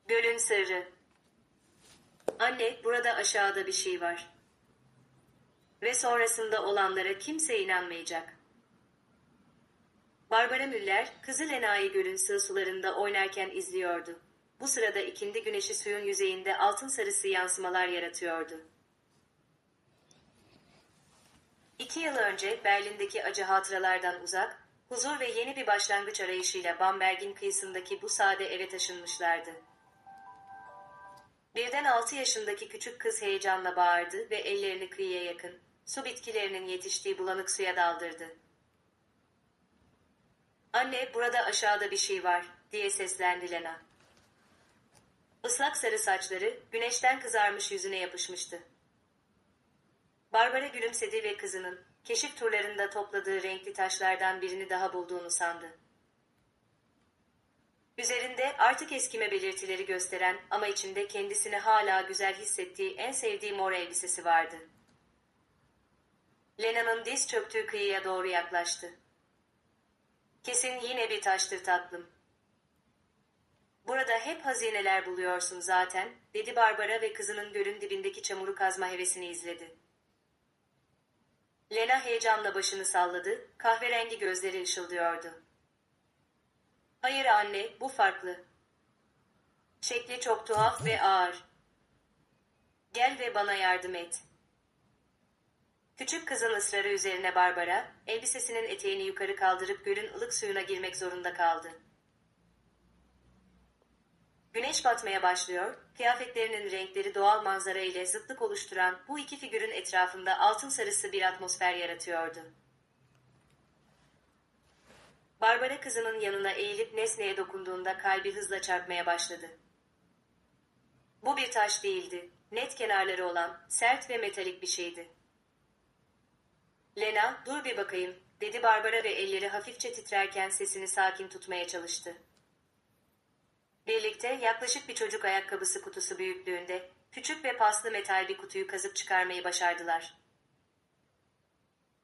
Gölün sırrı. Anne, burada aşağıda bir şey var. Ve sonrasında olanlara kimse inanmayacak. Barbara Müller, kızı Lena'yı gölün sığ sularında oynarken izliyordu. Bu sırada ikindi güneşi suyun yüzeyinde altın sarısı yansımalar yaratıyordu. 2 yıl önce Berlin'deki acı hatıralardan uzak, huzur ve yeni bir başlangıç arayışıyla Bamberg'in kıyısındaki bu sade eve taşınmışlardı. Birden 6 yaşındaki küçük kız heyecanla bağırdı ve ellerini kıyıya yakın, su bitkilerinin yetiştiği bulanık suya daldırdı. "Anne, burada aşağıda bir şey var," diye seslendi Lena. Islak sarı saçları, güneşten kızarmış yüzüne yapışmıştı. Barbara gülümsedi ve kızının, keşif turlarında topladığı renkli taşlardan birini daha bulduğunu sandı. Üzerinde artık eskime belirtileri gösteren ama içinde kendisini hala güzel hissettiği en sevdiği mor elbisesi vardı. Lena'nın diz çöktüğü kıyıya doğru yaklaştı. "Kesin yine bir taştır tatlım. Burada hep hazineler buluyorsun zaten," dedi Barbara ve kızının gölün dibindeki çamuru kazma hevesini izledi. Lena heyecanla başını salladı, kahverengi gözleri ışıldıyordu. "Hayır anne, bu farklı. Şekli çok tuhaf ve ağır. Gel ve bana yardım et." Küçük kızın ısrarı üzerine Barbara, elbisesinin eteğini yukarı kaldırıp gölün ılık suyuna girmek zorunda kaldı. Güneş batmaya başlıyor, kıyafetlerinin renkleri doğal manzara ile zıtlık oluşturan bu iki figürün etrafında altın sarısı bir atmosfer yaratıyordu. Barbara kızının yanına eğilip nesneye dokunduğunda kalbi hızla çarpmaya başladı. Bu bir taş değildi, net kenarları olan, sert ve metalik bir şeydi. "Lena, dur bir bakayım," dedi Barbara ve elleri hafifçe titrerken sesini sakin tutmaya çalıştı. Birlikte yaklaşık bir çocuk ayakkabısı kutusu büyüklüğünde, küçük ve paslı metal bir kutuyu kazıp çıkarmayı başardılar.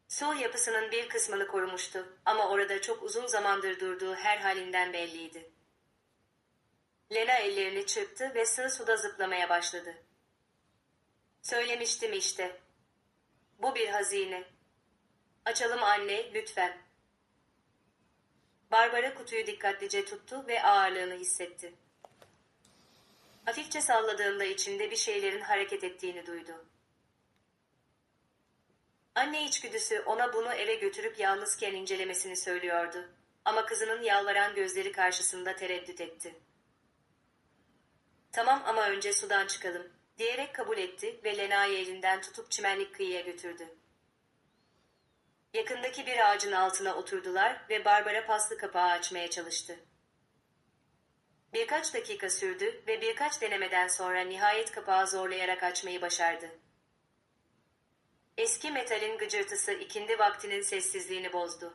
Su yapısının bir kısmını korumuştu ama orada çok uzun zamandır durduğu her halinden belliydi. Lena ellerini çırptı ve sığ suda zıplamaya başladı. "Söylemiştim işte. Bu bir hazine. Açalım anne, lütfen." Barbara kutuyu dikkatlice tuttu ve ağırlığını hissetti. Hafifçe salladığında içinde bir şeylerin hareket ettiğini duydu. Anne içgüdüsü ona bunu eve götürüp yalnızken incelemesini söylüyordu. Ama kızının yalvaran gözleri karşısında tereddüt etti. "Tamam ama önce sudan çıkalım," diyerek kabul etti ve Lena'yı elinden tutup çimenlik kıyıya götürdü. Yakındaki bir ağacın altına oturdular ve Barbara paslı kapağı açmaya çalıştı. Birkaç dakika sürdü ve birkaç denemeden sonra nihayet kapağı zorlayarak açmayı başardı. Eski metalin gıcırtısı ikindi vaktinin sessizliğini bozdu.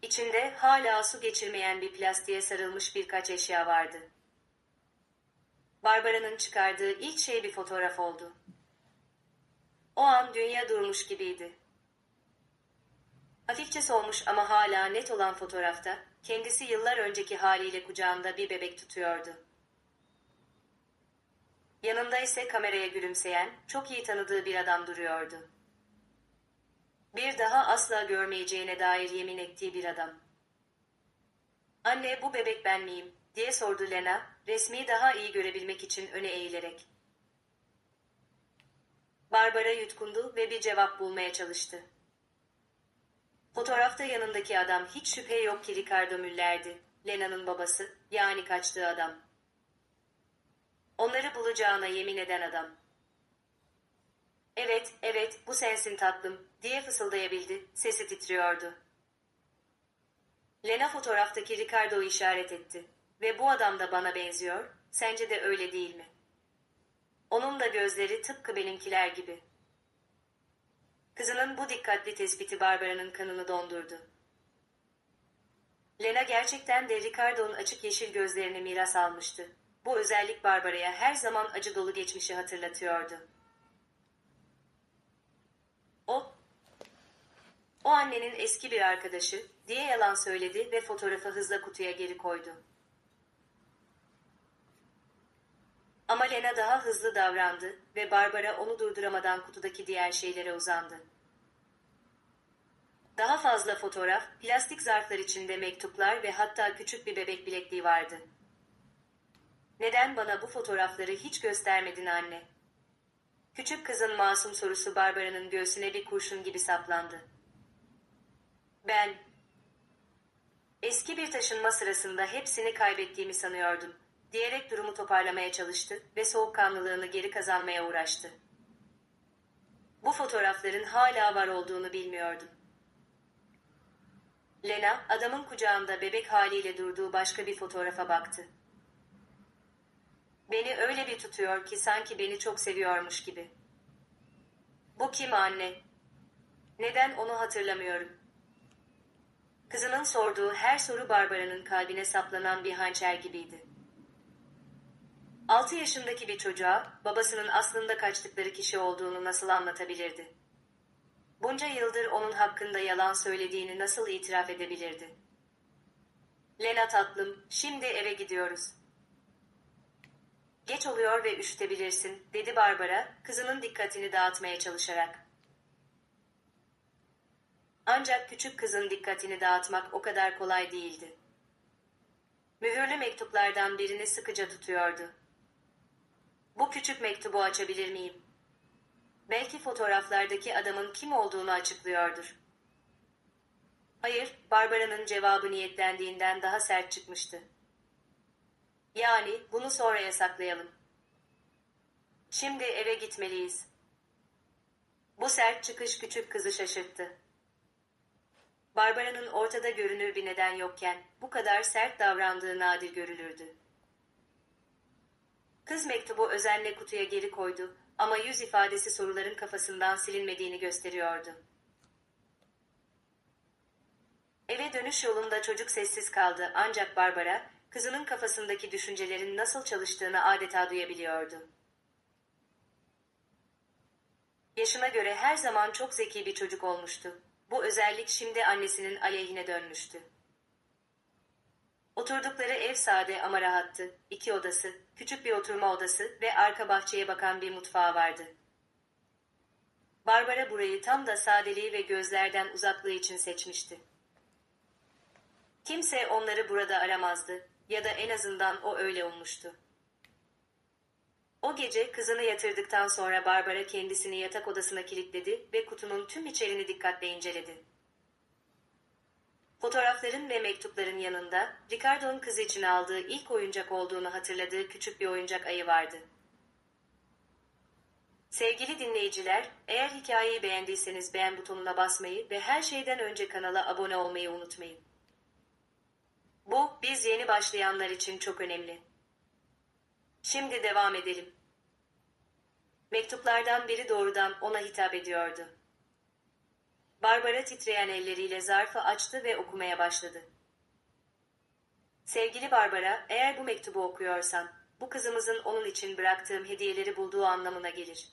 İçinde hala su geçirmeyen bir plastiğe sarılmış birkaç eşya vardı. Barbara'nın çıkardığı ilk şey bir fotoğraf oldu. O an dünya durmuş gibiydi. Hafifçe solmuş ama hala net olan fotoğrafta, kendisi yıllar önceki haliyle kucağında bir bebek tutuyordu. Yanında ise kameraya gülümseyen, çok iyi tanıdığı bir adam duruyordu. Bir daha asla görmeyeceğine dair yemin ettiği bir adam. "Anne, bu bebek ben miyim?" diye sordu Lena, resmi daha iyi görebilmek için öne eğilerek. Barbara yutkundu ve bir cevap bulmaya çalıştı. Fotoğrafta yanındaki adam hiç şüphe yok ki Ricardo Müller'di, Lena'nın babası, yani kaçtığı adam. Onları bulacağına yemin eden adam. "Evet, evet, bu sensin tatlım," diye fısıldayabildi, sesi titriyordu. Lena fotoğraftaki Ricardo'yu işaret etti. "Ve bu adam da bana benziyor, sence de öyle değil mi? Onun da gözleri tıpkı benimkiler gibi." Kızının bu dikkatli tespiti Barbara'nın kanını dondurdu. Lena gerçekten de Ricardo'nun açık yeşil gözlerini miras almıştı. Bu özellik Barbara'ya her zaman acı dolu geçmişi hatırlatıyordu. O, O annenin eski bir arkadaşı, diye yalan söyledi ve fotoğrafı hızla kutuya geri koydu. Ama Lena daha hızlı davrandı ve Barbara onu durduramadan kutudaki diğer şeylere uzandı. Daha fazla fotoğraf, plastik zarflar içinde mektuplar ve hatta küçük bir bebek bilekliği vardı. "Neden bana bu fotoğrafları hiç göstermedin anne?" Küçük kızın masum sorusu Barbara'nın göğsüne bir kurşun gibi saplandı. "Ben eski bir taşınma sırasında hepsini kaybettiğimi sanıyordum," diyerek durumu toparlamaya çalıştı ve soğukkanlılığını geri kazanmaya uğraştı. "Bu fotoğrafların hala var olduğunu bilmiyordum." Lena, adamın kucağında bebek haliyle durduğu başka bir fotoğrafa baktı. "Beni öyle bir tutuyor ki sanki beni çok seviyormuş gibi." "Bu kim anne? Neden onu hatırlamıyorum?" Kızının sorduğu her soru Barbara'nın kalbine saplanan bir hançer gibiydi. 6 yaşındaki bir çocuğa babasının aslında kaçtıkları kişi olduğunu nasıl anlatabilirdi? Bunca yıldır onun hakkında yalan söylediğini nasıl itiraf edebilirdi? "Lena tatlım, şimdi eve gidiyoruz." "Geç oluyor ve üşütebilirsin," dedi Barbara, kızının dikkatini dağıtmaya çalışarak. Ancak küçük kızın dikkatini dağıtmak o kadar kolay değildi. Mühürlü mektuplardan birini sıkıca tutuyordu. "Bu küçük mektubu açabilir miyim? Belki fotoğraflardaki adamın kim olduğunu açıklıyordur." "Hayır," Barbara'nın cevabı niyetlendiğinden daha sert çıkmıştı. "Yani, bunu sonraya saklayalım. Şimdi eve gitmeliyiz." Bu sert çıkış küçük kızı şaşırttı. Barbara'nın ortada görünür bir neden yokken bu kadar sert davrandığı nadir görülürdü. Kız mektubu özenle kutuya geri koydu ama yüz ifadesi soruların kafasından silinmediğini gösteriyordu. Eve dönüş yolunda çocuk sessiz kaldı ancak Barbara, kızının kafasındaki düşüncelerin nasıl çalıştığını adeta duyabiliyordu. Yaşına göre her zaman çok zeki bir çocuk olmuştu. Bu özellik şimdi annesinin aleyhine dönmüştü. Oturdukları ev sade ama rahattı. 2 odası, küçük bir oturma odası ve arka bahçeye bakan bir mutfağı vardı. Barbara burayı tam da sadeliği ve gözlerden uzaklığı için seçmişti. Kimse onları burada aramazdı ya da en azından o öyle ummuştu. O gece kızını yatırdıktan sonra Barbara kendisini yatak odasına kilitledi ve kutunun tüm içeriğini dikkatle inceledi. Fotoğrafların ve mektupların yanında, Ricardo'nun kız için aldığı ilk oyuncak olduğunu hatırladığı küçük bir oyuncak ayı vardı. Sevgili dinleyiciler, eğer hikayeyi beğendiyseniz beğen butonuna basmayı ve her şeyden önce kanala abone olmayı unutmayın. Bu, biz yeni başlayanlar için çok önemli. Şimdi devam edelim. Mektuplardan biri doğrudan ona hitap ediyordu. Barbara titreyen elleriyle zarfı açtı ve okumaya başladı. "Sevgili Barbara, eğer bu mektubu okuyorsan, bu kızımızın onun için bıraktığım hediyeleri bulduğu anlamına gelir.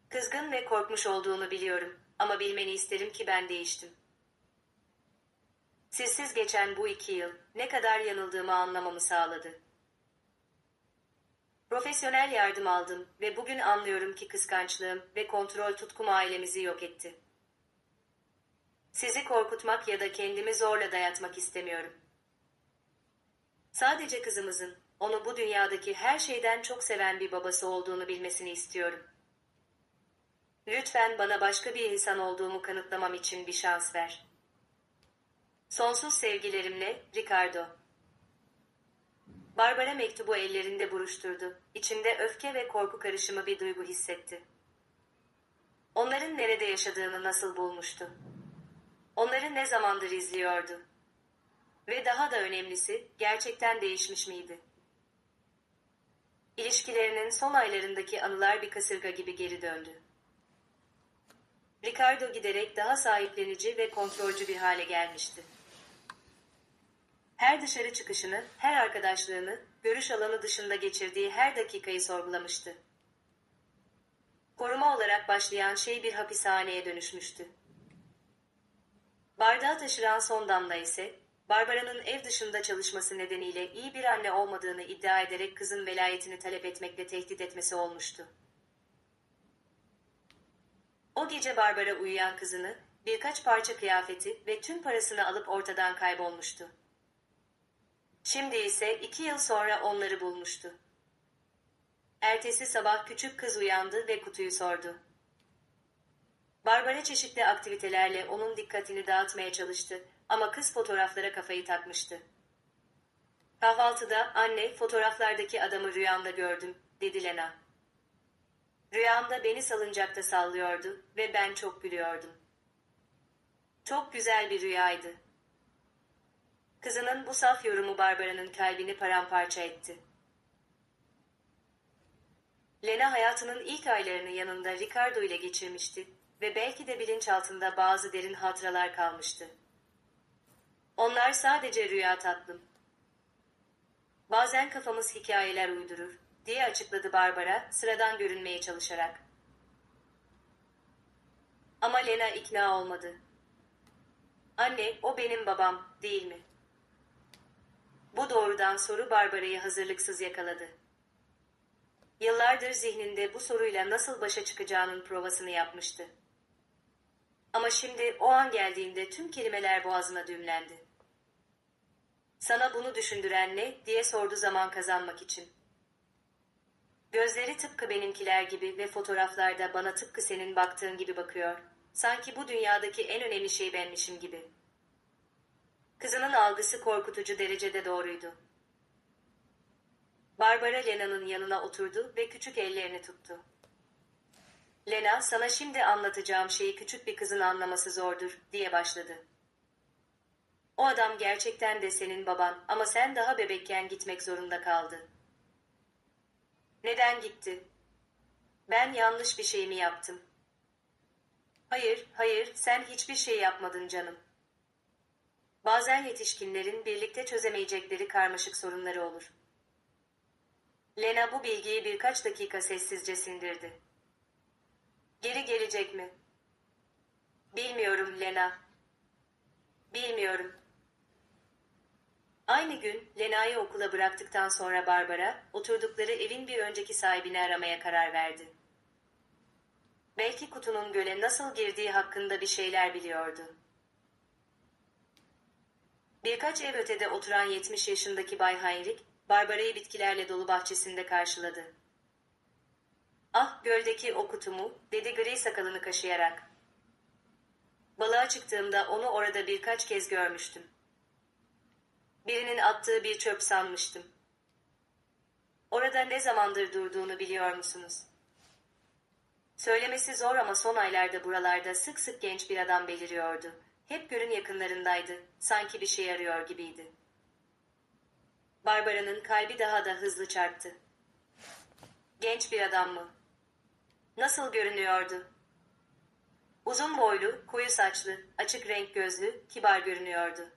Kızgın ve korkmuş olduğunu biliyorum ama bilmeni isterim ki ben değiştim. Sizsiz geçen bu 2 yıl ne kadar yanıldığımı anlamamı sağladı. Profesyonel yardım aldım ve bugün anlıyorum ki kıskançlığım ve kontrol tutkum ailemizi yok etti. Sizi korkutmak ya da kendimi zorla dayatmak istemiyorum. Sadece kızımızın, onu bu dünyadaki her şeyden çok seven bir babası olduğunu bilmesini istiyorum. Lütfen bana başka bir insan olduğumu kanıtlamam için bir şans ver. Sonsuz sevgilerimle, Ricardo." Barbara mektubu ellerinde buruşturdu. İçinde öfke ve korku karışımı bir duygu hissetti. Onların nerede yaşadığını nasıl bulmuştu? Onları ne zamandır izliyordu? Ve daha da önemlisi, gerçekten değişmiş miydi? İlişkilerinin son aylarındaki anılar bir kasırga gibi geri döndü. Ricardo giderek daha sahiplenici ve kontrolcü bir hale gelmişti. Her dışarı çıkışını, her arkadaşlığını, görüş alanı dışında geçirdiği her dakikayı sorgulamıştı. Koruma olarak başlayan şey bir hapishaneye dönüşmüştü. Bardağı taşıran son damla ise, Barbara'nın ev dışında çalışması nedeniyle iyi bir anne olmadığını iddia ederek kızın velayetini talep etmekle tehdit etmesi olmuştu. O gece Barbara uyuyan kızını, birkaç parça kıyafeti ve tüm parasını alıp ortadan kaybolmuştu. Şimdi ise 2 yıl sonra onları bulmuştu. Ertesi sabah küçük kız uyandı ve kutuyu sordu. Barbara çeşitli aktivitelerle onun dikkatini dağıtmaya çalıştı ama kız fotoğraflara kafayı takmıştı. Kahvaltıda anne fotoğraflardaki adamı rüyamda gördüm, dedi Lena. Rüyamda beni salıncakta sallıyordu ve ben çok gülüyordum. Çok güzel bir rüyaydı. Kızının bu saf yorumu Barbara'nın kalbini paramparça etti. Lena hayatının ilk aylarını yanında Ricardo ile geçirmişti ve belki de bilinçaltında bazı derin hatıralar kalmıştı. Onlar sadece rüya tatlım. Bazen kafamız hikayeler uydurur, diye açıkladı Barbara sıradan görünmeye çalışarak. Ama Lena ikna olmadı. Anne, o benim babam, değil mi? Bu doğrudan soru Barbara'yı hazırlıksız yakaladı. Yıllardır zihninde bu soruyla nasıl başa çıkacağının provasını yapmıştı. Ama şimdi o an geldiğinde tüm kelimeler boğazına düğümlendi. Sana bunu düşündüren ne, diye sordu zaman kazanmak için. Gözleri tıpkı benimkiler gibi ve fotoğraflarda bana tıpkı senin baktığın gibi bakıyor. Sanki bu dünyadaki en önemli şey benmişim gibi. Kızının algısı korkutucu derecede doğruydu. Barbara Lena'nın yanına oturdu ve küçük ellerini tuttu. Lena, sana şimdi anlatacağım şeyi küçük bir kızın anlaması zordur, diye başladı. O adam gerçekten de senin baban ama sen daha bebekken gitmek zorunda kaldı. Neden gitti? Ben yanlış bir şey mi yaptım? Hayır, sen hiçbir şey yapmadın canım. Bazen yetişkinlerin birlikte çözemeyecekleri karmaşık sorunları olur. Lena bu bilgiyi birkaç dakika sessizce sindirdi. Geri gelecek mi? Bilmiyorum Lena. Bilmiyorum. Aynı gün Lena'yı okula bıraktıktan sonra Barbara, oturdukları evin bir önceki sahibini aramaya karar verdi. Belki kutunun göle nasıl girdiği hakkında bir şeyler biliyordu. Birkaç ev ötede oturan 70 yaşındaki Bay Heinrich, Barbara'yı bitkilerle dolu bahçesinde karşıladı. Ah, göldeki o kutu mu, dedi gri sakalını kaşıyarak. Balığa çıktığımda onu orada birkaç kez görmüştüm. Birinin attığı bir çöp sanmıştım. Orada ne zamandır durduğunu biliyor musunuz? Söylemesi zor ama son aylarda buralarda sık sık genç bir adam beliriyordu. Hep gölün yakınlarındaydı, sanki bir şey arıyor gibiydi. Barbara'nın kalbi daha da hızlı çarptı. Genç bir adam mı? Nasıl görünüyordu? Uzun boylu, koyu saçlı, açık renk gözlü, kibar görünüyordu.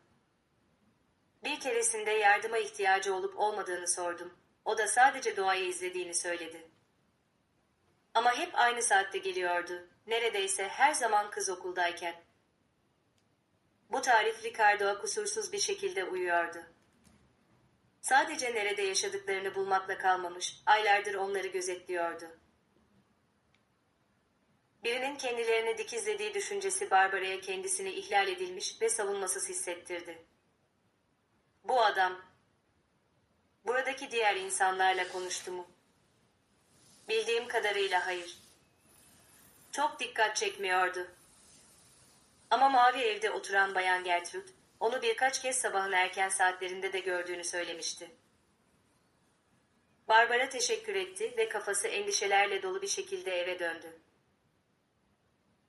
Bir keresinde yardıma ihtiyacı olup olmadığını sordum. O da sadece doğayı izlediğini söyledi. Ama hep aynı saatte geliyordu. Neredeyse her zaman kız okuldayken. Bu tarif Ricardo'a kusursuz bir şekilde uyuyordu. Sadece nerede yaşadıklarını bulmakla kalmamış, aylardır onları gözetliyordu. Birinin kendilerini dikizlediği düşüncesi Barbara'ya kendisini ihlal edilmiş ve savunmasız hissettirdi. Bu adam, buradaki diğer insanlarla konuştu mu? Bildiğim kadarıyla hayır. Çok dikkat çekmiyordu. Ama mavi evde oturan Bayan Gertrude, onu birkaç kez sabahın erken saatlerinde de gördüğünü söylemişti. Barbara teşekkür etti ve kafası endişelerle dolu bir şekilde eve döndü.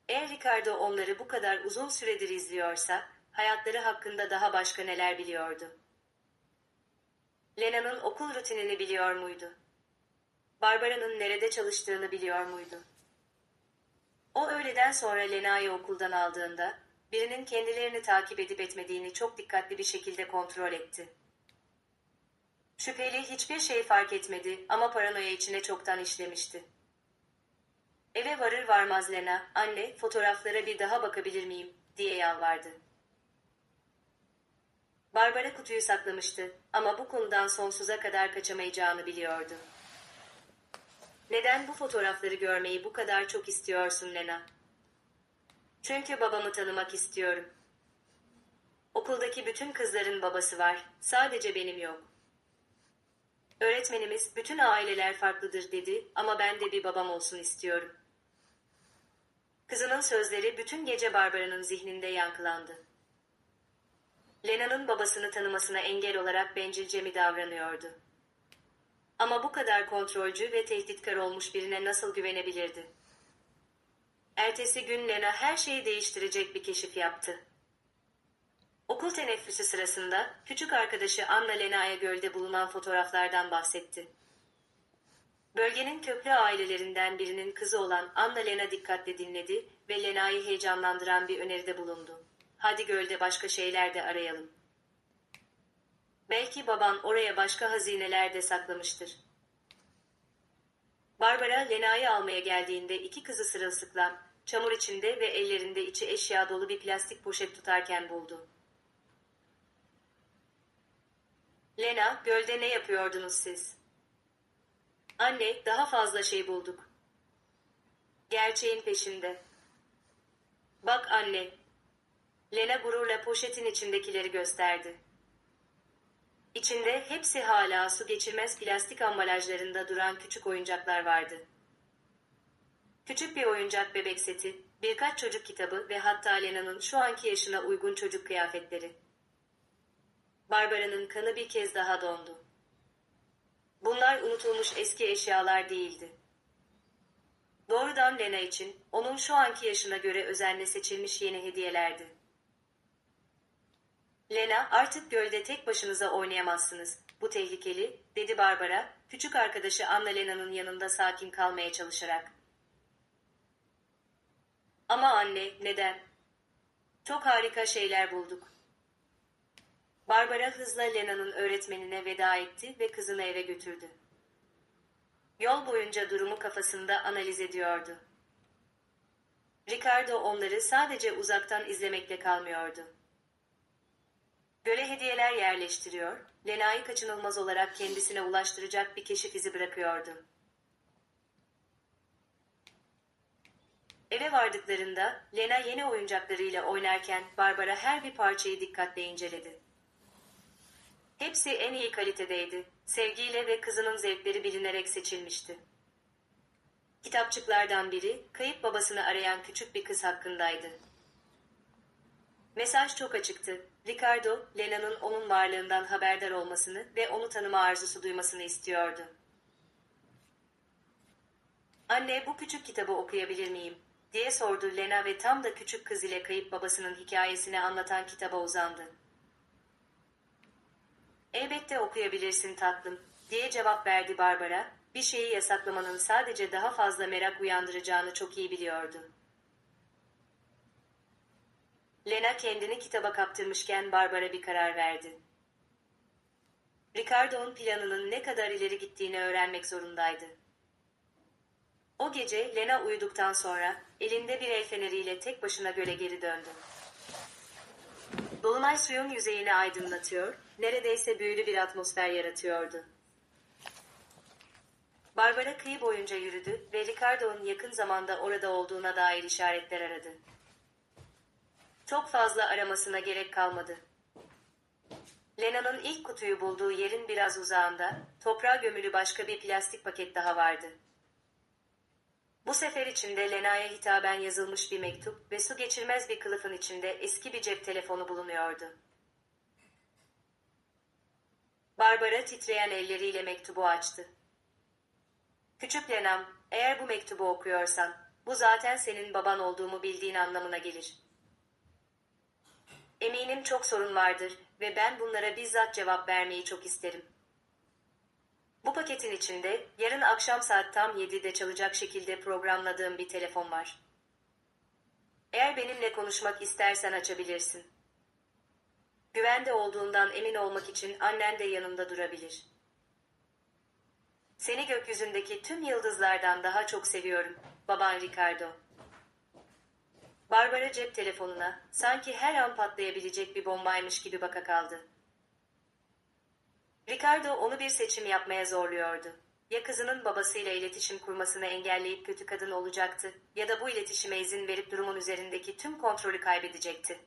Eğer Ricardo onları bu kadar uzun süredir izliyorsa, hayatları hakkında daha başka neler biliyordu? Lena'nın okul rutinini biliyor muydu? Barbara'nın nerede çalıştığını biliyor muydu? O öğleden sonra Lena'yı okuldan aldığında, birinin kendilerini takip edip etmediğini çok dikkatli bir şekilde kontrol etti. Şüpheli hiçbir şey fark etmedi ama paranoya içine çoktan işlemişti. Eve varır varmaz Lena, anne, fotoğraflara bir daha bakabilir miyim, diye yalvardı. Barbara kutuyu saklamıştı ama bu konudan sonsuza kadar kaçamayacağını biliyordu. Neden bu fotoğrafları görmeyi bu kadar çok istiyorsun Lena? Çünkü babamı tanımak istiyorum. Okuldaki bütün kızların babası var, sadece benim yok. Öğretmenimiz bütün aileler farklıdır dedi ama ben de bir babam olsun istiyorum. Kızının sözleri bütün gece Barbara'nın zihninde yankılandı. Lena'nın babasını tanımasına engel olarak bencilce mi davranıyordu? Ama bu kadar kontrolcü ve tehditkar olmuş birine nasıl güvenebilirdi? Ertesi gün Lena her şeyi değiştirecek bir keşif yaptı. Okul teneffüsü sırasında küçük arkadaşı Anna Lena'ya gölde bulunan fotoğraflardan bahsetti. Bölgenin köklü ailelerinden birinin kızı olan Anna Lena dikkatle dinledi ve Lena'yı heyecanlandıran bir öneride bulundu. Hadi gölde başka şeyler de arayalım. Belki baban oraya başka hazineler de saklamıştır. Barbara Lena'yı almaya geldiğinde iki kızı sırılsıklam, çamur içinde ve ellerinde içi eşya dolu bir plastik poşet tutarken buldu. Lena, gölde ne yapıyordunuz siz? Anne, daha fazla şey bulduk. Gerçeğin peşinde. Bak anne. Lena gururla poşetin içindekileri gösterdi. İçinde hepsi hala su geçirmez plastik ambalajlarında duran küçük oyuncaklar vardı. Küçük bir oyuncak bebek seti, birkaç çocuk kitabı ve hatta Lena'nın şu anki yaşına uygun çocuk kıyafetleri. Barbara'nın kanı bir kez daha dondu. Bunlar unutulmuş eski eşyalar değildi. Doğrudan Lena için, onun şu anki yaşına göre özenle seçilmiş yeni hediyelerdi. Lena, artık gölde tek başınıza oynayamazsınız. Bu tehlikeli, dedi Barbara, küçük arkadaşı Anna Lena'nın yanında sakin kalmaya çalışarak. Ama anne, neden? Çok harika şeyler bulduk. Barbara hızla Lena'nın öğretmenine veda etti ve kızını eve götürdü. Yol boyunca durumu kafasında analiz ediyordu. Ricardo onları sadece uzaktan izlemekle kalmıyordu. Göle hediyeler yerleştiriyor, Lena'yı kaçınılmaz olarak kendisine ulaştıracak bir keşif izi bırakıyordu. Eve vardıklarında Lena yeni oyuncaklarıyla oynarken Barbara her bir parçayı dikkatle inceledi. Hepsi en iyi kalitedeydi, sevgiyle ve kızının zevkleri bilinerek seçilmişti. Kitapçıklardan biri, kayıp babasını arayan küçük bir kız hakkındaydı. Mesaj çok açıktı. Ricardo, Lena'nın onun varlığından haberdar olmasını ve onu tanıma arzusu duymasını istiyordu. Anne, bu küçük kitabı okuyabilir miyim? Diye sordu Lena ve tam da küçük kız ile kayıp babasının hikayesini anlatan kitaba uzandı. Elbette okuyabilirsin tatlım, diye cevap verdi Barbara, bir şeyi yasaklamanın sadece daha fazla merak uyandıracağını çok iyi biliyordu. Lena kendini kitaba kaptırmışken Barbara bir karar verdi. Ricardo'nun planının ne kadar ileri gittiğini öğrenmek zorundaydı. O gece Lena uyuduktan sonra elinde bir el feneriyle tek başına göle geri döndü. Dolunay suyun yüzeyini aydınlatıyor, neredeyse büyülü bir atmosfer yaratıyordu. Barbara kıyı boyunca yürüdü ve Ricardo'nun yakın zamanda orada olduğuna dair işaretler aradı. Çok fazla aramasına gerek kalmadı. Lena'nın ilk kutuyu bulduğu yerin biraz uzağında, toprağa gömülü başka bir plastik paket daha vardı. Bu sefer içinde Lena'ya hitaben yazılmış bir mektup ve su geçirmez bir kılıfın içinde eski bir cep telefonu bulunuyordu. Barbara titreyen elleriyle mektubu açtı. Küçük Lena'm, eğer bu mektubu okuyorsan, bu zaten senin baban olduğumu bildiğin anlamına gelir. Eminim çok sorun vardır ve ben bunlara bizzat cevap vermeyi çok isterim. Bu paketin içinde yarın akşam saat tam 7'de çalacak şekilde programladığım bir telefon var. Eğer benimle konuşmak istersen açabilirsin. Güvende olduğundan emin olmak için annen de yanında durabilir. Seni gökyüzündeki tüm yıldızlardan daha çok seviyorum, baban Ricardo. Barbara cep telefonuna, sanki her an patlayabilecek bir bombaymış gibi baka kaldı. Ricardo onu bir seçim yapmaya zorluyordu. Ya kızının babasıyla iletişim kurmasını engelleyip kötü kadın olacaktı ya da bu iletişime izin verip durumun üzerindeki tüm kontrolü kaybedecekti.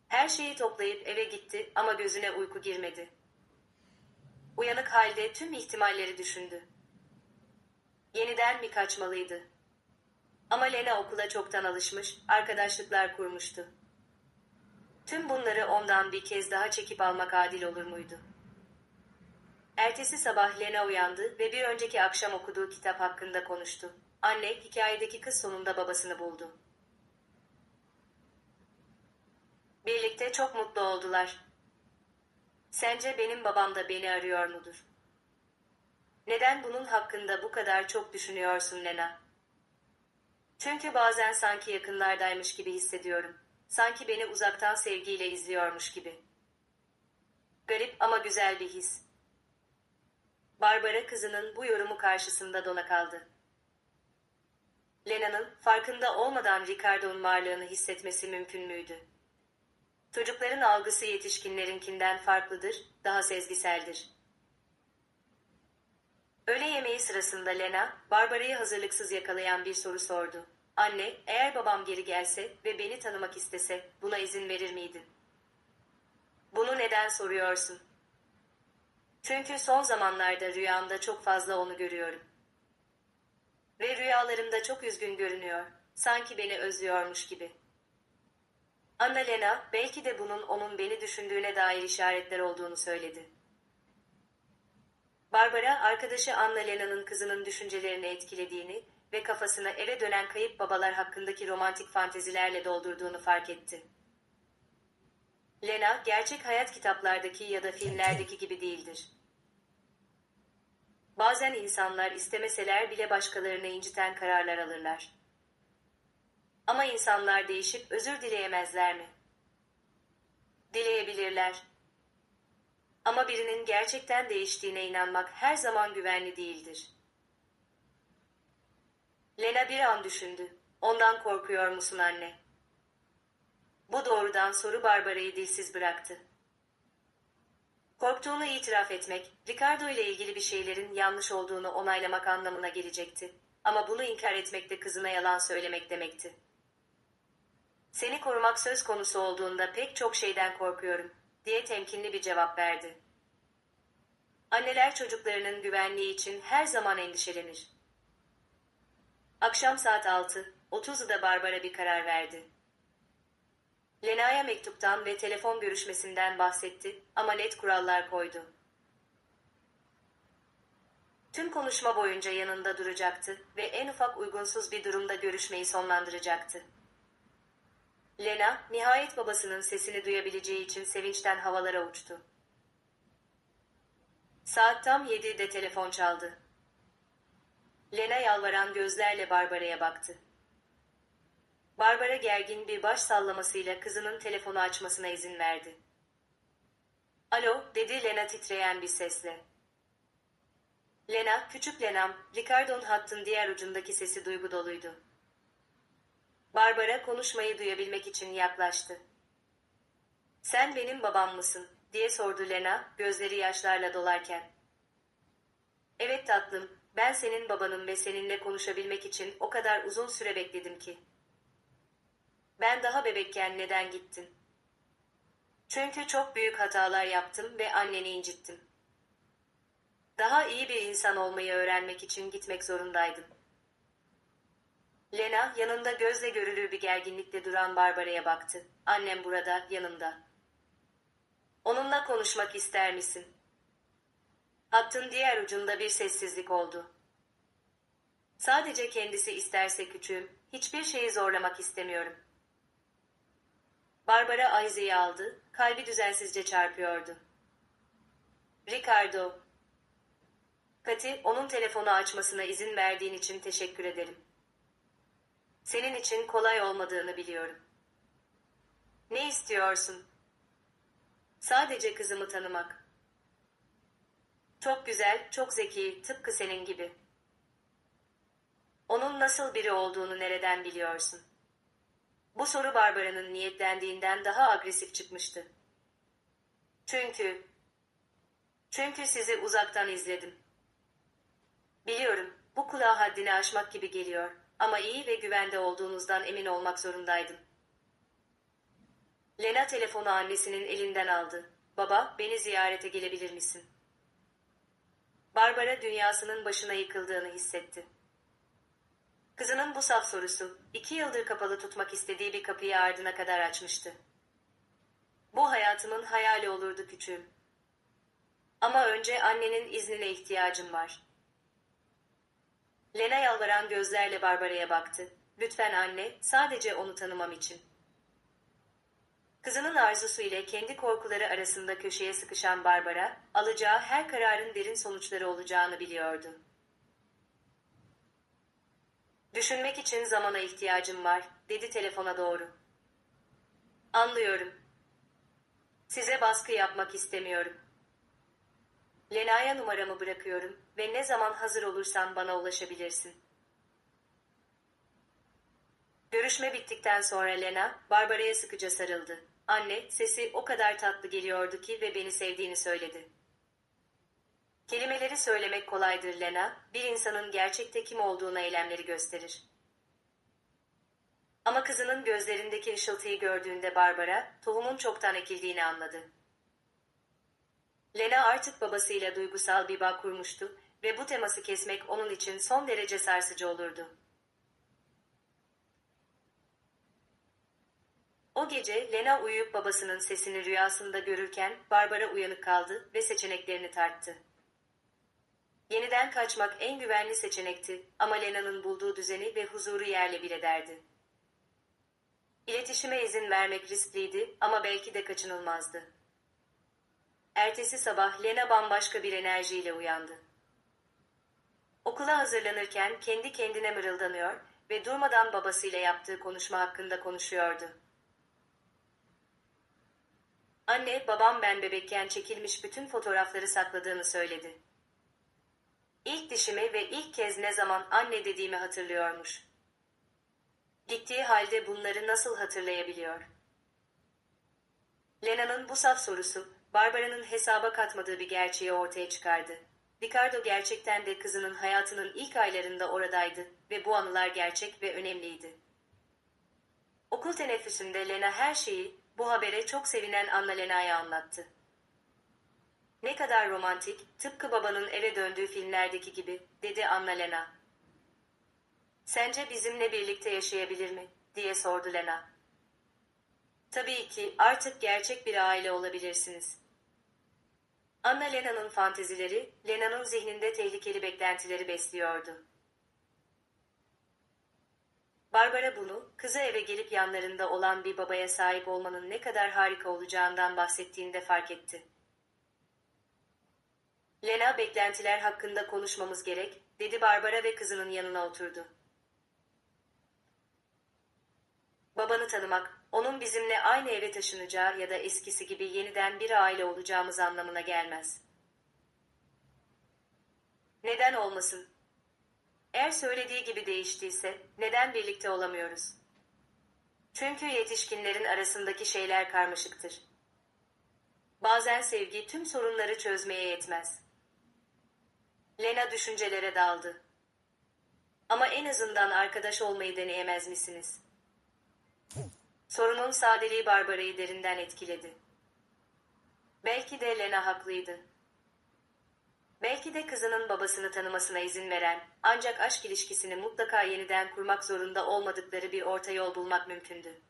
Her şeyi toplayıp eve gitti ama gözüne uyku girmedi. Uyanık halde tüm ihtimalleri düşündü. Yeniden mi kaçmalıydı? Ama Lena okula çoktan alışmış, arkadaşlıklar kurmuştu. Tüm bunları ondan bir kez daha çekip almak adil olur muydu? Ertesi sabah Lena uyandı ve bir önceki akşam okuduğu kitap hakkında konuştu. Anne, hikayedeki kız sonunda babasını buldu. Birlikte çok mutlu oldular. Sence benim babam da beni arıyor mudur? Neden bunun hakkında bu kadar çok düşünüyorsun Lena? Çünkü bazen sanki yakınlardaymış gibi hissediyorum. Sanki beni uzaktan sevgiyle izliyormuş gibi. Garip ama güzel bir his. Barbara kızının bu yorumu karşısında dona kaldı. Lena'nın farkında olmadan Ricardo'nun varlığını hissetmesi mümkün müydü? Çocukların algısı yetişkinlerinkinden farklıdır, daha sezgiseldir. Öğle yemeği sırasında Lena, Barbara'yı hazırlıksız yakalayan bir soru sordu. Anne, eğer babam geri gelse ve beni tanımak istese, buna izin verir miydin? Bunu neden soruyorsun? Çünkü son zamanlarda rüyamda çok fazla onu görüyorum. Ve rüyalarımda çok üzgün görünüyor, sanki beni özlüyormuş gibi. Anna Lena, belki de bunun onun beni düşündüğüne dair işaretler olduğunu söyledi. Barbara, arkadaşı Anna Lena'nın kızının düşüncelerini etkilediğini ve kafasını eve dönen kayıp babalar hakkındaki romantik fantezilerle doldurduğunu fark etti. Lena, gerçek hayat kitaplardaki ya da filmlerdeki gibi değildir. Bazen insanlar istemeseler bile başkalarını inciten kararlar alırlar. Ama insanlar değişip özür dileyemezler mi? Dileyebilirler. Ama birinin gerçekten değiştiğine inanmak her zaman güvenli değildir. Lena bir an düşündü. Ondan korkuyor musun anne? Bu doğrudan soru Barbara'yı dilsiz bıraktı. Korktuğunu itiraf etmek, Ricardo ile ilgili bir şeylerin yanlış olduğunu onaylamak anlamına gelecekti. Ama bunu inkar etmek de kızına yalan söylemek demekti. Seni korumak söz konusu olduğunda pek çok şeyden korkuyorum, diye temkinli bir cevap verdi. Anneler çocuklarının güvenliği için her zaman endişelenir. Akşam saat 6:30'da Barbara bir karar verdi. Lena'ya mektuptan ve telefon görüşmesinden bahsetti ama net kurallar koydu. Tüm konuşma boyunca yanında duracaktı ve en ufak uygunsuz bir durumda görüşmeyi sonlandıracaktı. Lena, nihayet babasının sesini duyabileceği için sevinçten havalara uçtu. Saat tam 7'de telefon çaldı. Lena yalvaran gözlerle Barbara'ya baktı. Barbara gergin bir baş sallamasıyla kızının telefonu açmasına izin verdi. "Alo," dedi Lena titreyen bir sesle. Lena, küçük Lena'm, Ricardo'nun hattın diğer ucundaki sesi duygu doluydu. Barbara konuşmayı duyabilmek için yaklaştı. "Sen benim babam mısın?" diye sordu Lena, gözleri yaşlarla dolarken. "Evet tatlım, ben senin babanım ve seninle konuşabilmek için o kadar uzun süre bekledim ki." "Ben daha bebekken neden gittin?" "Çünkü çok büyük hatalar yaptım ve anneni incittim. Daha iyi bir insan olmayı öğrenmek için gitmek zorundaydım." Lena, yanında gözle görülür bir gerginlikle duran Barbara'ya baktı. "Annem burada, yanımda. Onunla konuşmak ister misin?" Hattın diğer ucunda bir sessizlik oldu. "Sadece kendisi isterse küçüğüm, hiçbir şeyi zorlamak istemiyorum." Barbara Ayze'yi aldı, kalbi düzensizce çarpıyordu. "Ricardo." "Kati, onun telefonu açmasına izin verdiğin için teşekkür ederim. Senin için kolay olmadığını biliyorum." "Ne istiyorsun?" "Sadece kızımı tanımak." "Çok güzel, çok zeki, tıpkı senin gibi." "Onun nasıl biri olduğunu nereden biliyorsun?" Bu soru Barbara'nın niyetlendiğinden daha agresif çıkmıştı. "Çünkü..." Çünkü sizi uzaktan izledim. Biliyorum, bu kulağa haddini aşmak gibi geliyor ama iyi ve güvende olduğunuzdan emin olmak zorundaydım. Lena telefonu annesinin elinden aldı. Baba, beni ziyarete gelebilir misin? Barbara dünyasının başına yıkıldığını hissetti. Kızının bu saf sorusu, 2 yıldır kapalı tutmak istediği bir kapıyı ardına kadar açmıştı. Bu hayatımın hayali olurdu küçüğüm. Ama önce annenin iznine ihtiyacım var. Lena yalvaran gözlerle Barbara'ya baktı. Lütfen anne, sadece onu tanımam için. Kızının arzusu ile kendi korkuları arasında köşeye sıkışan Barbara, alacağı her kararın derin sonuçları olacağını biliyordu. Düşünmek için zamana ihtiyacım var, dedi telefona doğru. Anlıyorum. Size baskı yapmak istemiyorum. Lena'ya numaramı bırakıyorum ve ne zaman hazır olursan bana ulaşabilirsin. Görüşme bittikten sonra Lena, Barbara'ya sıkıca sarıldı. Anne, sesi o kadar tatlı geliyordu ki ve beni sevdiğini söyledi. Kelimeleri söylemek kolaydır Lena, bir insanın gerçekte kim olduğuna eylemleri gösterir. Ama kızının gözlerindeki ışıltıyı gördüğünde Barbara, tohumun çoktan ekildiğini anladı. Lena artık babasıyla duygusal bir bağ kurmuştu ve bu teması kesmek onun için son derece sarsıcı olurdu. O gece Lena uyuyup babasının sesini rüyasında görürken Barbara uyanık kaldı ve seçeneklerini tarttı. Yeniden kaçmak en güvenli seçenekti ama Lena'nın bulduğu düzeni ve huzuru yerle bir ederdi. İletişime izin vermek riskliydi ama belki de kaçınılmazdı. Ertesi sabah Lena bambaşka bir enerjiyle uyandı. Okula hazırlanırken kendi kendine mırıldanıyor ve durmadan babasıyla yaptığı konuşma hakkında konuşuyordu. Anne, babam ben bebekken çekilmiş bütün fotoğrafları sakladığını söyledi. İlk dişimi ve ilk kez ne zaman anne dediğimi hatırlıyormuş. Gittiği halde bunları nasıl hatırlayabiliyor? Lena'nın bu saf sorusu, Barbara'nın hesaba katmadığı bir gerçeği ortaya çıkardı. Ricardo gerçekten de kızının hayatının ilk aylarında oradaydı ve bu anılar gerçek ve önemliydi. Okul teneffüsünde Lena her şeyi, bu habere çok sevinen Anna Lena'ya anlattı. Ne kadar romantik, tıpkı babanın eve döndüğü filmlerdeki gibi, dedi Anna Lena. Sence bizimle birlikte yaşayabilir mi, diye sordu Lena. Tabii ki, artık gerçek bir aile olabilirsiniz. Anna Lena'nın fantezileri, Lena'nın zihninde tehlikeli beklentileri besliyordu. Barbara bunu, kızı eve gelip yanlarında olan bir babaya sahip olmanın ne kadar harika olacağından bahsettiğinde fark etti. Lena, beklentiler hakkında konuşmamız gerek, dedi Barbara ve kızının yanına oturdu. Babanı tanımak, onun bizimle aynı eve taşınacağı ya da eskisi gibi yeniden bir aile olacağımız anlamına gelmez. Neden olmasın? Eğer söylediği gibi değiştiyse, neden birlikte olamıyoruz? Çünkü yetişkinlerin arasındaki şeyler karmaşıktır. Bazen sevgi tüm sorunları çözmeye yetmez. Lena düşüncelere daldı. Ama en azından arkadaş olmayı deneyemez misiniz? Sorunun sadeliği Barbara'yı derinden etkiledi. Belki de Lena haklıydı. Belki de kızının babasını tanımasına izin veren, ancak aşk ilişkisini mutlaka yeniden kurmak zorunda olmadıkları bir orta yol bulmak mümkündü.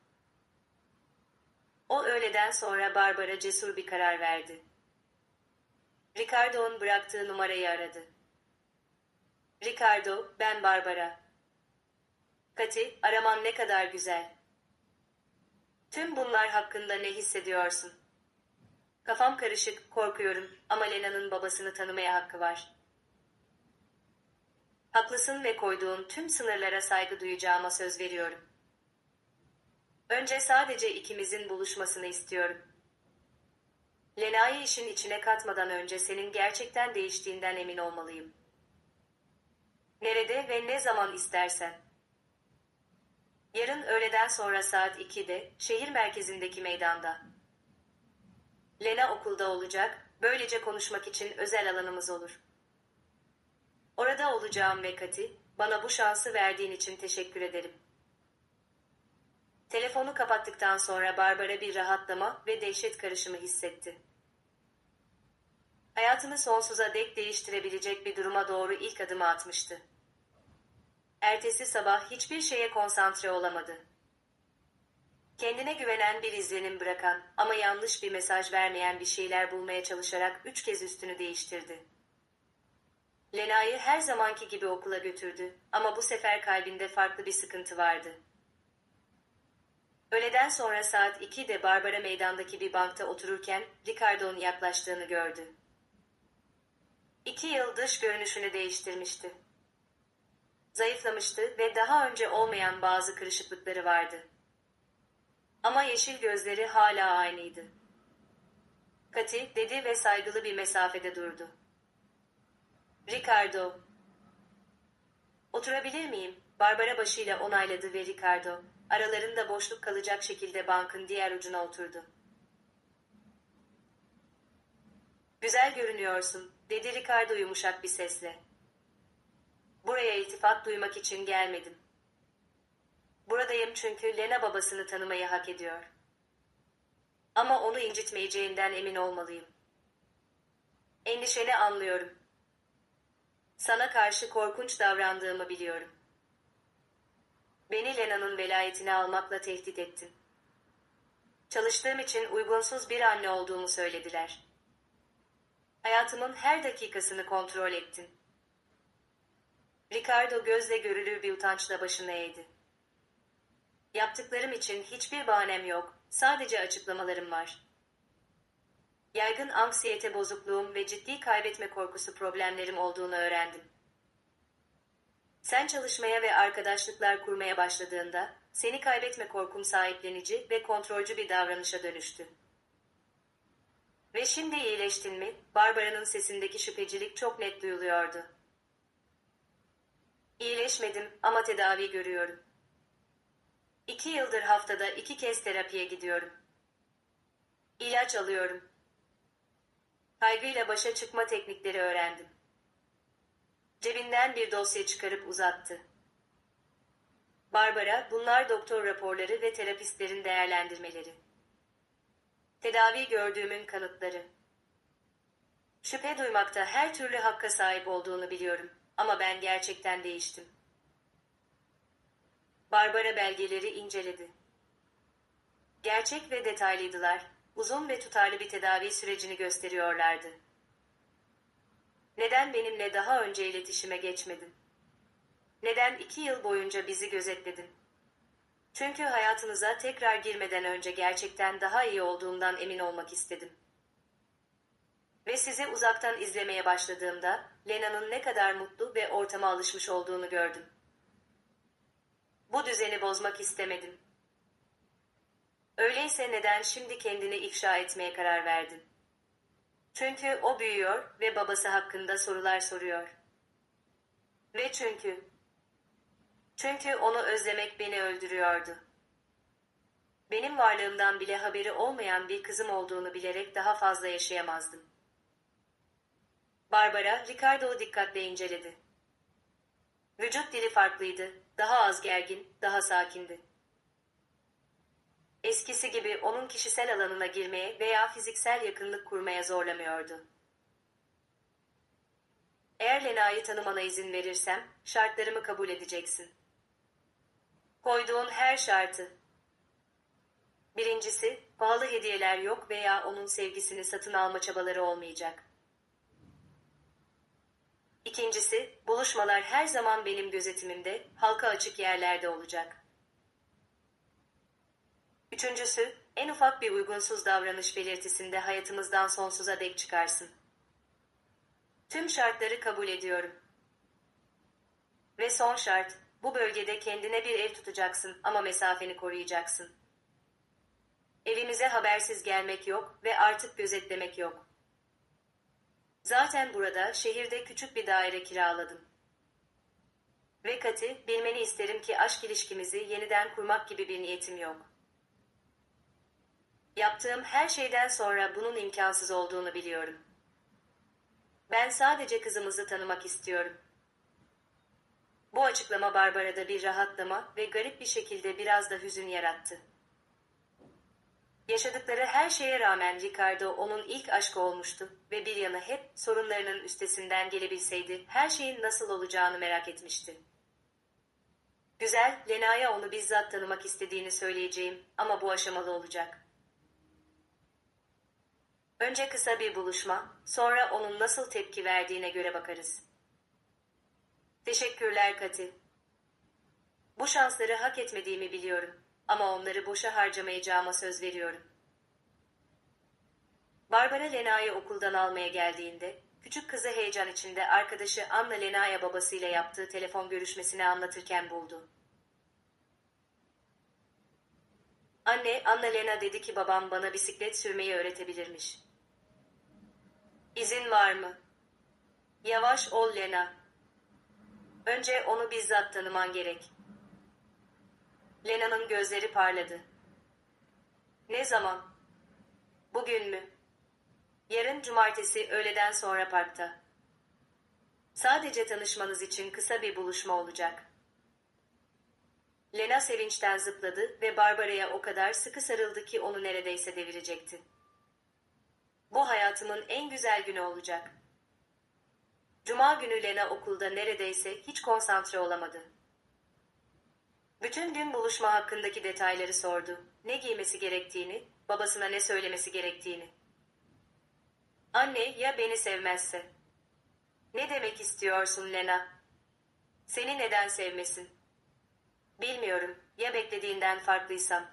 O öğleden sonra Barbara cesur bir karar verdi. Ricardo'nun bıraktığı numarayı aradı. Ricardo, ben Barbara. Kati, araman ne kadar güzel. Tüm bunlar hakkında ne hissediyorsun? Kafam karışık, korkuyorum ama Lena'nın babasını tanımaya hakkı var. Haklısın ve koyduğun tüm sınırlara saygı duyacağıma söz veriyorum. Önce sadece ikimizin buluşmasını istiyorum. Lena'yı işin içine katmadan önce senin gerçekten değiştiğinden emin olmalıyım. Nerede ve ne zaman istersen. Yarın öğleden sonra saat 2'de, şehir merkezindeki meydanda. Lena okulda olacak, Böylece konuşmak için özel alanımız olur. Orada olacağım ve Kati, bana bu şansı verdiğin için teşekkür ederim. Telefonu kapattıktan sonra Barbara bir rahatlama ve dehşet karışımı hissetti. Hayatını sonsuza dek değiştirebilecek bir duruma doğru ilk adımı atmıştı. Ertesi sabah hiçbir şeye konsantre olamadı. Kendine güvenen bir izlenim bırakan ama yanlış bir mesaj vermeyen bir şeyler bulmaya çalışarak 3 kez üstünü değiştirdi. Lena'yı her zamanki gibi okula götürdü ama bu sefer kalbinde farklı bir sıkıntı vardı. Öğleden sonra saat 2'de Barbara meydandaki bir bankta otururken Ricardo'nun yaklaştığını gördü. 2 yıl dış görünüşünü değiştirmişti. Zayıflamıştı ve daha önce olmayan bazı kırışıklıkları vardı. Ama yeşil gözleri hala aynıydı. Kati, dedi ve saygılı bir mesafede durdu. Ricardo. Oturabilir miyim? Barbara başıyla onayladı ve Ricardo, aralarında boşluk kalacak şekilde bankın diğer ucuna oturdu. Güzel görünüyorsun, dedi Ricardo yumuşak bir sesle. Buraya iltifat duymak için gelmedim. Buradayım çünkü Lena babasını tanımayı hak ediyor. Ama onu incitmeyeceğinden emin olmalıyım. Endişeni anlıyorum. Sana karşı korkunç davrandığımı biliyorum. Beni Lena'nın velayetini almakla tehdit ettin. Çalıştığım için uygunsuz bir anne olduğumu söylediler. Hayatımın her dakikasını kontrol ettin. Ricardo gözle görülür bir utançla başını eğdi. Yaptıklarım için hiçbir bahanem yok, sadece açıklamalarım var. Yaygın anksiyete bozukluğum ve ciddi kaybetme korkusu problemlerim olduğunu öğrendim. Sen çalışmaya ve arkadaşlıklar kurmaya başladığında, seni kaybetme korkum sahiplenici ve kontrolcü bir davranışa dönüştü. Ve şimdi iyileştin mi? Barbara'nın sesindeki şüphecilik çok net duyuluyordu. İyileşmedim ama tedavi görüyorum. 2 yıldır haftada 2 kez terapiye gidiyorum. İlaç alıyorum. Kaygıyla başa çıkma teknikleri öğrendim. Cebinden bir dosya çıkarıp uzattı. Barbara, bunlar doktor raporları ve terapistlerin değerlendirmeleri. Tedavi gördüğümün kanıtları. Şüphe duymakta her türlü hakka sahip olduğunu biliyorum ama ben gerçekten değiştim. Barbara belgeleri inceledi. Gerçek ve detaylıydılar, uzun ve tutarlı bir tedavi sürecini gösteriyorlardı. Neden benimle daha önce iletişime geçmedin? Neden 2 yıl boyunca bizi gözetledin? Çünkü hayatınıza tekrar girmeden önce gerçekten daha iyi olduğumdan emin olmak istedim. Ve sizi uzaktan izlemeye başladığımda Lena'nın ne kadar mutlu ve ortama alışmış olduğunu gördüm. Bu düzeni bozmak istemedim. Öyleyse neden şimdi kendini ifşa etmeye karar verdin? Çünkü o büyüyor ve babası hakkında sorular soruyor. Ve çünkü onu özlemek beni öldürüyordu. Benim varlığımdan bile haberi olmayan bir kızım olduğunu bilerek daha fazla yaşayamazdım. Barbara, Ricardo'yu dikkatle inceledi. Vücut dili farklıydı, daha az gergin, daha sakindi. Eskisi gibi onun kişisel alanına girmeye veya fiziksel yakınlık kurmaya zorlamıyordu. Eğer Lena'yı tanımana izin verirsem, şartlarımı kabul edeceksin. Koyduğun her şartı. Birincisi, pahalı hediyeler yok veya onun sevgisini satın alma çabaları olmayacak. İkincisi, buluşmalar her zaman benim gözetimimde, halka açık yerlerde olacak. Üçüncüsü, en ufak bir uygunsuz davranış belirtisinde hayatımızdan sonsuza dek çıkarsın. Tüm şartları kabul ediyorum. Ve son şart, bu bölgede kendine bir ev tutacaksın ama mesafeni koruyacaksın. Evimize habersiz gelmek yok ve artık gözetlemek yok. Zaten burada, şehirde küçük bir daire kiraladım. Ve Kati, bilmeni isterim ki aşk ilişkimizi yeniden kurmak gibi bir niyetim yok. Yaptığım her şeyden sonra bunun imkansız olduğunu biliyorum. Ben sadece kızımızı tanımak istiyorum. Bu açıklama Barbara'da bir rahatlama ve garip bir şekilde biraz da hüzün yarattı. Yaşadıkları her şeye rağmen Ricardo onun ilk aşkı olmuştu ve bir yanı hep sorunlarının üstesinden gelebilseydi her şeyin nasıl olacağını merak etmişti. Güzel, Lena'ya onu bizzat tanımak istediğini söyleyeceğim ama bu aşamalı olacak. Önce kısa bir buluşma, sonra onun nasıl tepki verdiğine göre bakarız. Teşekkürler Kati. Bu şansları hak etmediğimi biliyorum ama onları boşa harcamayacağıma söz veriyorum. Barbara Lena'yı okuldan almaya geldiğinde, küçük kızı heyecan içinde arkadaşı Anna Lena'ya babasıyla yaptığı telefon görüşmesini anlatırken buldu. Anne, Anna Lena dedi ki babam bana bisiklet sürmeyi öğretebilirmiş. İzin var mı? Yavaş ol Lena. Önce onu bizzat tanıman gerek. Lena'nın gözleri parladı. Ne zaman? Bugün mü? Yarın cumartesi öğleden sonra parkta. Sadece tanışmanız için kısa bir buluşma olacak. Lena sevinçten zıpladı ve Barbara'ya o kadar sıkı sarıldı ki onu neredeyse devirecekti. Bu hayatımın en güzel günü olacak. Cuma günü Lena okulda neredeyse hiç konsantre olamadı. Bütün gün buluşma hakkındaki detayları sordu. Ne giymesi gerektiğini, babasına ne söylemesi gerektiğini. Anne, ya beni sevmezse? Ne demek istiyorsun Lena? Seni neden sevmesin? Bilmiyorum, ya beklediğinden farklıysam?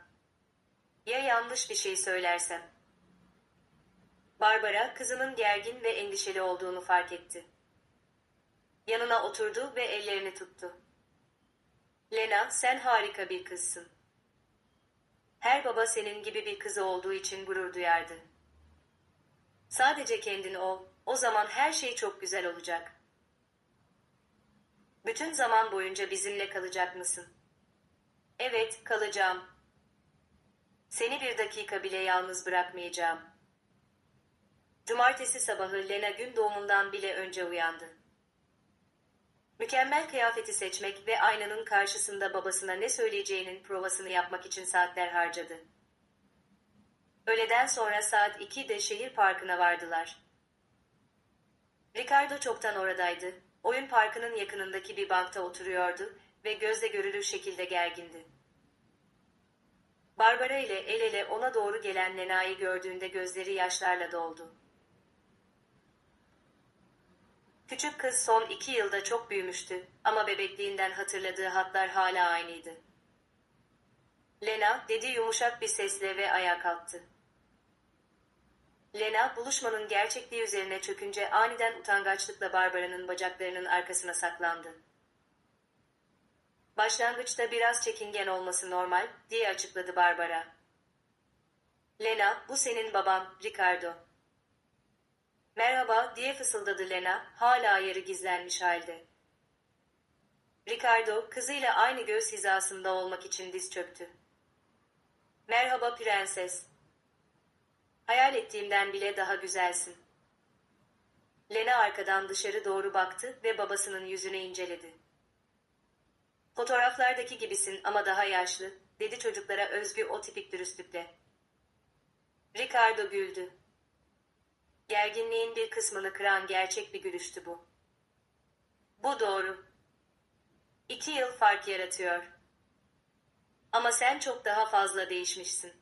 Ya yanlış bir şey söylersem? Barbara, kızının gergin ve endişeli olduğunu fark etti. Yanına oturdu ve ellerini tuttu. Lena, sen harika bir kızsın. Her baba senin gibi bir kızı olduğu için gurur duyardı. Sadece kendin ol, o zaman her şey çok güzel olacak. Bütün zaman boyunca bizimle kalacak mısın? Evet, kalacağım. Seni bir dakika bile yalnız bırakmayacağım. Cumartesi sabahı Lena gün doğumundan bile önce uyandı. Mükemmel kıyafeti seçmek ve aynanın karşısında babasına ne söyleyeceğinin provasını yapmak için saatler harcadı. Öğleden sonra saat 2'de şehir parkına vardılar. Ricardo çoktan oradaydı. Oyun parkının yakınındaki bir bankta oturuyordu ve gözle görülür şekilde gergindi. Barbara ile el ele ona doğru gelen Lena'yı gördüğünde gözleri yaşlarla doldu. Küçük kız son 2 yılda çok büyümüştü ama bebekliğinden hatırladığı hatlar hala aynıydı. Lena, dedi yumuşak bir sesle ve ayağa kalktı. Lena, buluşmanın gerçekliği üzerine çökünce aniden utangaçlıkla Barbara'nın bacaklarının arkasına saklandı. Başlangıçta biraz çekingen olması normal, diye açıkladı Barbara. Lena, bu senin baban, Ricardo. Merhaba, diye fısıldadı Lena, hala yarı gizlenmiş halde. Ricardo, kızıyla aynı göz hizasında olmak için diz çöktü. Merhaba prenses. Hayal ettiğimden bile daha güzelsin. Lena arkadan dışarı doğru baktı ve babasının yüzünü inceledi. Fotoğraflardaki gibisin ama daha yaşlı, dedi çocuklara özgü o tipik dürüstlükle. Ricardo güldü. Gerginliğin bir kısmını kıran gerçek bir gülüştü bu. Bu doğru. 2 yıl fark yaratıyor. Ama sen çok daha fazla değişmişsin.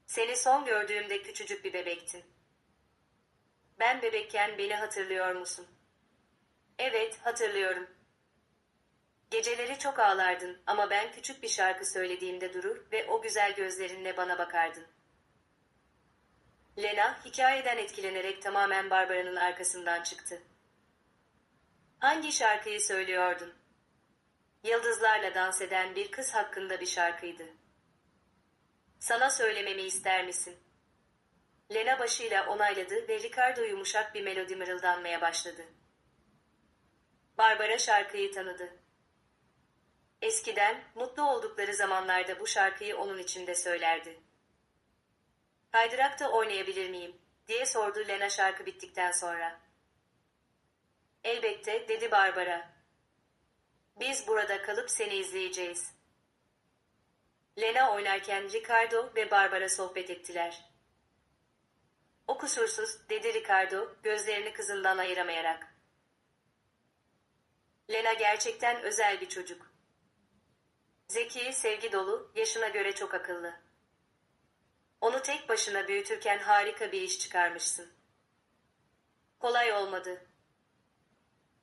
Seni son gördüğümde küçücük bir bebektin. Ben bebekken beni hatırlıyor musun? Evet, hatırlıyorum. Geceleri çok ağlardın ama ben küçük bir şarkı söylediğimde durur ve o güzel gözlerinle bana bakardın. Lena, hikayeden etkilenerek tamamen Barbara'nın arkasından çıktı. Hangi şarkıyı söylüyordun? Yıldızlarla dans eden bir kız hakkında bir şarkıydı. Sana söylememi ister misin? Lena başıyla onayladı ve Ricardo yumuşak bir melodi mırıldanmaya başladı. Barbara şarkıyı tanıdı. Eskiden, mutlu oldukları zamanlarda bu şarkıyı onun için de söylerdi. Kaydırakta oynayabilir miyim, diye sordu Lena şarkı bittikten sonra. Elbette, dedi Barbara. Biz burada kalıp seni izleyeceğiz. Lena oynarken Ricardo ve Barbara sohbet ettiler. O kusursuz, dedi Ricardo, gözlerini kızından ayıramayarak. Lena gerçekten özel bir çocuk. Zeki, sevgi dolu, yaşına göre çok akıllı. Onu tek başına büyütürken harika bir iş çıkarmışsın. Kolay olmadı.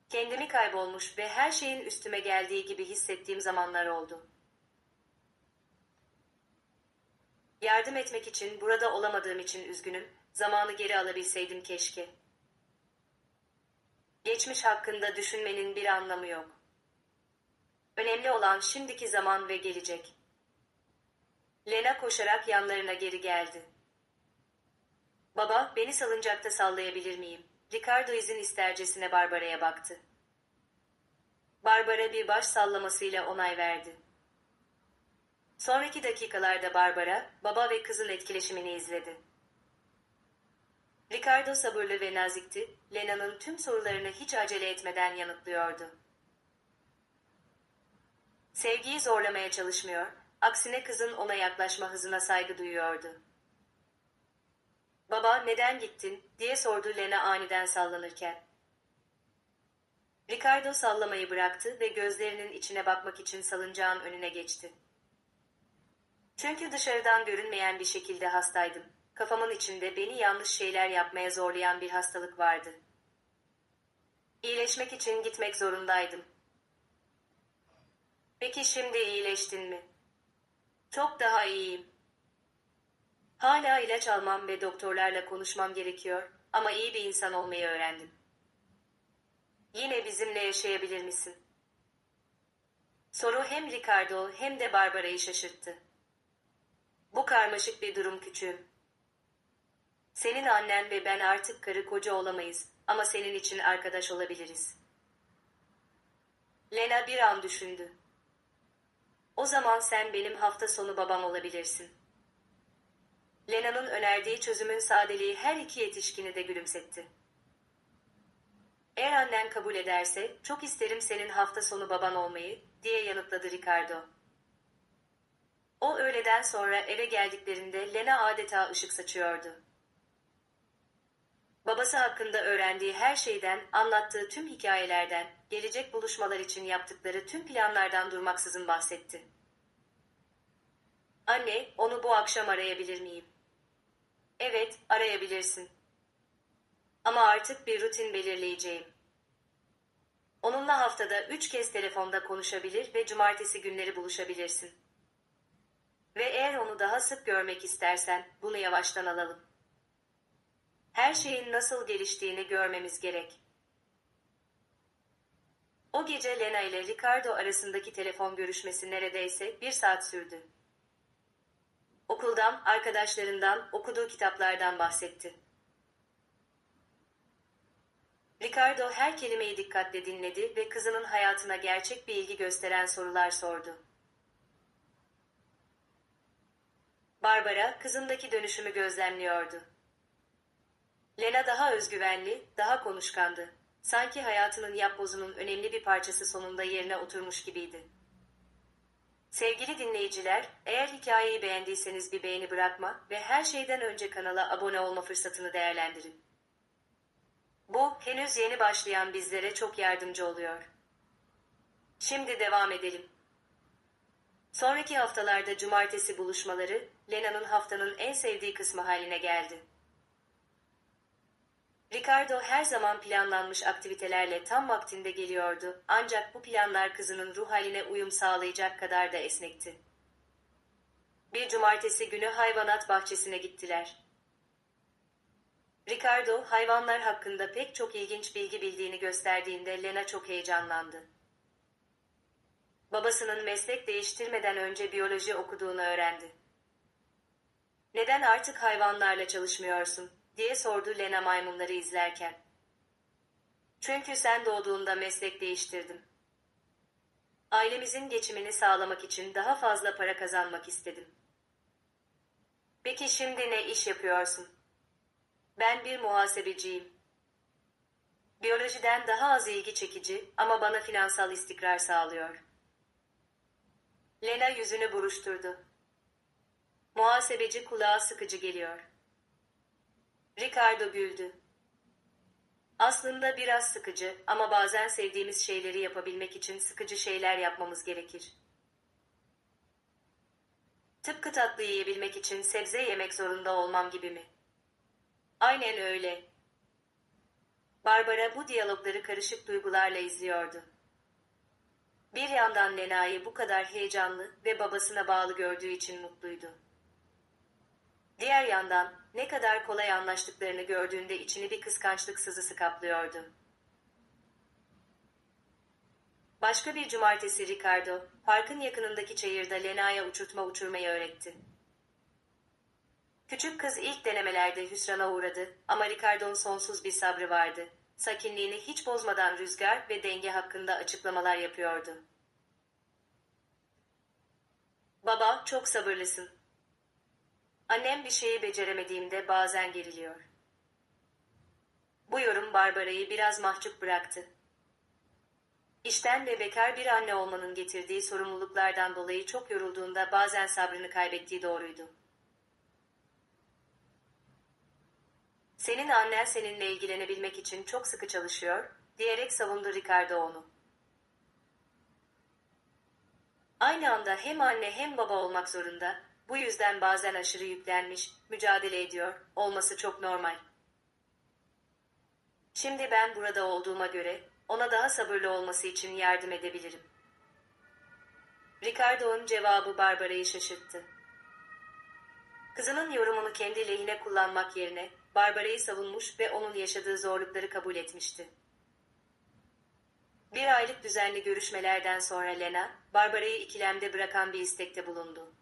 Kendimi kaybolmuş ve her şeyin üstüme geldiği gibi hissettiğim zamanlar oldu. Yardım etmek için, burada olamadığım için üzgünüm, zamanı geri alabilseydim keşke. Geçmiş hakkında düşünmenin bir anlamı yok. Önemli olan şimdiki zaman ve gelecek. Lena koşarak yanlarına geri geldi. Baba, beni salıncakta sallayabilir miyim? Ricardo izin istercesine Barbara'ya baktı. Barbara bir baş sallamasıyla onay verdi. Sonraki dakikalarda Barbara, baba ve kızın etkileşimini izledi. Ricardo sabırlı ve nazikti, Lena'nın tüm sorularını hiç acele etmeden yanıtlıyordu. Sevgiyi zorlamaya çalışmıyor, aksine kızın ona yaklaşma hızına saygı duyuyordu. Baba, neden gittin, diye sordu Lena aniden sallanırken. Ricardo sallamayı bıraktı ve gözlerinin içine bakmak için salıncağın önüne geçti. Çünkü dışarıdan görünmeyen bir şekilde hastaydım. Kafamın içinde beni yanlış şeyler yapmaya zorlayan bir hastalık vardı. İyileşmek için gitmek zorundaydım. Peki şimdi iyileştin mi? Çok daha iyiyim. Hala ilaç almam ve doktorlarla konuşmam gerekiyor ama iyi bir insan olmayı öğrendim. Yine bizimle yaşayabilir misin? Soru hem Ricardo hem de Barbara'yı şaşırttı. Bu karmaşık bir durum küçüğüm. Senin annen ve ben artık karı koca olamayız ama senin için arkadaş olabiliriz. Lena bir an düşündü. O zaman sen benim hafta sonu babam olabilirsin. Lena'nın önerdiği çözümün sadeliği her iki yetişkini de gülümsetti. Eğer annen kabul ederse çok isterim senin hafta sonu baban olmayı, diye yanıtladı Ricardo. O öğleden sonra eve geldiklerinde Lena adeta ışık saçıyordu. Babası hakkında öğrendiği her şeyden, anlattığı tüm hikayelerden, gelecek buluşmalar için yaptıkları tüm planlardan durmaksızın bahsetti. Anne, onu bu akşam arayabilir miyim? Evet, arayabilirsin. Ama artık bir rutin belirleyeceğim. Onunla haftada 3 kez telefonda konuşabilir ve cumartesi günleri buluşabilirsin. Ve eğer onu daha sık görmek istersen, bunu yavaştan alalım. Her şeyin nasıl geliştiğini görmemiz gerek. O gece Lena ile Ricardo arasındaki telefon görüşmesi neredeyse 1 saat sürdü. Okuldan, arkadaşlarından, okuduğu kitaplardan bahsetti. Ricardo her kelimeyi dikkatle dinledi ve kızının hayatına gerçek bir ilgi gösteren sorular sordu. Barbara, kızındaki dönüşümü gözlemliyordu. Lena daha özgüvenli, daha konuşkandı. Sanki hayatının yapbozunun önemli bir parçası sonunda yerine oturmuş gibiydi. Sevgili dinleyiciler, eğer hikayeyi beğendiyseniz bir beğeni bırakma ve her şeyden önce kanala abone olma fırsatını değerlendirin. Bu, henüz yeni başlayan bizlere çok yardımcı oluyor. Şimdi devam edelim. Sonraki haftalarda cumartesi buluşmaları, Lena'nın haftanın en sevdiği kısmı haline geldi. Ricardo her zaman planlanmış aktivitelerle tam vaktinde geliyordu, ancak bu planlar kızının ruh haline uyum sağlayacak kadar da esnekti. Bir cumartesi günü hayvanat bahçesine gittiler. Ricardo, hayvanlar hakkında pek çok ilginç bilgi bildiğini gösterdiğinde Lena çok heyecanlandı. Babasının meslek değiştirmeden önce biyoloji okuduğunu öğrendi. "Neden artık hayvanlarla çalışmıyorsun?" diye sordu Lena maymunları izlerken. "Çünkü sen doğduğunda meslek değiştirdim. Ailemizin geçimini sağlamak için daha fazla para kazanmak istedim." "Peki şimdi ne iş yapıyorsun?" "Ben bir muhasebeciyim." Biyolojiden daha az ilgi çekici ama bana finansal istikrar sağlıyor. Lena yüzünü buruşturdu. Muhasebeci kulağa sıkıcı geliyor. Ricardo güldü. Aslında biraz sıkıcı ama bazen sevdiğimiz şeyleri yapabilmek için sıkıcı şeyler yapmamız gerekir. Tıpkı tatlı yiyebilmek için sebze yemek zorunda olmam gibi mi? Aynen öyle. Barbara bu diyalogları karışık duygularla izliyordu. Bir yandan Lena'yı bu kadar heyecanlı ve babasına bağlı gördüğü için mutluydu. Diğer yandan ne kadar kolay anlaştıklarını gördüğünde içini bir kıskançlık sızısı kaplıyordu. Başka bir cumartesi Ricardo, parkın yakınındaki çayırda Lena'ya uçurtma uçurmayı öğretti. Küçük kız ilk denemelerde hüsrana uğradı ama Ricardo'nun sonsuz bir sabrı vardı. Sakinliğini hiç bozmadan rüzgar ve denge hakkında açıklamalar yapıyordu. Baba, çok sabırlısın. Annem bir şeyi beceremediğimde bazen geriliyor. Bu yorum Barbara'yı biraz mahcup bıraktı. İşten ve bekar bir anne olmanın getirdiği sorumluluklardan dolayı çok yorulduğunda bazen sabrını kaybettiği doğruydu. Senin annen seninle ilgilenebilmek için çok sıkı çalışıyor, diyerek savundu Ricardo onu. Aynı anda hem anne hem baba olmak zorunda, bu yüzden bazen aşırı yüklenmiş, mücadele ediyor, olması çok normal. Şimdi ben burada olduğuma göre, ona daha sabırlı olması için yardım edebilirim. Ricardo'nun cevabı Barbara'yı şaşırttı. Kızının yorumunu kendi lehine kullanmak yerine, Barbara'yı savunmuş ve onun yaşadığı zorlukları kabul etmişti. Bir aylık düzenli görüşmelerden sonra Lena, Barbara'yı ikilemde bırakan bir istekte bulundu.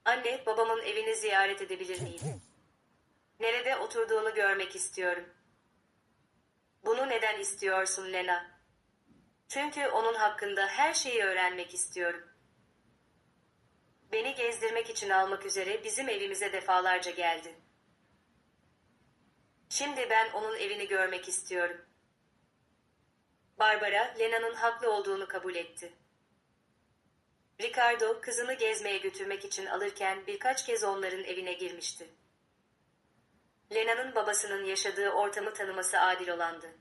Anne, babamın evini ziyaret edebilir miyim? Nerede oturduğunu görmek istiyorum. Bunu neden istiyorsun Lena? Çünkü onun hakkında her şeyi öğrenmek istiyorum. Beni gezdirmek için almak üzere bizim evimize defalarca geldi. Şimdi ben onun evini görmek istiyorum. Barbara, Lena'nın haklı olduğunu kabul etti. Ricardo, kızını gezmeye götürmek için alırken birkaç kez onların evine girmişti. Lena'nın babasının yaşadığı ortamı tanıması adil olandı.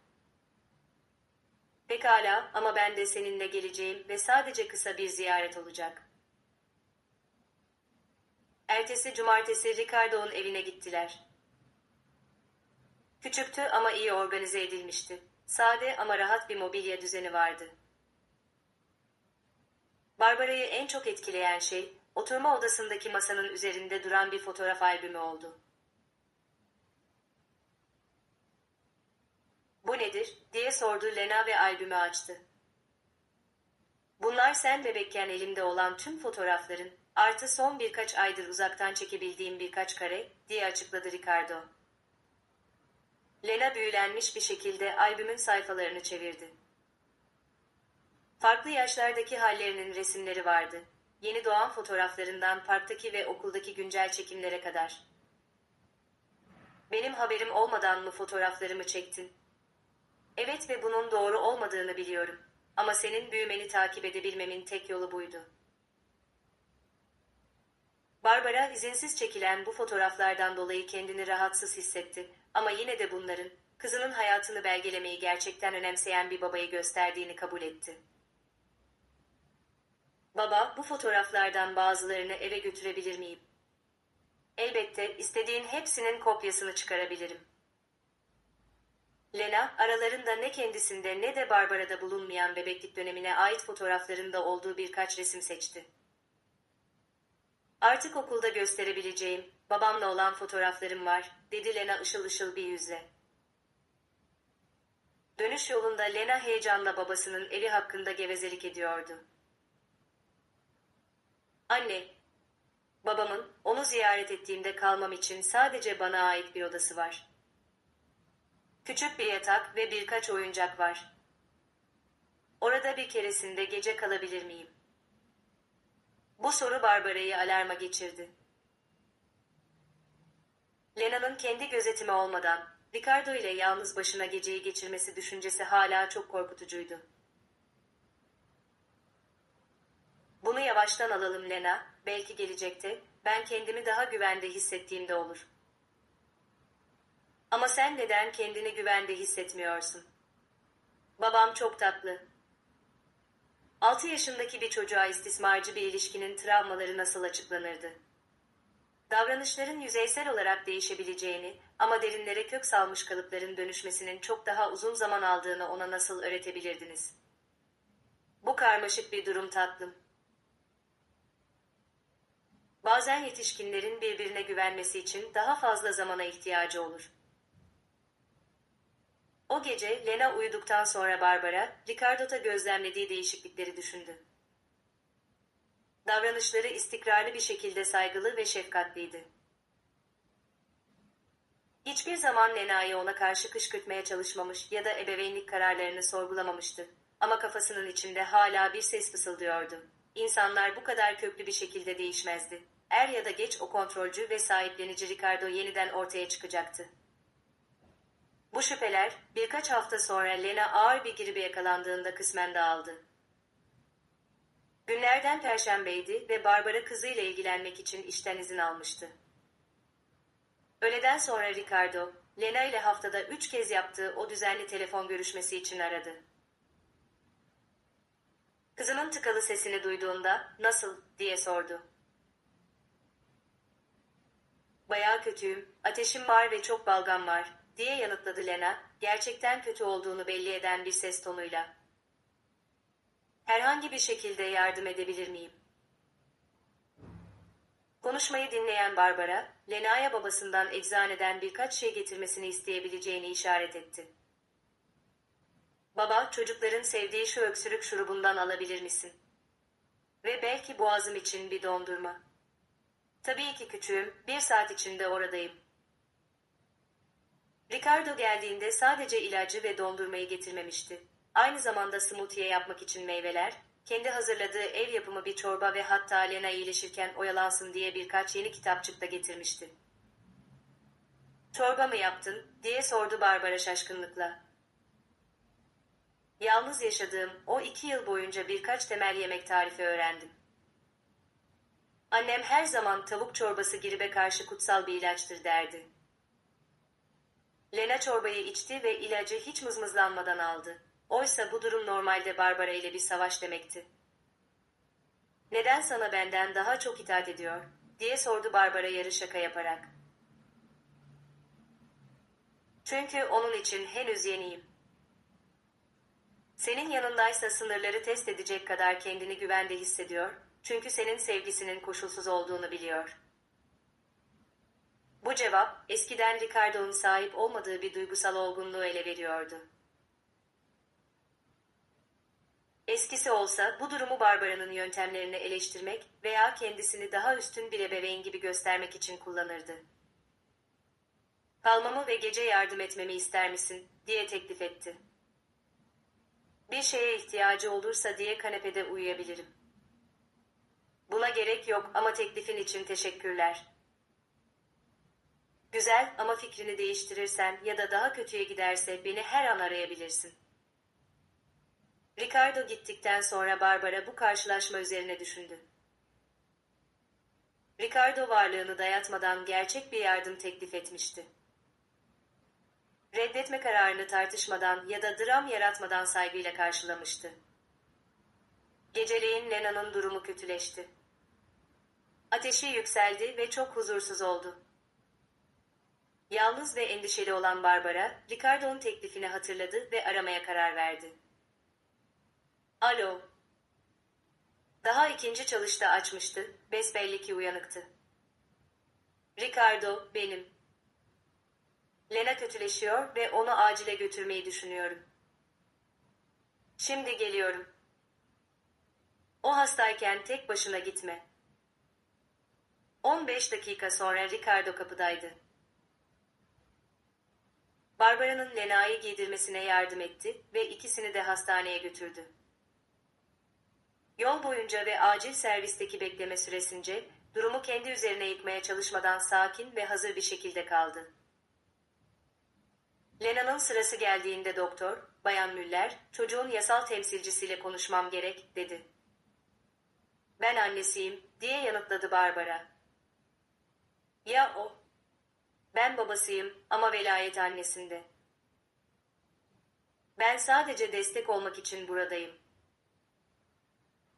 Pekala ama ben de seninle geleceğim ve sadece kısa bir ziyaret olacak. Ertesi cumartesi Ricardo'nun evine gittiler. Küçüktü ama iyi organize edilmişti. Sade ama rahat bir mobilya düzeni vardı. Barbara'yı en çok etkileyen şey, oturma odasındaki masanın üzerinde duran bir fotoğraf albümü oldu. "Bu nedir?" diye sordu Lena ve albümü açtı. "Bunlar sen bebekken elimde olan tüm fotoğrafların, artı son birkaç aydır uzaktan çekebildiğim birkaç kare," diye açıkladı Ricardo. Lena büyülenmiş bir şekilde albümün sayfalarını çevirdi. Farklı yaşlardaki hallerinin resimleri vardı. Yeni doğan fotoğraflarından parktaki ve okuldaki güncel çekimlere kadar. "Benim haberim olmadan mı fotoğraflarımı çektin?" "Evet ve bunun doğru olmadığını biliyorum. Ama senin büyümeni takip edebilmemin tek yolu buydu." Barbara izinsiz çekilen bu fotoğraflardan dolayı kendini rahatsız hissetti ama yine de bunların, kızının hayatını belgelemeyi gerçekten önemseyen bir babayı gösterdiğini kabul etti. "Baba, bu fotoğraflardan bazılarını eve götürebilir miyim?" "Elbette, istediğin hepsinin kopyasını çıkarabilirim." Lena, aralarında ne kendisinde ne de Barbara'da bulunmayan bebeklik dönemine ait fotoğraflarında olduğu birkaç resim seçti. "Artık okulda gösterebileceğim, babamla olan fotoğraflarım var," dedi Lena ışıl ışıl bir yüzle. Dönüş yolunda Lena heyecanla babasının evi hakkında gevezelik ediyordu. "Anne, babamın, onu ziyaret ettiğimde kalmam için sadece bana ait bir odası var. Küçük bir yatak ve birkaç oyuncak var. Orada bir keresinde gece kalabilir miyim?" Bu soru Barbara'yı alarma geçirdi. Lena'nın kendi gözetimi olmadan, Ricardo ile yalnız başına geceyi geçirmesi düşüncesi hala çok korkutucuydu. Bunu yavaştan alalım Lena, belki gelecekte, ben kendimi daha güvende hissettiğimde olur. Ama sen neden kendini güvende hissetmiyorsun? Babam çok tatlı. 6 yaşındaki bir çocuğa istismarcı bir ilişkinin travmaları nasıl açıklanırdı? Davranışların yüzeysel olarak değişebileceğini ama derinlere kök salmış kalıpların dönüşmesinin çok daha uzun zaman aldığını ona nasıl öğretebilirdiniz? Bu karmaşık bir durum tatlım. Bazen yetişkinlerin birbirine güvenmesi için daha fazla zamana ihtiyacı olur. O gece Lena uyuduktan sonra Barbara, Ricardo'da gözlemlediği değişiklikleri düşündü. Davranışları istikrarlı bir şekilde saygılı ve şefkatliydi. Hiçbir zaman Lena'yı ona karşı kışkırtmaya çalışmamış ya da ebeveynlik kararlarını sorgulamamıştı. Ama kafasının içinde hala bir ses fısıldıyordu. İnsanlar bu kadar köklü bir şekilde değişmezdi. Er ya da geç o kontrolcü ve sahiplenici Ricardo yeniden ortaya çıkacaktı. Bu şüpheler birkaç hafta sonra Lena ağır bir gribe yakalandığında kısmen dağıldı. Günlerden Perşembeydi ve Barbara kızıyla ilgilenmek için işten izin almıştı. Öğleden sonra Ricardo, Lena ile haftada 3 kez yaptığı o düzenli telefon görüşmesi için aradı. Kızının tıkalı sesini duyduğunda, "Nasıl?" diye sordu. "Bayağı kötüyüm, ateşim var ve çok balgam var," diye yanıtladı Lena, gerçekten kötü olduğunu belli eden bir ses tonuyla. "Herhangi bir şekilde yardım edebilir miyim?" Konuşmayı dinleyen Barbara, Lena'ya babasından eczaneden birkaç şey getirmesini isteyebileceğini işaret etti. "Baba, çocukların sevdiği şu öksürük şurubundan alabilir misin? Ve belki boğazım için bir dondurma." "Tabii ki küçüğüm, 1 saat içinde oradayım." Ricardo geldiğinde sadece ilacı ve dondurmayı getirmemişti. Aynı zamanda smoothie yapmak için meyveler, kendi hazırladığı ev yapımı bir çorba ve hatta Lena iyileşirken oyalansın diye birkaç yeni kitapçık da getirmişti. "Çorba mı yaptın?" diye sordu Barbara şaşkınlıkla. "Yalnız yaşadığım o 2 yıl boyunca birkaç temel yemek tarifi öğrendim. Annem her zaman tavuk çorbası gribe karşı kutsal bir ilaçtır derdi." Lena çorbayı içti ve ilacı hiç mızmızlanmadan aldı. Oysa bu durum normalde Barbara ile bir savaş demekti. "Neden sana benden daha çok itaat ediyor?" diye sordu Barbara yarı şaka yaparak. "Çünkü onun için henüz yeniyim. Senin yanındaysa sınırları test edecek kadar kendini güvende hissediyor, çünkü senin sevgisinin koşulsuz olduğunu biliyor." Bu cevap, eskiden Ricardo'nun sahip olmadığı bir duygusal olgunluğu ele veriyordu. Eskisi olsa bu durumu Barbara'nın yöntemlerini eleştirmek veya kendisini daha üstün bir ebeveyn gibi göstermek için kullanırdı. "Kalmamı ve gece yardım etmemi ister misin?" diye teklif etti. "Bir şeye ihtiyacı olursa diye kanepede uyuyabilirim." "Buna gerek yok ama teklifin için teşekkürler." "Güzel ama fikrini değiştirirsen ya da daha kötüye giderse beni her an arayabilirsin." Ricardo gittikten sonra Barbara bu karşılaşma üzerine düşündü. Ricardo varlığını dayatmadan gerçek bir yardım teklif etmişti. Reddetme kararını tartışmadan ya da dram yaratmadan saygıyla karşılamıştı. Geceleyin Lena'nın durumu kötüleşti. Ateşi yükseldi ve çok huzursuz oldu. Yalnız ve endişeli olan Barbara, Ricardo'nun teklifini hatırladı ve aramaya karar verdi. "Alo." Daha ikinci çalışta açmıştı, besbelli ki uyanıktı. "Ricardo, benim. Lena kötüleşiyor ve onu acile götürmeyi düşünüyorum. Şimdi geliyorum." "O hastayken tek başına gitme." 15 dakika sonra Ricardo kapıdaydı. Barbara'nın Lena'yı giydirmesine yardım etti ve ikisini de hastaneye götürdü. Yol boyunca ve acil servisteki bekleme süresince durumu kendi üzerine yıkmaya çalışmadan sakin ve hazır bir şekilde kaldı. Lena'nın sırası geldiğinde doktor, Bayan Müller, çocuğun yasal temsilcisiyle konuşmam gerek, dedi. Ben annesiyim, diye yanıtladı Barbara. Ya o? Ben babasıyım ama velayet annesinde. Ben sadece destek olmak için buradayım.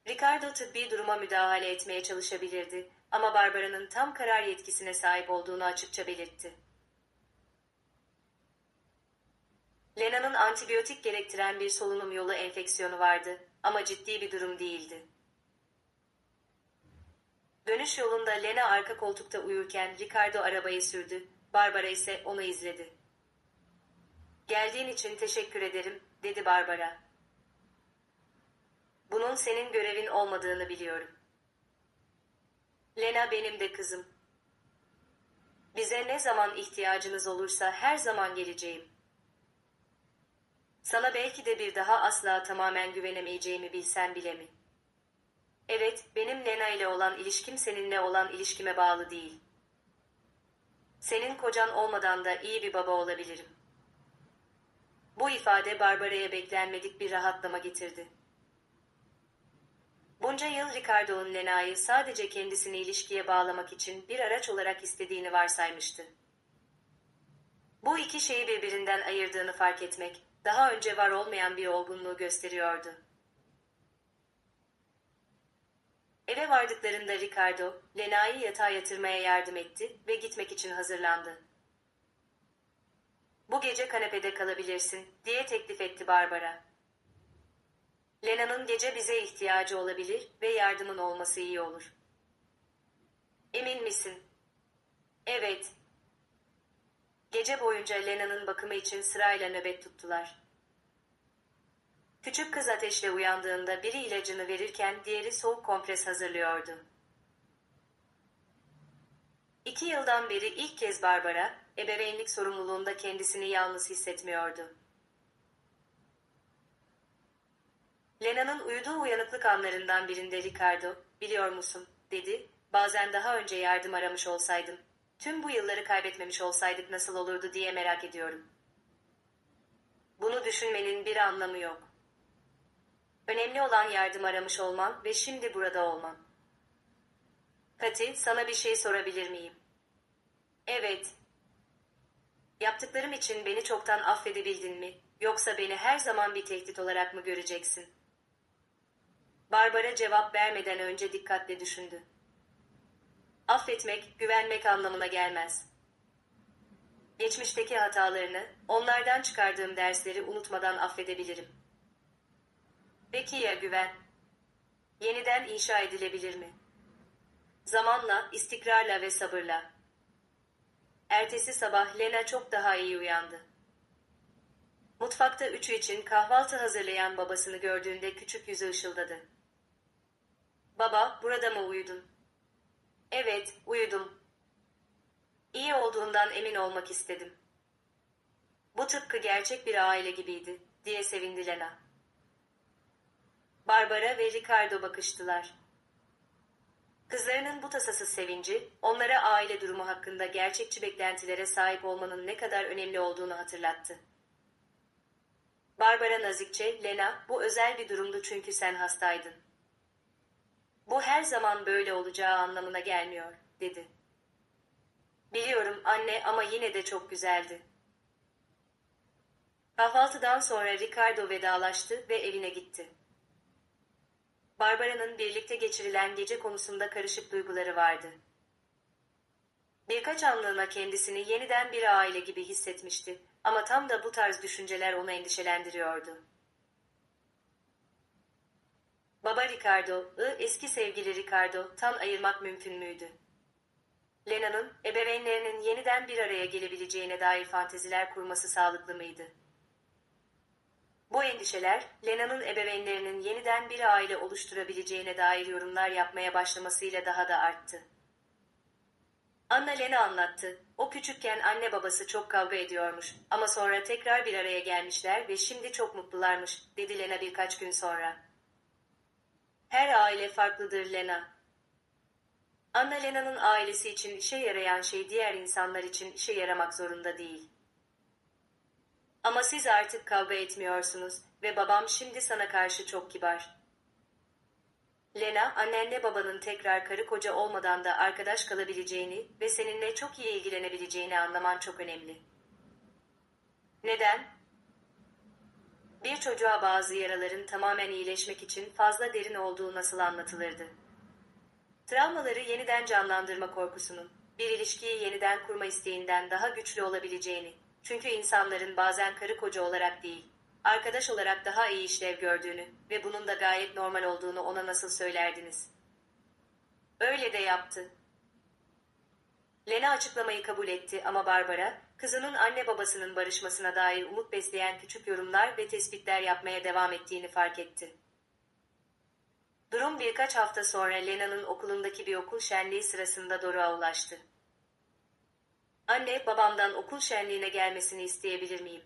Ricardo tıbbi duruma müdahale etmeye çalışabilirdi ama Barbara'nın tam karar yetkisine sahip olduğunu açıkça belirtti. Lena'nın antibiyotik gerektiren bir solunum yolu enfeksiyonu vardı ama ciddi bir durum değildi. Dönüş yolunda Lena arka koltukta uyurken Ricardo arabayı sürdü, Barbara ise onu izledi. Geldiğin için teşekkür ederim, dedi Barbara. Bunun senin görevin olmadığını biliyorum. Lena benim de kızım. Bize ne zaman ihtiyacınız olursa her zaman geleceğim. Sana belki de bir daha asla tamamen güvenemeyeceğimi bilsen bile mi? Evet, benim Lena ile olan ilişkim seninle olan ilişkime bağlı değil. Senin kocan olmadan da iyi bir baba olabilirim. Bu ifade Barbara'ya beklenmedik bir rahatlama getirdi. Bunca yıl Ricardo'nun Lena'yı sadece kendisini ilişkiye bağlamak için bir araç olarak istediğini varsaymıştı. Bu iki şeyi birbirinden ayırdığını fark etmek, daha önce var olmayan bir olgunluğu gösteriyordu. Eve vardıklarında Ricardo, Lena'yı yatağa yatırmaya yardım etti ve gitmek için hazırlandı. Bu gece kanepede kalabilirsin, diye teklif etti Barbara. Lena'nın gece bize ihtiyacı olabilir ve yardımın olması iyi olur. Emin misin? Evet. Gece boyunca Lena'nın bakımı için sırayla nöbet tuttular. Küçük kız ateşle uyandığında biri ilacını verirken diğeri soğuk kompres hazırlıyordu. 2 yıldan beri ilk kez Barbara, ebeveynlik sorumluluğunda kendisini yalnız hissetmiyordu. Lena'nın uyuduğu uyanıklık anlarından birinde Ricardo, biliyor musun, dedi, bazen daha önce yardım aramış olsaydım, tüm bu yılları kaybetmemiş olsaydık nasıl olurdu diye merak ediyorum. Bunu düşünmenin bir anlamı yok. Önemli olan yardım aramış olman ve şimdi burada olman. Kati, sana bir şey sorabilir miyim? Evet. Yaptıklarım için beni çoktan affedebildin mi, yoksa beni her zaman bir tehdit olarak mı göreceksin? Barbara cevap vermeden önce dikkatle düşündü. Affetmek, güvenmek anlamına gelmez. Geçmişteki hatalarını, onlardan çıkardığım dersleri unutmadan affedebilirim. Peki ya güven? Yeniden inşa edilebilir mi? Zamanla, istikrarla ve sabırla. Ertesi sabah Lena çok daha iyi uyandı. Mutfakta üçü için kahvaltı hazırlayan babasını gördüğünde küçük yüzü ışıldadı. Baba, burada mı uyudun? Evet, uyudum. İyi olduğundan emin olmak istedim. Bu tıpkı gerçek bir aile gibiydi, diye sevindi Lena. Barbara ve Ricardo bakıştılar. Kızlarının bu tasasız sevinci, onlara aile durumu hakkında gerçekçi beklentilere sahip olmanın ne kadar önemli olduğunu hatırlattı. Barbara nazikçe, Lena, bu özel bir durumdu çünkü sen hastaydın. Bu her zaman böyle olacağı anlamına gelmiyor, dedi. Biliyorum anne ama yine de çok güzeldi. Kahvaltıdan sonra Ricardo vedalaştı ve evine gitti. Barbara'nın birlikte geçirilen gece konusunda karışık duyguları vardı. Birkaç anlığına kendisini yeniden bir aile gibi hissetmişti ama tam da bu tarz düşünceler onu endişelendiriyordu. Baba Ricardo'ı eski sevgili Ricardo'tan ayırmak mümkün müydü? Lena'nın, ebeveynlerinin yeniden bir araya gelebileceğine dair fanteziler kurması sağlıklı mıydı? Bu endişeler, Lena'nın ebeveynlerinin yeniden bir aile oluşturabileceğine dair yorumlar yapmaya başlamasıyla daha da arttı. Anna Lena anlattı, o küçükken anne babası çok kavga ediyormuş ama sonra tekrar bir araya gelmişler ve şimdi çok mutlularmış, dedi Lena birkaç gün sonra. Her aile farklıdır Lena. Anna Lena'nın ailesi için işe yarayan şey diğer insanlar için işe yaramak zorunda değil. Ama siz artık kavga etmiyorsunuz ve babam şimdi sana karşı çok kibar. Lena, annenle babanın tekrar karı koca olmadan da arkadaş kalabileceğini ve seninle çok iyi ilgilenebileceğini anlaman çok önemli. Neden? Bir çocuğa bazı yaraların tamamen iyileşmek için fazla derin olduğu nasıl anlatılırdı? Travmaları yeniden canlandırma korkusunun, bir ilişkiyi yeniden kurma isteğinden daha güçlü olabileceğini, çünkü insanların bazen karı koca olarak değil, arkadaş olarak daha iyi işlev gördüğünü ve bunun da gayet normal olduğunu ona nasıl söylerdiniz? Öyle de yaptı. Lena açıklamayı kabul etti ama Barbara, kızının anne babasının barışmasına dair umut besleyen küçük yorumlar ve tespitler yapmaya devam ettiğini fark etti. Durum birkaç hafta sonra Lena'nın okulundaki bir okul şenliği sırasında Doruk'a ulaştı. Anne, babamdan okul şenliğine gelmesini isteyebilir miyim?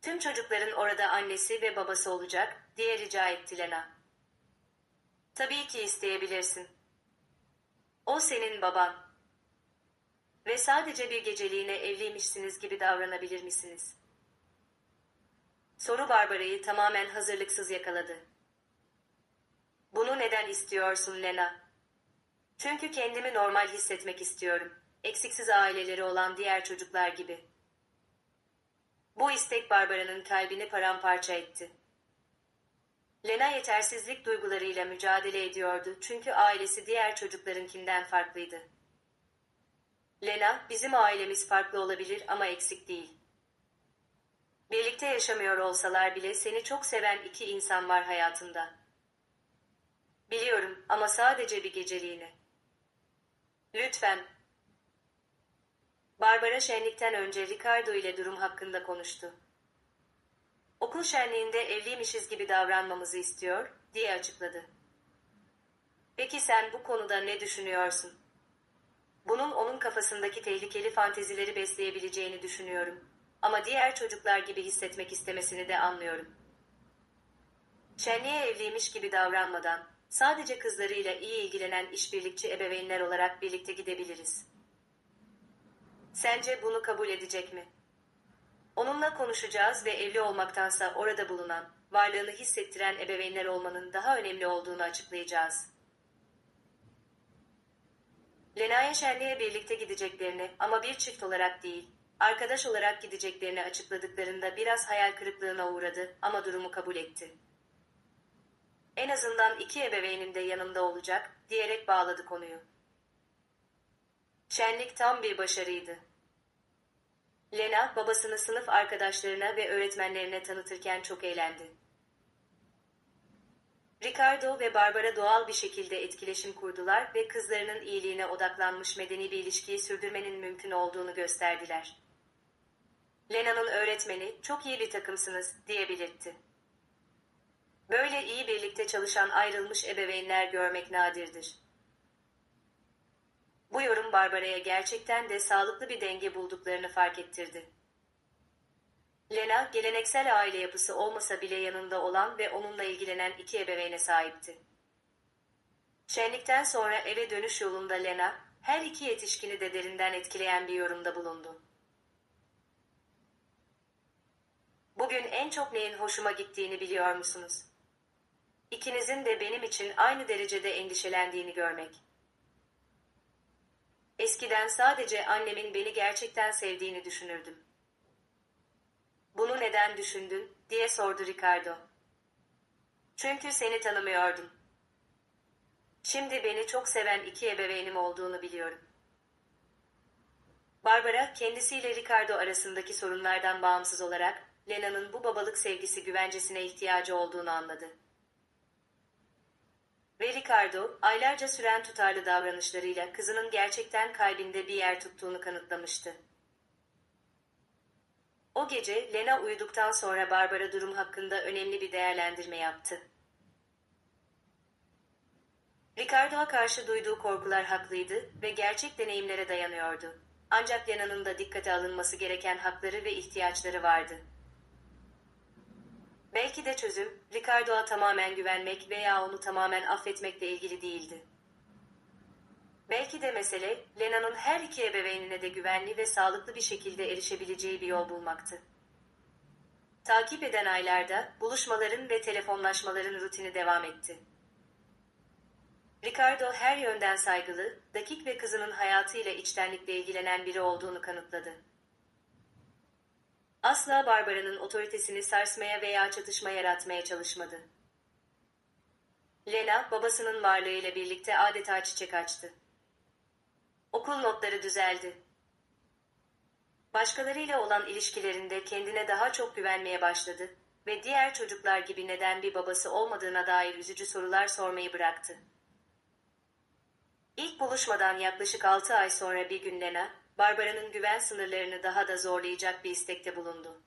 Tüm çocukların orada annesi ve babası olacak, diye rica etti Lena. Tabii ki isteyebilirsin. O senin baban. Ve sadece bir geceliğine evliymişsiniz gibi davranabilir misiniz? Soru Barbara'yı tamamen hazırlıksız yakaladı. Bunu neden istiyorsun Lena? Çünkü kendimi normal hissetmek istiyorum. Eksiksiz aileleri olan diğer çocuklar gibi. Bu istek Barbara'nın kalbini paramparça etti. Lena yetersizlik duygularıyla mücadele ediyordu çünkü ailesi diğer çocuklarınkinden farklıydı. Lena, bizim ailemiz farklı olabilir ama eksik değil. Birlikte yaşamıyor olsalar bile seni çok seven iki insan var hayatında. Biliyorum ama sadece bir geceliğine. Lütfen. Barbara şenlikten önce Ricardo ile durum hakkında konuştu. Okul şenliğinde evliymişiz gibi davranmamızı istiyor, diye açıkladı. Peki sen bu konuda ne düşünüyorsun? Bunun onun kafasındaki tehlikeli fantezileri besleyebileceğini düşünüyorum. Ama diğer çocuklar gibi hissetmek istemesini de anlıyorum. Şenliğe evliymiş gibi davranmadan, sadece kızlarıyla iyi ilgilenen işbirlikçi ebeveynler olarak birlikte gidebiliriz. Sence bunu kabul edecek mi? Onunla konuşacağız ve evli olmaktansa orada bulunan, varlığını hissettiren ebeveynler olmanın daha önemli olduğunu açıklayacağız. Lena'ya şenliğe birlikte gideceklerini ama bir çift olarak değil, arkadaş olarak gideceklerini açıkladıklarında biraz hayal kırıklığına uğradı ama durumu kabul etti. En azından iki ebeveynim de yanımda olacak, diyerek bağladı konuyu. Şenlik tam bir başarıydı. Lena, babasını sınıf arkadaşlarına ve öğretmenlerine tanıtırken çok eğlendi. Ricardo ve Barbara doğal bir şekilde etkileşim kurdular ve kızlarının iyiliğine odaklanmış medeni bir ilişkiyi sürdürmenin mümkün olduğunu gösterdiler. Lena'nın öğretmeni, çok iyi bir takımsınız, diye belirtti. Böyle iyi birlikte çalışan ayrılmış ebeveynler görmek nadirdir. Bu yorum Barbara'ya gerçekten de sağlıklı bir denge bulduklarını fark ettirdi. Lena, geleneksel aile yapısı olmasa bile yanında olan ve onunla ilgilenen iki ebeveyne sahipti. Şenlikten sonra eve dönüş yolunda Lena, her iki yetişkini de derinden etkileyen bir yorumda bulundu. Bugün en çok neyin hoşuma gittiğini biliyor musunuz? İkinizin de benim için aynı derecede endişelendiğini görmek. Eskiden sadece annemin beni gerçekten sevdiğini düşünürdüm. Bunu neden düşündün, diye sordu Ricardo. Çünkü seni tanımıyordum. Şimdi beni çok seven iki ebeveynim olduğunu biliyorum. Barbara, kendisiyle Ricardo arasındaki sorunlardan bağımsız olarak, Lena'nın bu babalık sevgisi güvencesine ihtiyacı olduğunu anladı. Ve Ricardo, aylarca süren tutarlı davranışlarıyla kızının gerçekten kalbinde bir yer tuttuğunu kanıtlamıştı. O gece, Lena uyuduktan sonra Barbara durum hakkında önemli bir değerlendirme yaptı. Ricardo'a karşı duyduğu korkular haklıydı ve gerçek deneyimlere dayanıyordu. Ancak Lena'nın da dikkate alınması gereken hakları ve ihtiyaçları vardı. Belki de çözüm, Ricardo'a tamamen güvenmek veya onu tamamen affetmekle ilgili değildi. Belki de mesele, Lena'nın her iki ebeveynine de güvenli ve sağlıklı bir şekilde erişebileceği bir yol bulmaktı. Takip eden aylarda buluşmaların ve telefonlaşmaların rutini devam etti. Ricardo her yönden saygılı, dakik ve kızının hayatıyla içtenlikle ilgilenen biri olduğunu kanıtladı. Asla Barbara'nın otoritesini sarsmaya veya çatışma yaratmaya çalışmadı. Lena, babasının varlığıyla birlikte adeta çiçek açtı. Okul notları düzeldi. Başkalarıyla olan ilişkilerinde kendine daha çok güvenmeye başladı ve diğer çocuklar gibi neden bir babası olmadığına dair üzücü sorular sormayı bıraktı. İlk buluşmadan yaklaşık 6 ay sonra bir gün Lena, Barbara'nın güven sınırlarını daha da zorlayacak bir istekte bulundu.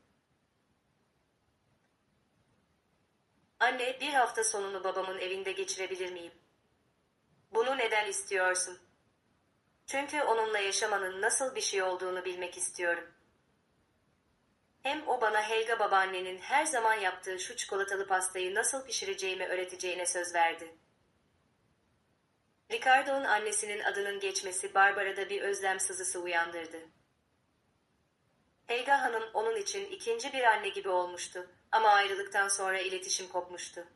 Anne, bir hafta sonunu babamın evinde geçirebilir miyim? Bunu neden istiyorsun? Çünkü onunla yaşamanın nasıl bir şey olduğunu bilmek istiyorum. Hem o bana Helga babaannenin her zaman yaptığı şu çikolatalı pastayı nasıl pişireceğimi öğreteceğine söz verdi. Ricardo'nun annesinin adının geçmesi Barbara'da bir özlem sızısı uyandırdı. Helga Hanım onun için ikinci bir anne gibi olmuştu ama ayrılıktan sonra iletişim kopmuştu.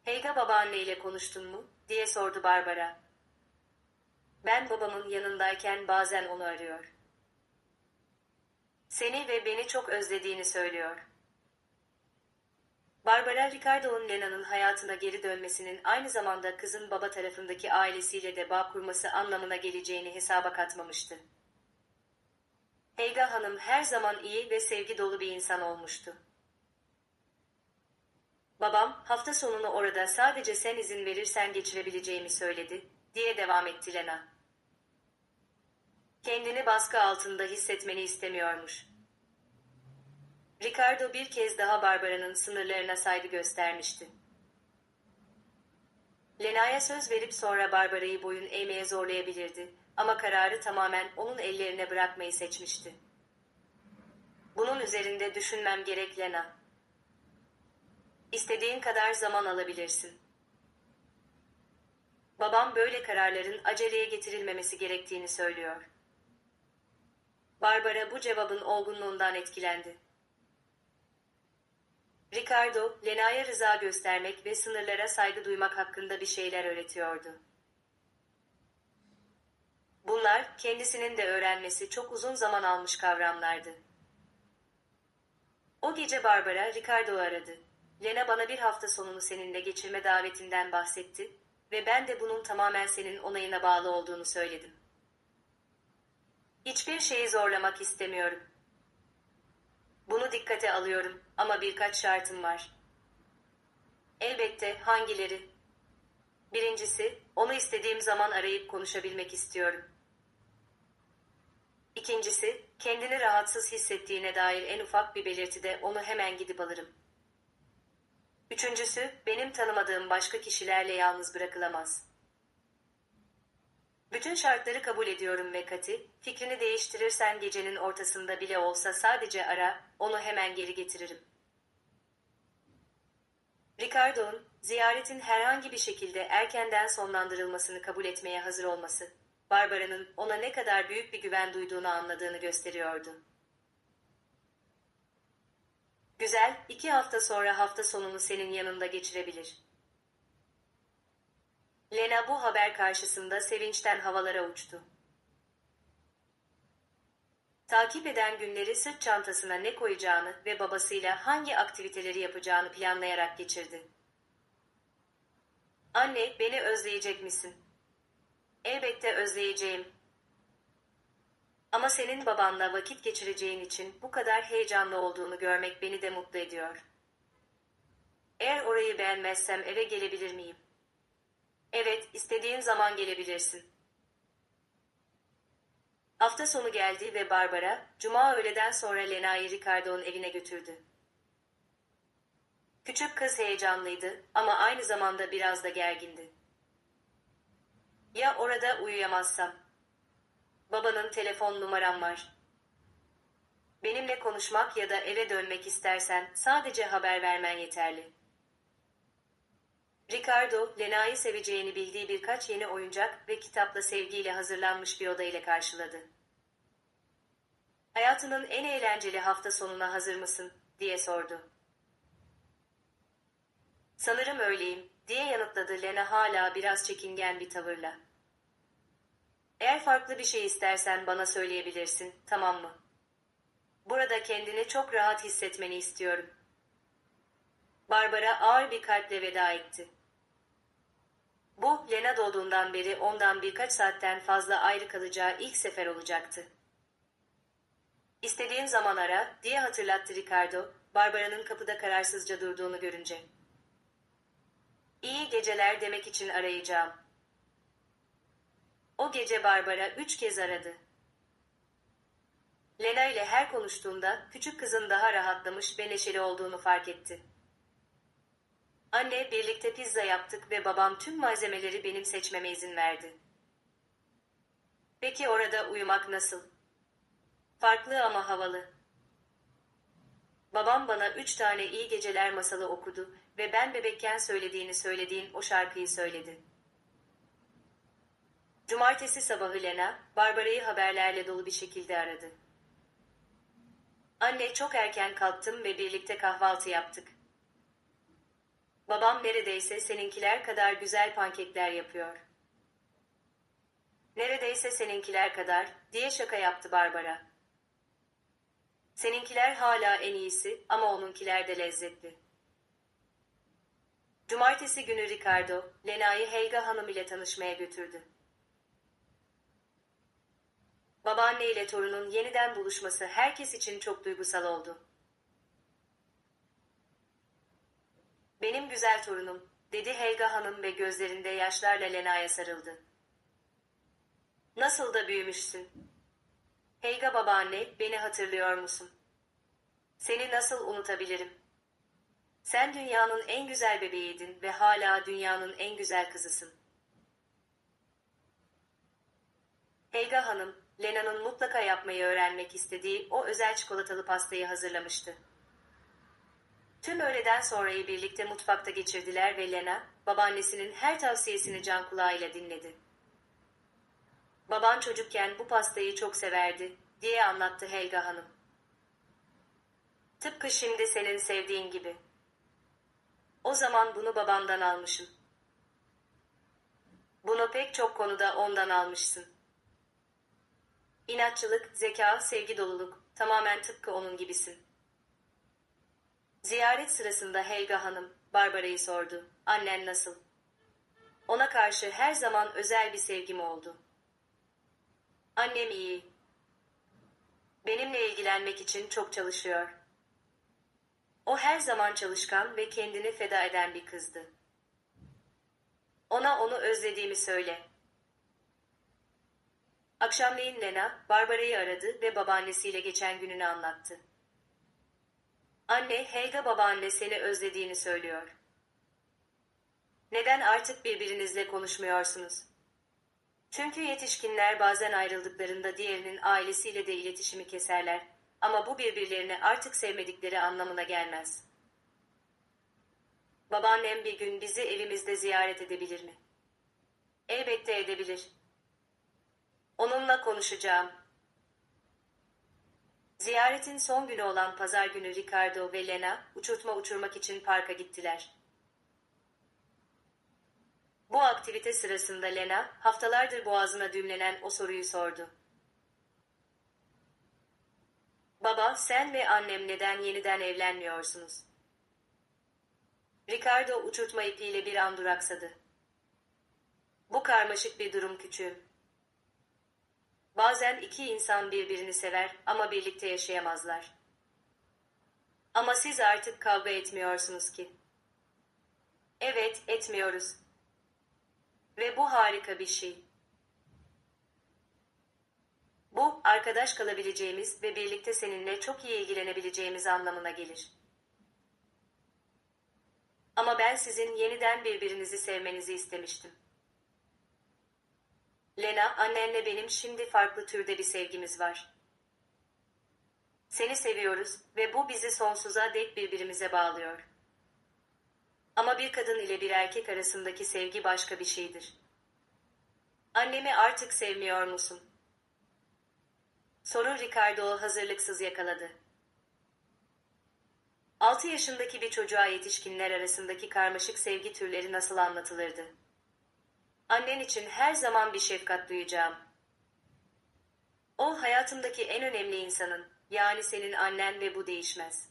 Helga babaanne ile konuştun mu? Diye sordu Barbara. Ben babamın yanındayken bazen onu arıyor. Seni ve beni çok özlediğini söylüyor. Barbara, Ricardo'nun Lena'nın hayatına geri dönmesinin aynı zamanda kızın baba tarafındaki ailesiyle de bağ kurması anlamına geleceğini hesaba katmamıştı. Helga Hanım her zaman iyi ve sevgi dolu bir insan olmuştu. Babam, hafta sonunu orada sadece sen izin verirsen geçirebileceğimi söyledi, diye devam etti Lena. Kendini baskı altında hissetmeni istemiyormuş. Ricardo bir kez daha Barbara'nın sınırlarına saygı göstermişti. Lena'ya söz verip sonra Barbara'yı boyun eğmeye zorlayabilirdi ama kararı tamamen onun ellerine bırakmayı seçmişti. Bunun üzerinde düşünmem gerek Lena. İstediğin kadar zaman alabilirsin. Babam böyle kararların aceleye getirilmemesi gerektiğini söylüyor. Barbara bu cevabın olgunluğundan etkilendi. Ricardo, Lena'ya rıza göstermek ve sınırlara saygı duymak hakkında bir şeyler öğretiyordu. Bunlar, kendisinin de öğrenmesi çok uzun zaman almış kavramlardı. O gece Barbara, Ricardo'yu aradı. Lena bana bir hafta sonunu seninle geçirme davetinden bahsetti ve ben de bunun tamamen senin onayına bağlı olduğunu söyledim. Hiçbir şeyi zorlamak istemiyorum. Bunu dikkate alıyorum ama birkaç şartım var. Elbette, hangileri? Birincisi, onu istediğim zaman arayıp konuşabilmek istiyorum. İkincisi, kendini rahatsız hissettiğine dair en ufak bir belirtide onu hemen gidip alırım. Üçüncüsü, benim tanımadığım başka kişilerle yalnız bırakılamaz. Bütün şartları kabul ediyorum ve Kati, fikrini değiştirirsen gecenin ortasında bile olsa sadece ara, onu hemen geri getiririm. Ricardo'nun, ziyaretin herhangi bir şekilde erkenden sonlandırılmasını kabul etmeye hazır olması, Barbara'nın ona ne kadar büyük bir güven duyduğunu anladığını gösteriyordu. Güzel, 2 hafta sonra hafta sonunu senin yanında geçirebilir. Lena bu haber karşısında sevinçten havalara uçtu. Takip eden günleri sırt çantasına ne koyacağını ve babasıyla hangi aktiviteleri yapacağını planlayarak geçirdi. Anne, beni özleyecek misin? Elbette özleyeceğim. Ama senin babanla vakit geçireceğin için bu kadar heyecanlı olduğunu görmek beni de mutlu ediyor. Eğer orayı beğenmezsem eve gelebilir miyim? Evet, istediğin zaman gelebilirsin. Hafta sonu geldi ve Barbara, Cuma öğleden sonra Lena'yı Ricardo'nun evine götürdü. Küçük kız heyecanlıydı ama aynı zamanda biraz da gergindi. Ya orada uyuyamazsam? Babanın telefon numaram var. Benimle konuşmak ya da eve dönmek istersen sadece haber vermen yeterli. Ricardo, Lena'yı seveceğini bildiği birkaç yeni oyuncak ve kitapla sevgiyle hazırlanmış bir oda ile karşıladı. Hayatının en eğlenceli hafta sonuna hazır mısın, diye sordu. Sanırım öyleyim, diye yanıtladı Lena hala biraz çekingen bir tavırla. Eğer farklı bir şey istersen bana söyleyebilirsin, tamam mı? Burada kendini çok rahat hissetmeni istiyorum. Barbara ağır bir kalple veda etti. Bu, Lena doğduğundan beri ondan birkaç saatten fazla ayrı kalacağı ilk sefer olacaktı. "İstediğin zaman ara," diye hatırlattı Ricardo, Barbara'nın kapıda kararsızca durduğunu görünce. "İyi geceler demek için arayacağım." O gece Barbara 3 kez aradı. Lena ile her konuştuğunda küçük kızın daha rahatlamış ve neşeli olduğunu fark etti. "Anne, birlikte pizza yaptık ve babam tüm malzemeleri benim seçmeme izin verdi." "Peki orada uyumak nasıl?" "Farklı ama havalı. Babam bana 3 tane iyi geceler masalı okudu ve ben bebekken söylediğin o şarkıyı söyledi." Cumartesi sabahı Lena, Barbara'yı haberlerle dolu bir şekilde aradı. "Anne, çok erken kalktım ve birlikte kahvaltı yaptık. Babam neredeyse seninkiler kadar güzel pankekler yapıyor." "Neredeyse seninkiler kadar," diye şaka yaptı Barbara. "Seninkiler hala en iyisi ama onunkiler de lezzetli." Cumartesi günü Ricardo, Lena'yı Helga Hanım ile tanışmaya götürdü. Babaanne ile torunun yeniden buluşması herkes için çok duygusal oldu. "Benim güzel torunum," dedi Helga Hanım ve gözlerinde yaşlarla Lena'ya sarıldı. "Nasıl da büyümüşsün. Helga babaanne, beni hatırlıyor musun? Seni nasıl unutabilirim? Sen dünyanın en güzel bebeğiydin ve hala dünyanın en güzel kızısın." Helga Hanım, Lena'nın mutlaka yapmayı öğrenmek istediği o özel çikolatalı pastayı hazırlamıştı. Tüm öğleden sonrayı birlikte mutfakta geçirdiler ve Lena, babaannesinin her tavsiyesini can kulağıyla dinledi. "Baban çocukken bu pastayı çok severdi," diye anlattı Helga Hanım. "Tıpkı şimdi senin sevdiğin gibi. O zaman bunu babandan almışım. Bunu pek çok konuda ondan almışsın. İnatçılık, zeka, sevgi doluluk, tamamen tıpkı onun gibisin." Ziyaret sırasında Helga Hanım, Barbara'yı sordu. "Annen nasıl? Ona karşı her zaman özel bir sevgim oldu." "Annem iyi. Benimle ilgilenmek için çok çalışıyor. O her zaman çalışkan ve kendini feda eden bir kızdı. Ona onu özlediğimi söyle." Akşamleyin Lena, Barbara'yı aradı ve babaannesiyle geçen gününü anlattı. "Anne, Helga babaanne seni özlediğini söylüyor. Neden artık birbirinizle konuşmuyorsunuz? Çünkü yetişkinler bazen ayrıldıklarında diğerinin ailesiyle de iletişimi keserler. Ama bu birbirlerini artık sevmedikleri anlamına gelmez. Babaannem bir gün bizi evimizde ziyaret edebilir mi?" "Elbette edebilir. Onunla konuşacağım." Ziyaretin son günü olan pazar günü Ricardo ve Lena, uçurtma uçurmak için parka gittiler. Bu aktivite sırasında Lena, haftalardır boğazına düğümlenen o soruyu sordu. "Baba, sen ve annem neden yeniden evlenmiyorsunuz?" Ricardo uçurtma ipiyle bir an duraksadı. "Bu karmaşık bir durum küçüğüm. Bazen iki insan birbirini sever ama birlikte yaşayamazlar. Ama siz artık kavga etmiyorsunuz ki." "Evet, etmiyoruz. Ve bu harika bir şey. Bu, arkadaş kalabileceğimiz ve birlikte seninle çok iyi ilgilenebileceğimiz anlamına gelir. Ama ben sizin yeniden birbirinizi sevmenizi istemiştim." "Lena, annenle benim şimdi farklı türde bir sevgimiz var. Seni seviyoruz ve bu bizi sonsuza dek birbirimize bağlıyor. Ama bir kadın ile bir erkek arasındaki sevgi başka bir şeydir." "Annemi artık sevmiyor musun?" Soru Ricardo'u hazırlıksız yakaladı. 6 yaşındaki bir çocuğa yetişkinler arasındaki karmaşık sevgi türleri nasıl anlatılırdı? Annen için her zaman bir şefkat duyacağım. O hayatımdaki en önemli insanın, yani senin annen ve bu değişmez.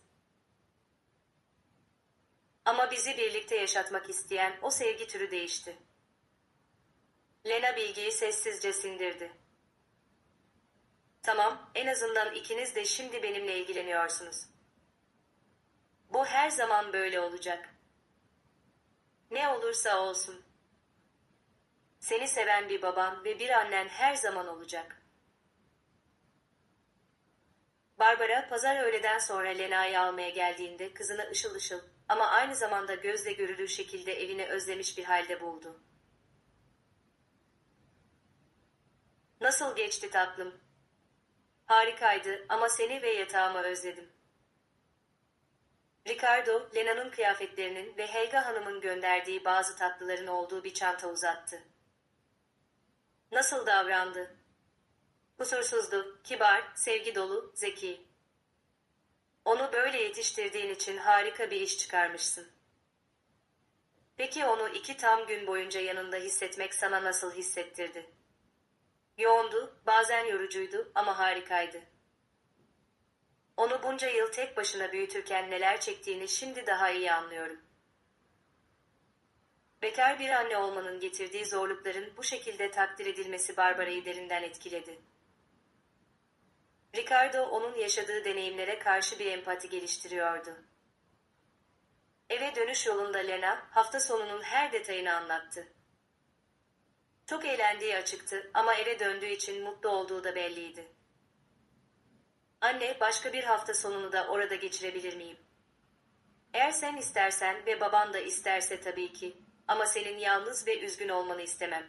Ama bizi birlikte yaşatmak isteyen o sevgi türü değişti. Lena bilgiyi sessizce sindirdi. Tamam, en azından ikiniz de şimdi benimle ilgileniyorsunuz. Bu her zaman böyle olacak. Ne olursa olsun. Seni seven bir baban ve bir annen her zaman olacak. Barbara pazar öğleden sonra Lena'yı almaya geldiğinde kızını ışıl ışıl ama aynı zamanda gözle görülür şekilde evini özlemiş bir halde buldu. Nasıl geçti tatlım? Harikaydı ama seni ve yatağımı özledim. Ricardo, Lena'nın kıyafetlerinin ve Helga Hanım'ın gönderdiği bazı tatlıların olduğu bir çanta uzattı. Nasıl davrandı? Kusursuzdu, kibar, sevgi dolu, zeki. Onu böyle yetiştirdiğin için harika bir iş çıkarmışsın. Peki onu 2 tam gün boyunca yanında hissetmek sana nasıl hissettirdi? Yoğundu, bazen yorucuydu ama harikaydı. Onu bunca yıl tek başına büyütürken neler çektiğini şimdi daha iyi anlıyorum. Bekar bir anne olmanın getirdiği zorlukların bu şekilde takdir edilmesi Barbara'yı derinden etkiledi. Ricardo onun yaşadığı deneyimlere karşı bir empati geliştiriyordu. Eve dönüş yolunda Lena, hafta sonunun her detayını anlattı. Çok eğlendiği açıktı ama eve döndüğü için mutlu olduğu da belliydi. Anne, başka bir hafta sonunu da orada geçirebilir miyim? Eğer sen istersen ve baban da isterse tabii ki. Ama senin yalnız ve üzgün olmanı istemem.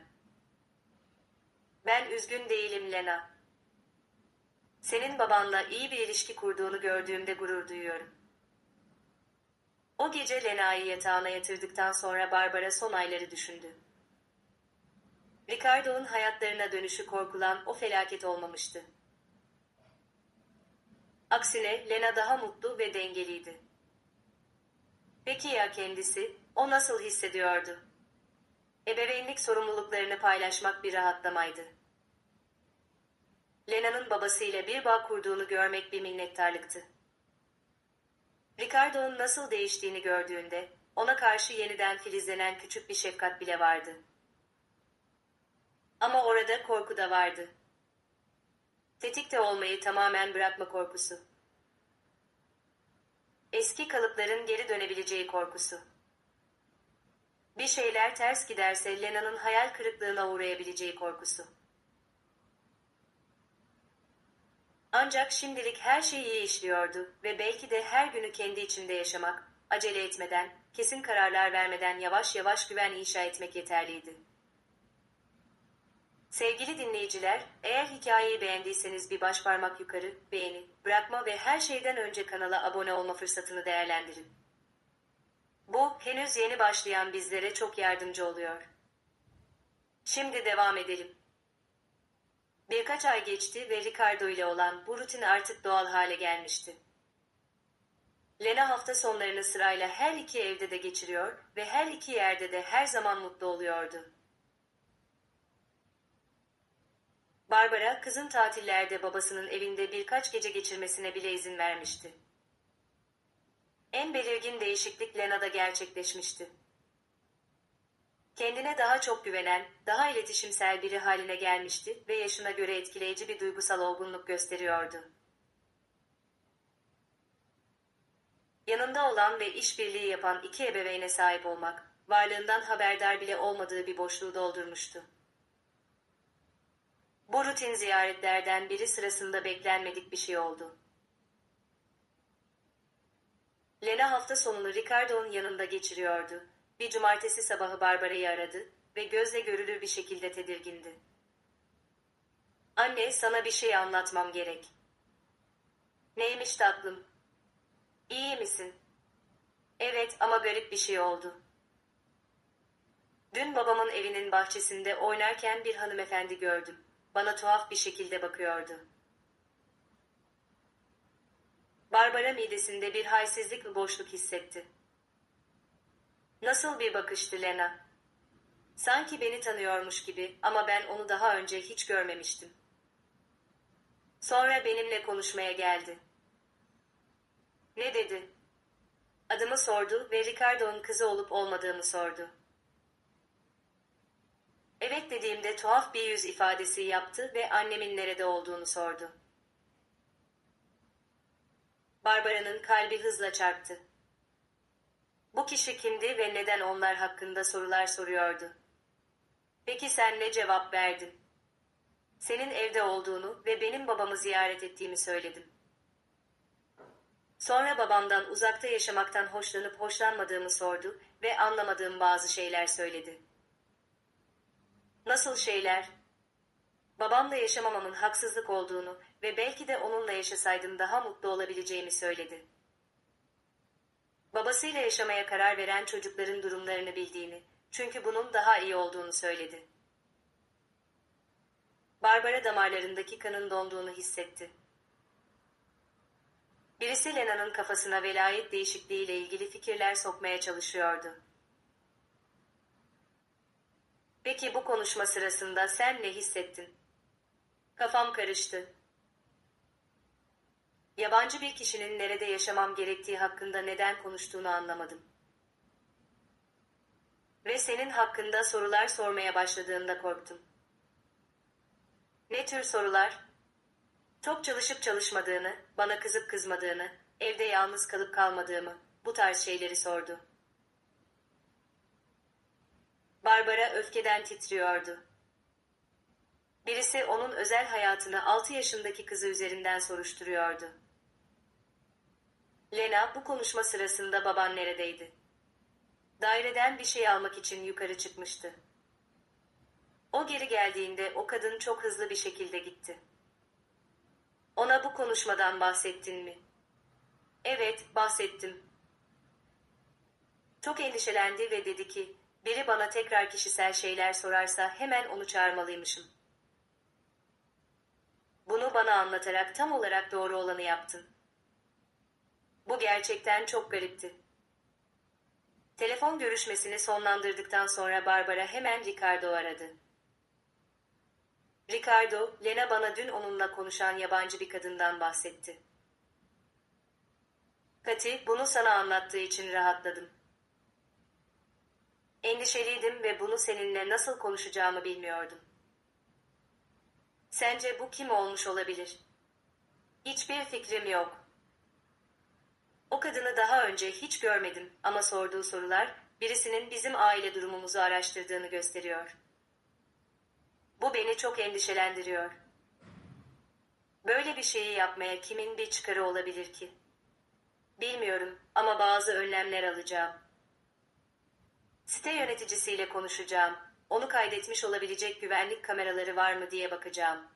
Ben üzgün değilim Lena. Senin babanla iyi bir ilişki kurduğunu gördüğümde gurur duyuyorum. O gece Lena'yı yatağına yatırdıktan sonra Barbara son ayları düşündü. Ricardo'nun hayatlarına dönüşü korkulan o felaket olmamıştı. Aksine Lena daha mutlu ve dengeliydi. Peki ya kendisi, o nasıl hissediyordu? Ebeveynlik sorumluluklarını paylaşmak bir rahatlamaydı. Lena'nın babasıyla bir bağ kurduğunu görmek bir minnettarlıktı. Ricardo'nun nasıl değiştiğini gördüğünde, ona karşı yeniden filizlenen küçük bir şefkat bile vardı. Ama orada korku da vardı. Tetikte olmayı tamamen bırakma korkusu. Eski kalıpların geri dönebileceği korkusu. Bir şeyler ters giderse Lena'nın hayal kırıklığına uğrayabileceği korkusu. Ancak şimdilik her şey iyi işliyordu ve belki de her günü kendi içinde yaşamak, acele etmeden, kesin kararlar vermeden yavaş yavaş güven inşa etmek yeterliydi. Sevgili dinleyiciler, eğer hikayeyi beğendiyseniz bir başparmak yukarı, beğeni, bırakma ve her şeyden önce kanala abone olma fırsatını değerlendirin. Bu, henüz yeni başlayan bizlere çok yardımcı oluyor. Şimdi devam edelim. Birkaç ay geçti ve Ricardo ile olan bu rutin artık doğal hale gelmişti. Lena hafta sonlarını sırayla her iki evde de geçiriyor ve her iki yerde de her zaman mutlu oluyordu. Barbara, kızın tatillerde babasının evinde birkaç gece geçirmesine bile izin vermişti. En belirgin değişiklik Lena'da gerçekleşmişti. Kendine daha çok güvenen, daha iletişimsel biri haline gelmişti ve yaşına göre etkileyici bir duygusal olgunluk gösteriyordu. Yanında olan ve işbirliği yapan iki ebeveyne sahip olmak, varlığından haberdar bile olmadığı bir boşluğu doldurmuştu. Bu rutin ziyaretlerden biri sırasında beklenmedik bir şey oldu. Lena hafta sonunu Ricardo'nun yanında geçiriyordu. Bir cumartesi sabahı Barbara'yı aradı ve gözle görülür bir şekilde tedirgindi. Anne, sana bir şey anlatmam gerek. Neymiş tatlım? İyi misin? Evet ama garip bir şey oldu. Dün babamın evinin bahçesinde oynarken bir hanımefendi gördüm. Bana tuhaf bir şekilde bakıyordu. Barbara midesinde bir halsizlik ve boşluk hissetti. Nasıl bir bakıştı Lena? Sanki beni tanıyormuş gibi ama ben onu daha önce hiç görmemiştim. Sonra benimle konuşmaya geldi. Ne dedi? Adımı sordu ve Ricardo'nun kızı olup olmadığımı sordu. Evet dediğimde tuhaf bir yüz ifadesi yaptı ve annemin nerede olduğunu sordu. Barbara'nın kalbi hızla çarptı. Bu kişi kimdi ve neden onlar hakkında sorular soruyordu? Peki sen ne cevap verdin? Senin evde olduğunu ve benim babamı ziyaret ettiğimi söyledim. Sonra babamdan uzakta yaşamaktan hoşlanıp hoşlanmadığımı sordu ve anlamadığım bazı şeyler söyledi. Nasıl şeyler? Babamla yaşamamamın haksızlık olduğunu ve belki de onunla yaşasaydım daha mutlu olabileceğimi söyledi. Babasıyla yaşamaya karar veren çocukların durumlarını bildiğini, çünkü bunun daha iyi olduğunu söyledi. Barbara damarlarındaki kanın donduğunu hissetti. Birisi Lena'nın kafasına velayet değişikliğiyle ilgili fikirler sokmaya çalışıyordu. Peki bu konuşma sırasında sen ne hissettin? Kafam karıştı. Yabancı bir kişinin nerede yaşamam gerektiği hakkında neden konuştuğunu anlamadım. Ve senin hakkında sorular sormaya başladığında korktum. Ne tür sorular? Çok çalışıp çalışmadığını, bana kızıp kızmadığını, evde yalnız kalıp kalmadığımı, bu tarz şeyleri sordu. Barbara öfkeden titriyordu. Birisi onun özel hayatını 6 yaşındaki kızı üzerinden soruşturuyordu. Lena, bu konuşma sırasında baban neredeydi? Daireden bir şey almak için yukarı çıkmıştı. O geri geldiğinde o kadın çok hızlı bir şekilde gitti. Ona bu konuşmadan bahsettin mi? Evet, bahsettim. Çok endişelendi ve dedi ki, biri bana tekrar kişisel şeyler sorarsa hemen onu çağırmalıymışım. Bunu bana anlatarak tam olarak doğru olanı yaptın. Bu gerçekten çok garipti. Telefon görüşmesini sonlandırdıktan sonra Barbara hemen Ricardo'u aradı. Ricardo, Lena bana dün onunla konuşan yabancı bir kadından bahsetti. Kati, bunu sana anlattığı için rahatladım. Endişeliydim ve bunu seninle nasıl konuşacağımı bilmiyordum. Sence bu kim olmuş olabilir? Hiçbir fikrim yok. O kadını daha önce hiç görmedim ama sorduğu sorular birisinin bizim aile durumumuzu araştırdığını gösteriyor. Bu beni çok endişelendiriyor. Böyle bir şeyi yapmaya kimin bir çıkarı olabilir ki? Bilmiyorum ama bazı önlemler alacağım. Site yöneticisiyle konuşacağım. Onu kaydetmiş olabilecek güvenlik kameraları var mı diye bakacağım.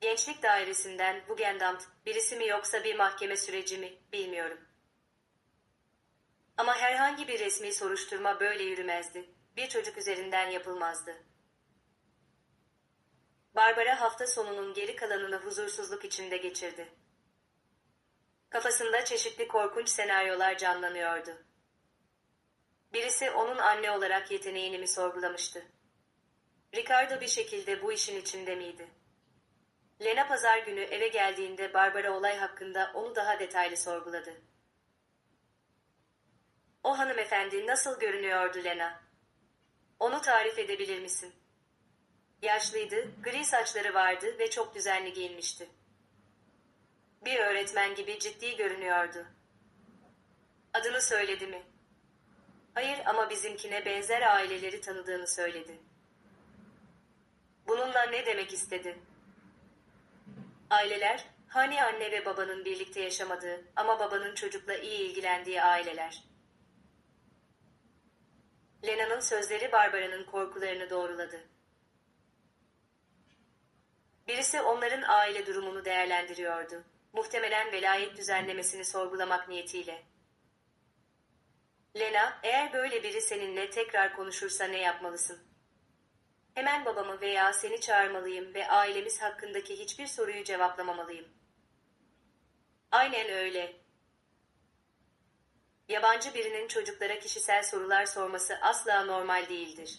Gençlik dairesinden Jugendamt birisi mi yoksa bir mahkeme süreci mi bilmiyorum. Ama herhangi bir resmi soruşturma böyle yürümezdi. Bir çocuk üzerinden yapılmazdı. Barbara hafta sonunun geri kalanını huzursuzluk içinde geçirdi. Kafasında çeşitli korkunç senaryolar canlanıyordu. Birisi onun anne olarak yeteneğini mi sorgulamıştı? Ricardo bir şekilde bu işin içinde miydi? Lena pazar günü eve geldiğinde Barbara olay hakkında onu daha detaylı sorguladı. O hanımefendi nasıl görünüyordu Lena? Onu tarif edebilir misin? Yaşlıydı, gri saçları vardı ve çok düzenli giyinmişti. Bir öğretmen gibi ciddi görünüyordu. Adını söyledi mi? Hayır ama bizimkine benzer aileleri tanıdığını söyledi. Bununla ne demek istedi? Aileler, hani anne ve babanın birlikte yaşamadığı ama babanın çocukla iyi ilgilendiği aileler. Lena'nın sözleri Barbara'nın korkularını doğruladı. Birisi onların aile durumunu değerlendiriyordu. Muhtemelen velayet düzenlemesini sorgulamak niyetiyle. Lena, eğer böyle biri seninle tekrar konuşursa ne yapmalısın? Hemen babamı veya seni çağırmalıyım ve ailemiz hakkındaki hiçbir soruyu cevaplamamalıyım. Aynen öyle. Yabancı birinin çocuklara kişisel sorular sorması asla normal değildir.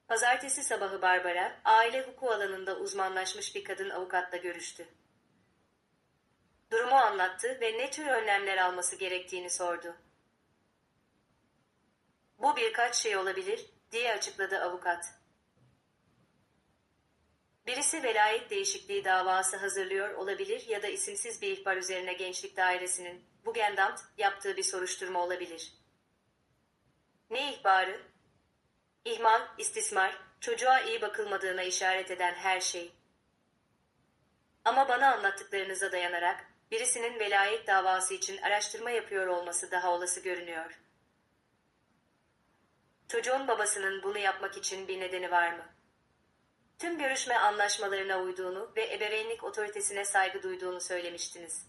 Pazartesi sabahı Barbara, aile hukuku alanında uzmanlaşmış bir kadın avukatla görüştü. Durumu anlattı ve ne tür önlemler alması gerektiğini sordu. Bu birkaç şey olabilir, diye açıkladı avukat. Birisi velayet değişikliği davası hazırlıyor olabilir ya da isimsiz bir ihbar üzerine Gençlik Dairesi'nin, Bugendamt, yaptığı bir soruşturma olabilir. Ne ihbarı? İhmal, istismar, çocuğa iyi bakılmadığına işaret eden her şey. Ama bana anlattıklarınıza dayanarak, birisinin velayet davası için araştırma yapıyor olması daha olası görünüyor. Çocuğun babasının bunu yapmak için bir nedeni var mı? Tüm görüşme anlaşmalarına uyduğunu ve ebeveynlik otoritesine saygı duyduğunu söylemiştiniz.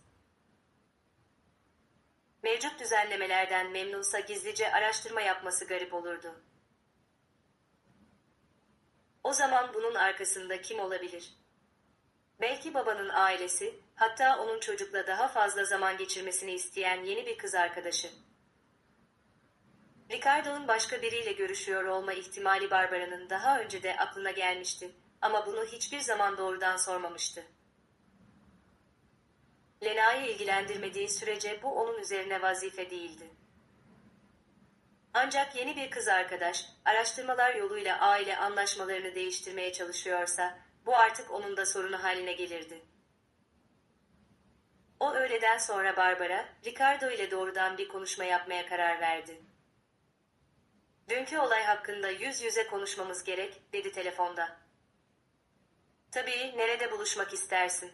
Mevcut düzenlemelerden memnunsa gizlice araştırma yapması garip olurdu. O zaman bunun arkasında kim olabilir? Belki babanın ailesi, hatta onun çocukla daha fazla zaman geçirmesini isteyen yeni bir kız arkadaşı. Ricardo'nun başka biriyle görüşüyor olma ihtimali Barbara'nın daha önce de aklına gelmişti ama bunu hiçbir zaman doğrudan sormamıştı. Lena'yı ilgilendirmediği sürece bu onun üzerine vazife değildi. Ancak yeni bir kız arkadaş, araştırmalar yoluyla aile anlaşmalarını değiştirmeye çalışıyorsa, bu artık onun da sorunu haline gelirdi. O öğleden sonra Barbara, Ricardo ile doğrudan bir konuşma yapmaya karar verdi. Dünkü olay hakkında yüz yüze konuşmamız gerek, dedi telefonda. Tabii, nerede buluşmak istersin?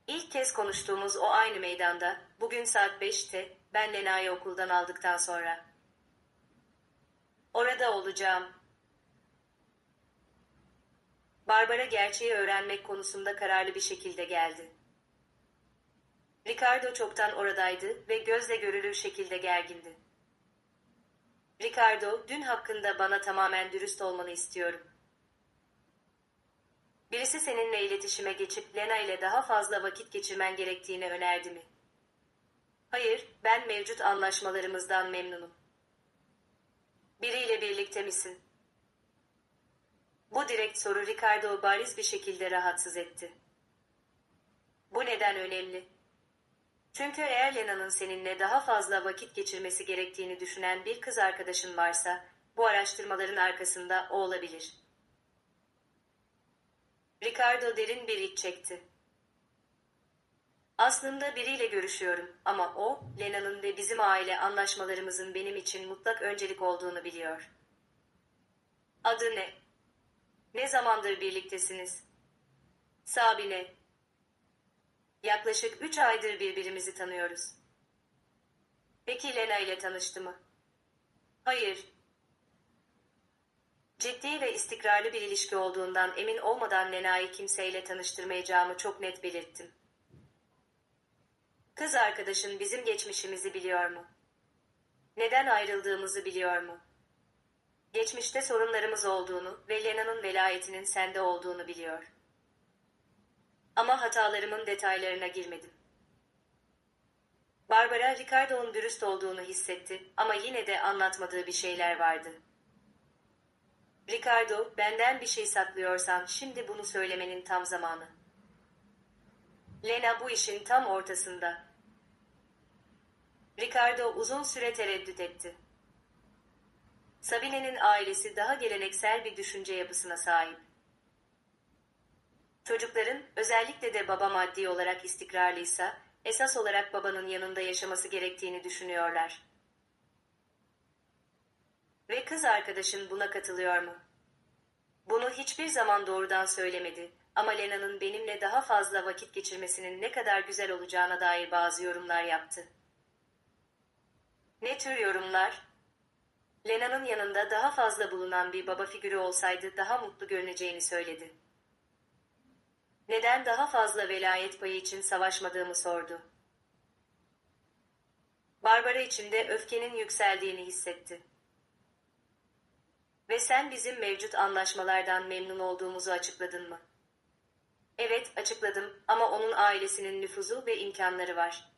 İlk kez konuştuğumuz o aynı meydanda, bugün saat 5'te, ben Lena'yı okuldan aldıktan sonra. Orada olacağım. Barbara gerçeği öğrenmek konusunda kararlı bir şekilde geldi. Ricardo çoktan oradaydı ve gözle görülür şekilde gergindi. Ricardo, dün hakkında bana tamamen dürüst olmanı istiyorum. Birisi seninle iletişime geçip Lena ile daha fazla vakit geçirmen gerektiğini önerdi mi? Hayır, ben mevcut anlaşmalarımızdan memnunum. Biriyle birlikte misin? Bu direkt soru Ricardo'yu bariz bir şekilde rahatsız etti. Bu neden önemli? Çünkü eğer Lena'nın seninle daha fazla vakit geçirmesi gerektiğini düşünen bir kız arkadaşın varsa, bu araştırmaların arkasında o olabilir. Ricardo derin bir iç çekti. Aslında biriyle görüşüyorum ama o, Lena'nın ve bizim aile anlaşmalarımızın benim için mutlak öncelik olduğunu biliyor. Adı ne? Ne zamandır birliktesiniz? Sabine. Yaklaşık 3 aydır birbirimizi tanıyoruz. Peki Lena ile tanıştı mı? Hayır. Ciddi ve istikrarlı bir ilişki olduğundan emin olmadan Lena'yı kimseyle tanıştırmayacağımı çok net belirttim. Kız arkadaşın bizim geçmişimizi biliyor mu? Neden ayrıldığımızı biliyor mu? Geçmişte sorunlarımız olduğunu ve Lena'nın velayetinin sende olduğunu biliyor. Ama hatalarımın detaylarına girmedim. Barbara, Ricardo'nun dürüst olduğunu hissetti ama yine de anlatmadığı bir şeyler vardı. Ricardo, benden bir şey saklıyorsan şimdi bunu söylemenin tam zamanı. Lena bu işin tam ortasında. Ricardo uzun süre tereddüt etti. Sabine'nin ailesi daha geleneksel bir düşünce yapısına sahip. Çocukların, özellikle de baba maddi olarak istikrarlıysa, esas olarak babanın yanında yaşaması gerektiğini düşünüyorlar. Ve kız arkadaşın buna katılıyor mu? Bunu hiçbir zaman doğrudan söylemedi ama Lena'nın benimle daha fazla vakit geçirmesinin ne kadar güzel olacağına dair bazı yorumlar yaptı. Ne tür yorumlar? Lena'nın yanında daha fazla bulunan bir baba figürü olsaydı daha mutlu görüneceğini söyledi. Neden daha fazla velayet payı için savaşmadığımı sordu. Barbara içinde öfkenin yükseldiğini hissetti. Ve sen bizim mevcut anlaşmalardan memnun olduğumuzu açıkladın mı? Evet, açıkladım ama onun ailesinin nüfuzu ve imkanları var.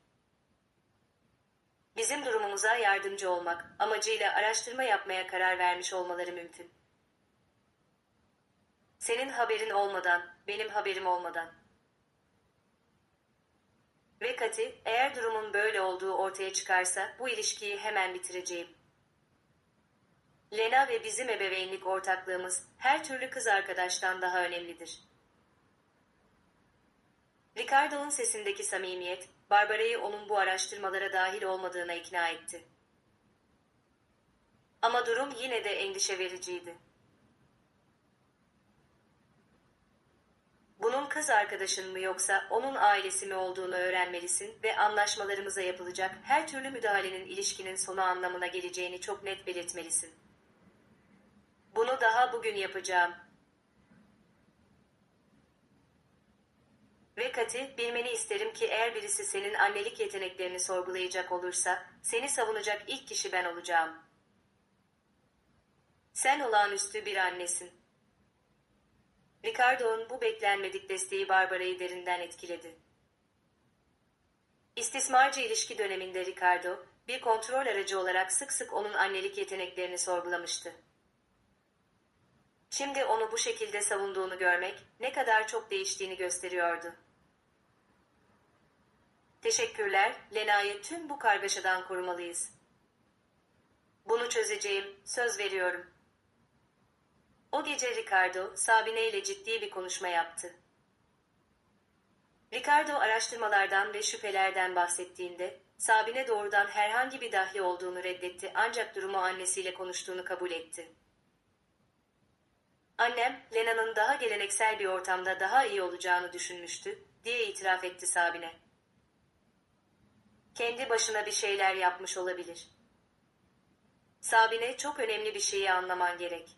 Bizim durumumuza yardımcı olmak amacıyla araştırma yapmaya karar vermiş olmaları mümkün. Senin haberin olmadan, benim haberim olmadan. Ve Kati, eğer durumun böyle olduğu ortaya çıkarsa bu ilişkiyi hemen bitireceğim. Lena ve bizim ebeveynlik ortaklığımız her türlü kız arkadaştan daha önemlidir. Ricardo'nun sesindeki samimiyet, Barbara'yı onun bu araştırmalara dahil olmadığına ikna etti. Ama durum yine de endişe vericiydi. Bunun kız arkadaşın mı yoksa onun ailesi mi olduğunu öğrenmelisin ve anlaşmalarımıza yapılacak her türlü müdahalenin ilişkinin sonu anlamına geleceğini çok net belirtmelisin. Bunu daha bugün yapacağım. Ve Kati, bilmeni isterim ki eğer birisi senin annelik yeteneklerini sorgulayacak olursa, seni savunacak ilk kişi ben olacağım. Sen olağanüstü bir annesin. Ricardo'nun bu beklenmedik desteği Barbara'yı derinden etkiledi. İstismarcı ilişki döneminde Ricardo, bir kontrol aracı olarak sık sık onun annelik yeteneklerini sorgulamıştı. Şimdi onu bu şekilde savunduğunu görmek, ne kadar çok değiştiğini gösteriyordu. Teşekkürler, Lena'yı tüm bu kargaşadan korumalıyız. Bunu çözeceğim, söz veriyorum. O gece Ricardo, Sabine ile ciddi bir konuşma yaptı. Ricardo araştırmalardan ve şüphelerden bahsettiğinde, Sabine doğrudan herhangi bir dahli olduğunu reddetti ancak durumu annesiyle konuştuğunu kabul etti. Annem, Lena'nın daha geleneksel bir ortamda daha iyi olacağını düşünmüştü, diye itiraf etti Sabine. Kendi başına bir şeyler yapmış olabilir. Sabine, çok önemli bir şeyi anlaman gerek.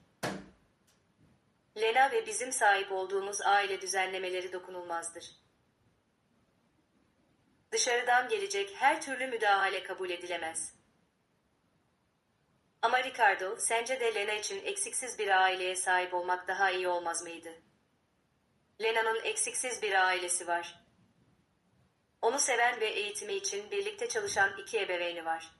Lena ve bizim sahip olduğumuz aile düzenlemeleri dokunulmazdır. Dışarıdan gelecek her türlü müdahale kabul edilemez. Ama Ricardo, sence de Lena için eksiksiz bir aileye sahip olmak daha iyi olmaz mıydı? Lena'nın eksiksiz bir ailesi var. Onu seven ve eğitimi için birlikte çalışan iki ebeveyni var.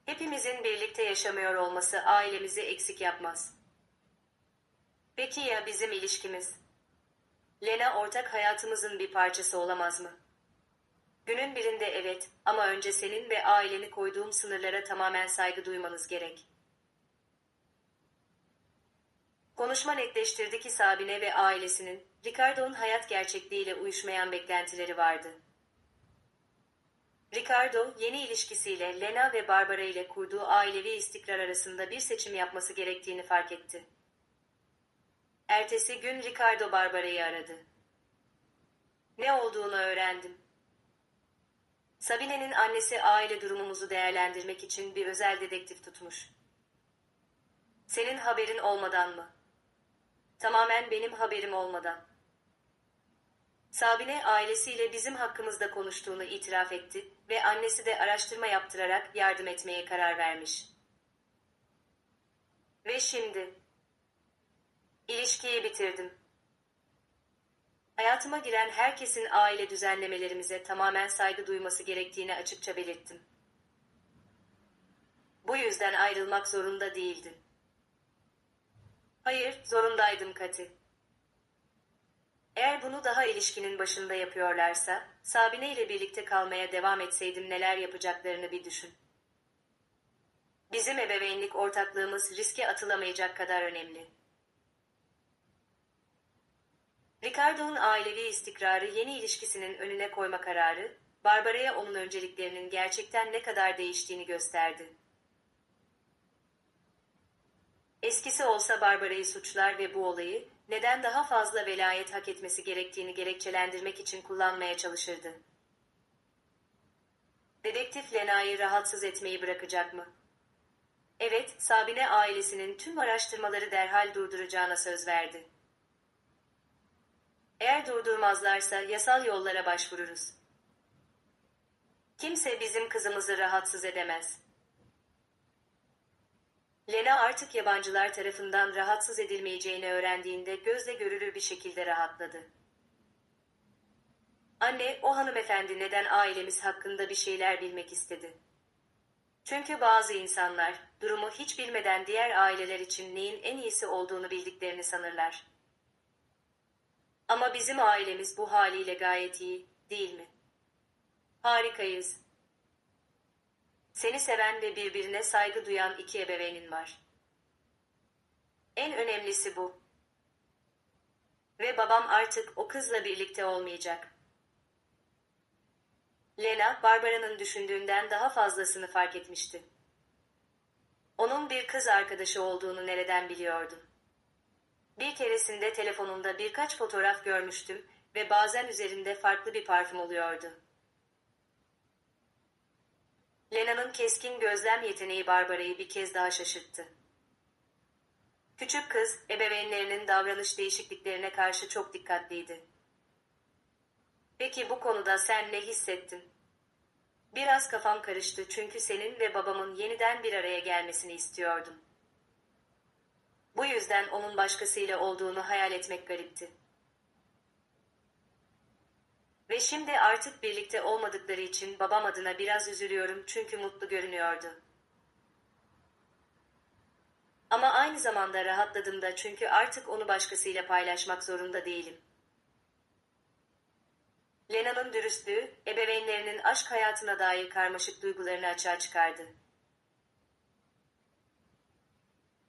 Hepimizin birlikte yaşamıyor olması ailemizi eksik yapmaz. Peki ya bizim ilişkimiz? Lena ortak hayatımızın bir parçası olamaz mı? Günün birinde evet ama önce senin ve aileni koyduğum sınırlara tamamen saygı duymanız gerek. Konuşma netleştirdi ki Sabine ve ailesinin, Ricardo'nun hayat gerçekliğiyle uyuşmayan beklentileri vardı. Ricardo, yeni ilişkisiyle Lena ve Barbara ile kurduğu ailevi istikrar arasında bir seçim yapması gerektiğini fark etti. Ertesi gün Ricardo Barbara'yı aradı. Ne olduğunu öğrendim. Sabine'nin annesi aile durumumuzu değerlendirmek için bir özel dedektif tutmuş. Senin haberin olmadan mı? Tamamen benim haberim olmadan. Sabine ailesiyle bizim hakkımızda konuştuğunu itiraf etti ve annesi de araştırma yaptırarak yardım etmeye karar vermiş. Ve şimdi ilişkiyi bitirdim. Hayatıma giren herkesin aile düzenlemelerimize tamamen saygı duyması gerektiğini açıkça belirttim. Bu yüzden ayrılmak zorunda değildin. Hayır, zorundaydım Kati. Eğer bunu daha ilişkinin başında yapıyorlarsa, Sabine ile birlikte kalmaya devam etseydim neler yapacaklarını bir düşün. Bizim ebeveynlik ortaklığımız riske atılamayacak kadar önemli. Ricardo'nun ailevi istikrarı yeni ilişkisinin önüne koyma kararı, Barbara'ya onun önceliklerinin gerçekten ne kadar değiştiğini gösterdi. Eskisi olsa Barbara'yı suçlar ve bu olayı, neden daha fazla velayet hak etmesi gerektiğini gerekçelendirmek için kullanmaya çalışırdı. Dedektif Lena'yı rahatsız etmeyi bırakacak mı? Evet, Sabine ailesinin tüm araştırmaları derhal durduracağına söz verdi. Eğer durdurmazlarsa yasal yollara başvururuz. Kimse bizim kızımızı rahatsız edemez. Lena artık yabancılar tarafından rahatsız edilmeyeceğini öğrendiğinde gözle görülür bir şekilde rahatladı. Anne, o hanımefendi neden ailemiz hakkında bir şeyler bilmek istedi? Çünkü bazı insanlar, durumu hiç bilmeden diğer aileler için neyin en iyisi olduğunu bildiklerini sanırlar. Ama bizim ailemiz bu haliyle gayet iyi, değil mi? Harikayız. Seni seven ve birbirine saygı duyan iki ebeveynin var. En önemlisi bu. Ve babam artık o kızla birlikte olmayacak. Lena, Barbara'nın düşündüğünden daha fazlasını fark etmişti. Onun bir kız arkadaşı olduğunu nereden biliyordum? Bir keresinde telefonunda birkaç fotoğraf görmüştüm ve bazen üzerinde farklı bir parfüm oluyordu. Lena'nın keskin gözlem yeteneği Barbara'yı bir kez daha şaşırttı. Küçük kız, ebeveynlerinin davranış değişikliklerine karşı çok dikkatliydi. Peki bu konuda sen ne hissettin? Biraz kafam karıştı çünkü senin ve babamın yeniden bir araya gelmesini istiyordum. Bu yüzden onun başkasıyla olduğunu hayal etmek garipti. Ve şimdi artık birlikte olmadıkları için babam adına biraz üzülüyorum çünkü mutlu görünüyordu. Ama aynı zamanda rahatladım da çünkü artık onu başkasıyla paylaşmak zorunda değilim. Lena'nın dürüstlüğü, ebeveynlerinin aşk hayatına dair karmaşık duygularını açığa çıkardı.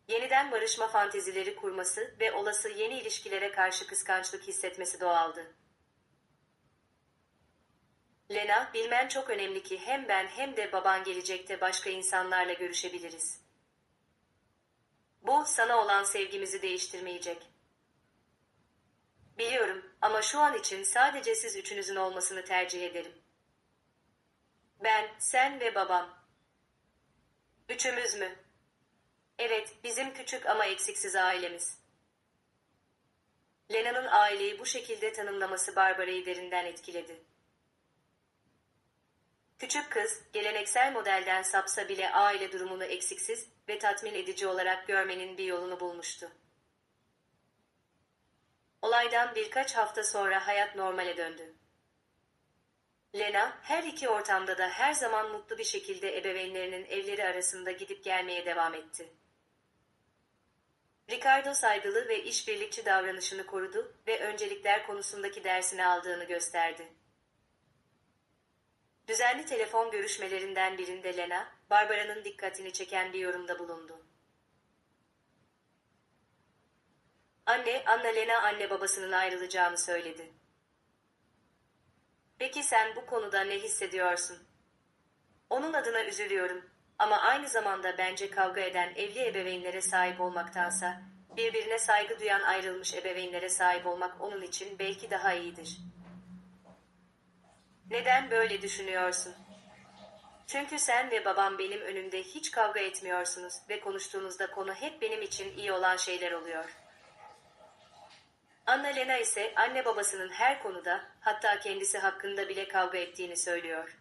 Yeniden barışma fantezileri kurması ve olası yeni ilişkilere karşı kıskançlık hissetmesi doğaldı. Lena, bilmen çok önemli ki hem ben hem de baban gelecekte başka insanlarla görüşebiliriz. Bu, sana olan sevgimizi değiştirmeyecek. Biliyorum ama şu an için sadece siz üçünüzün olmasını tercih ederim. Ben, sen ve babam. Üçümüz mü? Evet, bizim küçük ama eksiksiz ailemiz. Lena'nın aileyi bu şekilde tanımlaması Barbara'yı derinden etkiledi. Küçük kız, geleneksel modelden sapsa bile aile durumunu eksiksiz ve tatmin edici olarak görmenin bir yolunu bulmuştu. Olaydan birkaç hafta sonra hayat normale döndü. Lena, her iki ortamda da her zaman mutlu bir şekilde ebeveynlerinin evleri arasında gidip gelmeye devam etti. Ricardo saygılı ve işbirlikçi davranışını korudu ve öncelikler konusundaki dersini aldığını gösterdi. Düzenli telefon görüşmelerinden birinde Lena, Barbara'nın dikkatini çeken bir yorumda bulundu. Anna Lena anne babasının ayrılacağını söyledi. Peki sen bu konuda ne hissediyorsun? Onun adına üzülüyorum ama aynı zamanda bence kavga eden evli ebeveynlere sahip olmaktansa, birbirine saygı duyan ayrılmış ebeveynlere sahip olmak onun için belki daha iyidir. Neden böyle düşünüyorsun? Çünkü sen ve babam benim önümde hiç kavga etmiyorsunuz ve konuştuğunuzda konu hep benim için iyi olan şeyler oluyor. Anna Lena ise anne babasının her konuda, hatta kendisi hakkında bile kavga ettiğini söylüyor.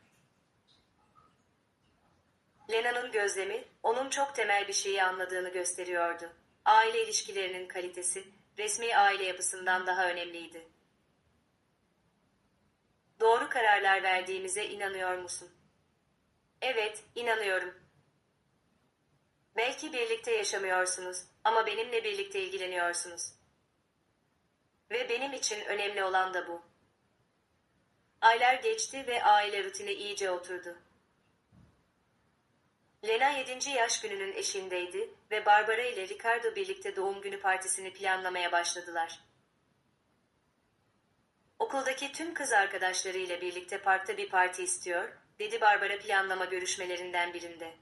Lena'nın gözlemi, onun çok temel bir şeyi anladığını gösteriyordu. Aile ilişkilerinin kalitesi, resmi aile yapısından daha önemliydi. Doğru kararlar verdiğimize inanıyor musun? Evet, inanıyorum. Belki birlikte yaşamıyorsunuz ama benimle birlikte ilgileniyorsunuz. Ve benim için önemli olan da bu. Aylar geçti ve aile rutine iyice oturdu. Lena 7. yaş gününün eşiğindeydi ve Barbara ile Ricardo birlikte doğum günü partisini planlamaya başladılar. Okuldaki tüm kız arkadaşlarıyla birlikte parkta bir parti istiyor, dedi Barbara planlama görüşmelerinden birinde.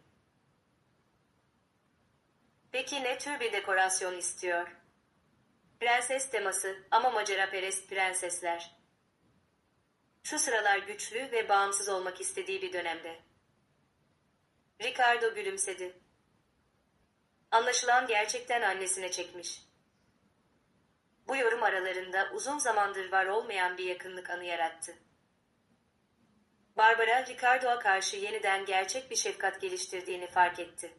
Peki ne tür bir dekorasyon istiyor? Prenses teması ama maceraperest prensesler. Şu sıralar güçlü ve bağımsız olmak istediği bir dönemde. Ricardo gülümsedi. Anlaşılan gerçekten annesine çekmiş. Bu yorum aralarında uzun zamandır var olmayan bir yakınlık anı yarattı. Barbara, Ricardo'a karşı yeniden gerçek bir şefkat geliştirdiğini fark etti.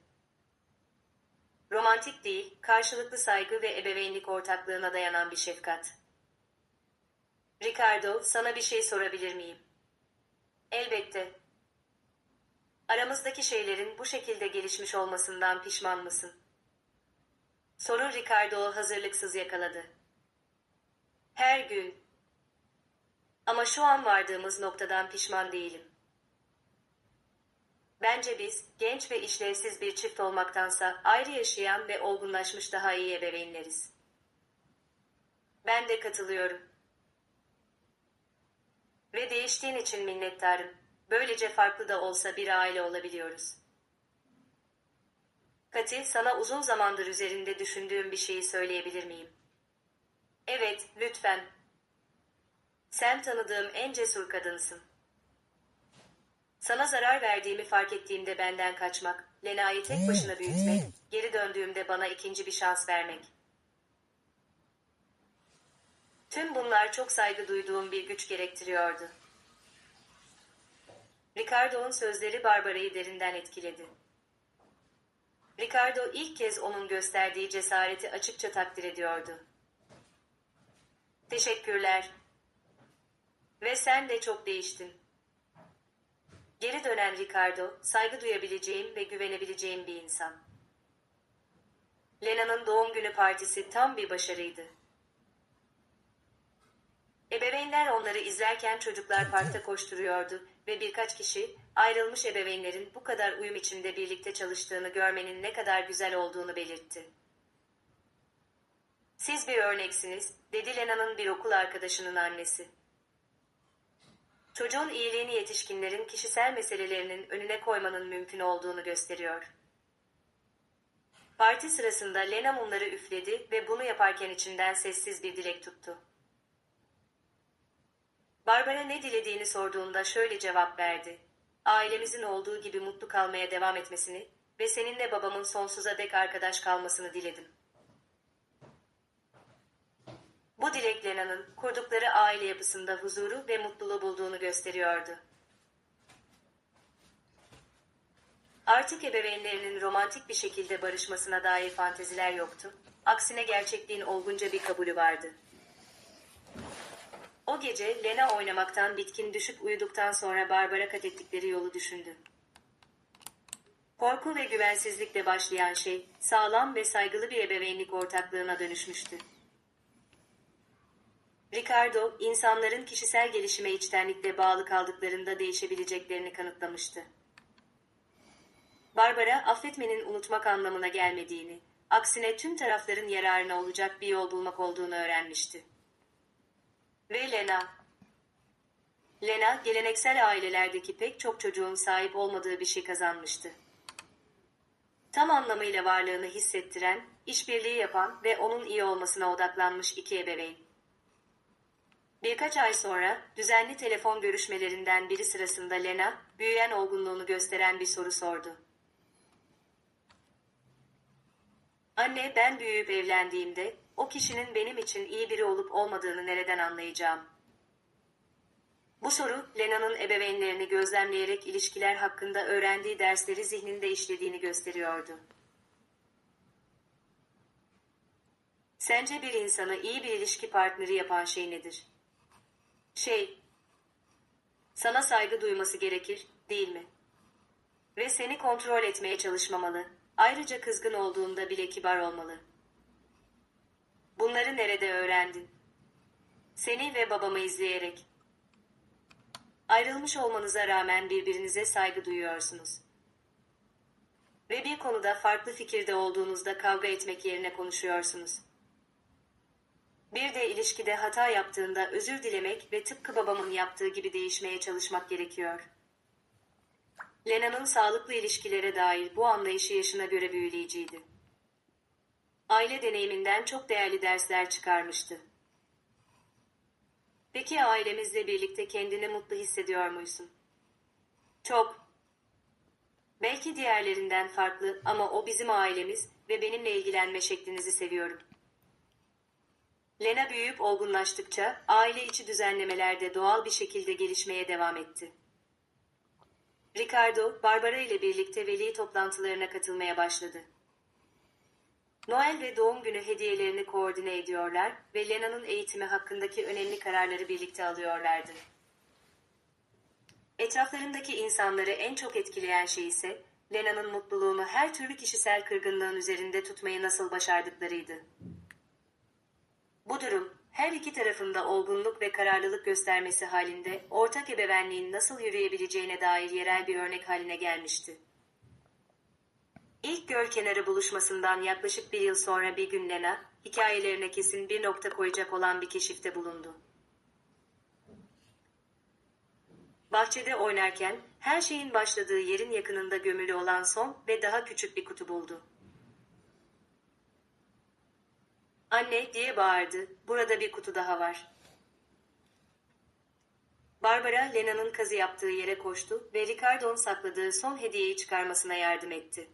Romantik değil, karşılıklı saygı ve ebeveynlik ortaklığına dayanan bir şefkat. Ricardo, sana bir şey sorabilir miyim? Elbette. Aramızdaki şeylerin bu şekilde gelişmiş olmasından pişman mısın? Soru Ricardo'u hazırlıksız yakaladı. Her gün. Ama şu an vardığımız noktadan pişman değilim. Bence biz, genç ve işlevsiz bir çift olmaktansa ayrı yaşayan ve olgunlaşmış daha iyi ebeveynleriz. Ben de katılıyorum. Ve değiştiğin için minnettarım. Böylece farklı da olsa bir aile olabiliyoruz. Kati, sana uzun zamandır üzerinde düşündüğüm bir şeyi söyleyebilir miyim? Evet, lütfen. Sen tanıdığım en cesur kadınsın. Sana zarar verdiğimi fark ettiğimde benden kaçmak, Lena'yı tek başına büyütmek, geri döndüğümde bana ikinci bir şans vermek. Tüm bunlar çok saygı duyduğum bir güç gerektiriyordu. Ricardo'nun sözleri Barbara'yı derinden etkiledi. Ricardo ilk kez onun gösterdiği cesareti açıkça takdir ediyordu. Teşekkürler. Ve sen de çok değiştin. Geri dönen Ricardo, saygı duyabileceğim ve güvenebileceğim bir insan. Lena'nın doğum günü partisi tam bir başarıydı. Ebeveynler onları izlerken çocuklar parkta koşturuyordu ve birkaç kişi, ayrılmış ebeveynlerin bu kadar uyum içinde birlikte çalıştığını görmenin ne kadar güzel olduğunu belirtti. Siz bir örneksiniz, dedi Lena'nın bir okul arkadaşının annesi. Çocuğun iyiliğini yetişkinlerin kişisel meselelerinin önüne koymanın mümkün olduğunu gösteriyor. Parti sırasında Lena mumları üfledi ve bunu yaparken içinden sessiz bir dilek tuttu. Barbara ne dilediğini sorduğunda şöyle cevap verdi. Ailemizin olduğu gibi mutlu kalmaya devam etmesini ve seninle babamın sonsuza dek arkadaş kalmasını diledim. Bu dilek Lena'nın kurdukları aile yapısında huzuru ve mutluluğu bulduğunu gösteriyordu. Artık ebeveynlerinin romantik bir şekilde barışmasına dair fanteziler yoktu. Aksine gerçekliğin olgunca bir kabulü vardı. O gece Lena oynamaktan bitkin düşüp uyuduktan sonra Barbara kat ettikleri yolu düşündü. Korku ve güvensizlikle başlayan şey, sağlam ve saygılı bir ebeveynlik ortaklığına dönüşmüştü. Ricardo, insanların kişisel gelişime içtenlikle bağlı kaldıklarında değişebileceklerini kanıtlamıştı. Barbara, affetmenin unutmak anlamına gelmediğini, aksine tüm tarafların yararına olacak bir yol bulmak olduğunu öğrenmişti. Ve Lena, geleneksel ailelerdeki pek çok çocuğun sahip olmadığı bir şey kazanmıştı. Tam anlamıyla varlığını hissettiren, işbirliği yapan ve onun iyi olmasına odaklanmış iki ebeveyn. Birkaç ay sonra, düzenli telefon görüşmelerinden biri sırasında Lena, büyüyen olgunluğunu gösteren bir soru sordu. Anne, ben büyüyüp evlendiğimde, o kişinin benim için iyi biri olup olmadığını nereden anlayacağım? Bu soru, Lena'nın ebeveynlerini gözlemleyerek ilişkiler hakkında öğrendiği dersleri zihninde işlediğini gösteriyordu. Sence bir insanı iyi bir ilişki partneri yapan şey nedir? Sana saygı duyması gerekir, değil mi? Ve seni kontrol etmeye çalışmamalı, ayrıca kızgın olduğunda bile kibar olmalı. Bunları nerede öğrendin? Seni ve babamı izleyerek. Ayrılmış olmanıza rağmen birbirinize saygı duyuyorsunuz. Ve bir konuda farklı fikirde olduğunuzda kavga etmek yerine konuşuyorsunuz. Bir de ilişkide hata yaptığında özür dilemek ve tıpkı babamın yaptığı gibi değişmeye çalışmak gerekiyor. Lena'nın sağlıklı ilişkilere dair bu anlayışı yaşına göre büyüleyiciydi. Aile deneyiminden çok değerli dersler çıkarmıştı. Peki ailemizle birlikte kendini mutlu hissediyor musun? Çok. Belki diğerlerinden farklı ama o bizim ailemiz ve benimle ilgilenme şeklinizi seviyorum. Lena büyüyüp olgunlaştıkça aile içi düzenlemeler de doğal bir şekilde gelişmeye devam etti. Ricardo, Barbara ile birlikte veli toplantılarına katılmaya başladı. Noel ve doğum günü hediyelerini koordine ediyorlar ve Lena'nın eğitimi hakkındaki önemli kararları birlikte alıyorlardı. Etraflarındaki insanları en çok etkileyen şey ise Lena'nın mutluluğunu her türlü kişisel kırgınlığın üzerinde tutmayı nasıl başardıklarıydı. Bu durum, her iki tarafında olgunluk ve kararlılık göstermesi halinde ortak ebeveynliğin nasıl yürüyebileceğine dair yerel bir örnek haline gelmişti. İlk göl kenarı buluşmasından yaklaşık bir yıl sonra bir gün Lena, hikayelerine kesin bir nokta koyacak olan bir keşifte bulundu. Bahçede oynarken her şeyin başladığı yerin yakınında gömülü olan son ve daha küçük bir kutu buldu. "Anne!" diye bağırdı. "Burada bir kutu daha var." Barbara, Lena'nın kazı yaptığı yere koştu ve Ricardo'nun sakladığı son hediyeyi çıkarmasına yardım etti.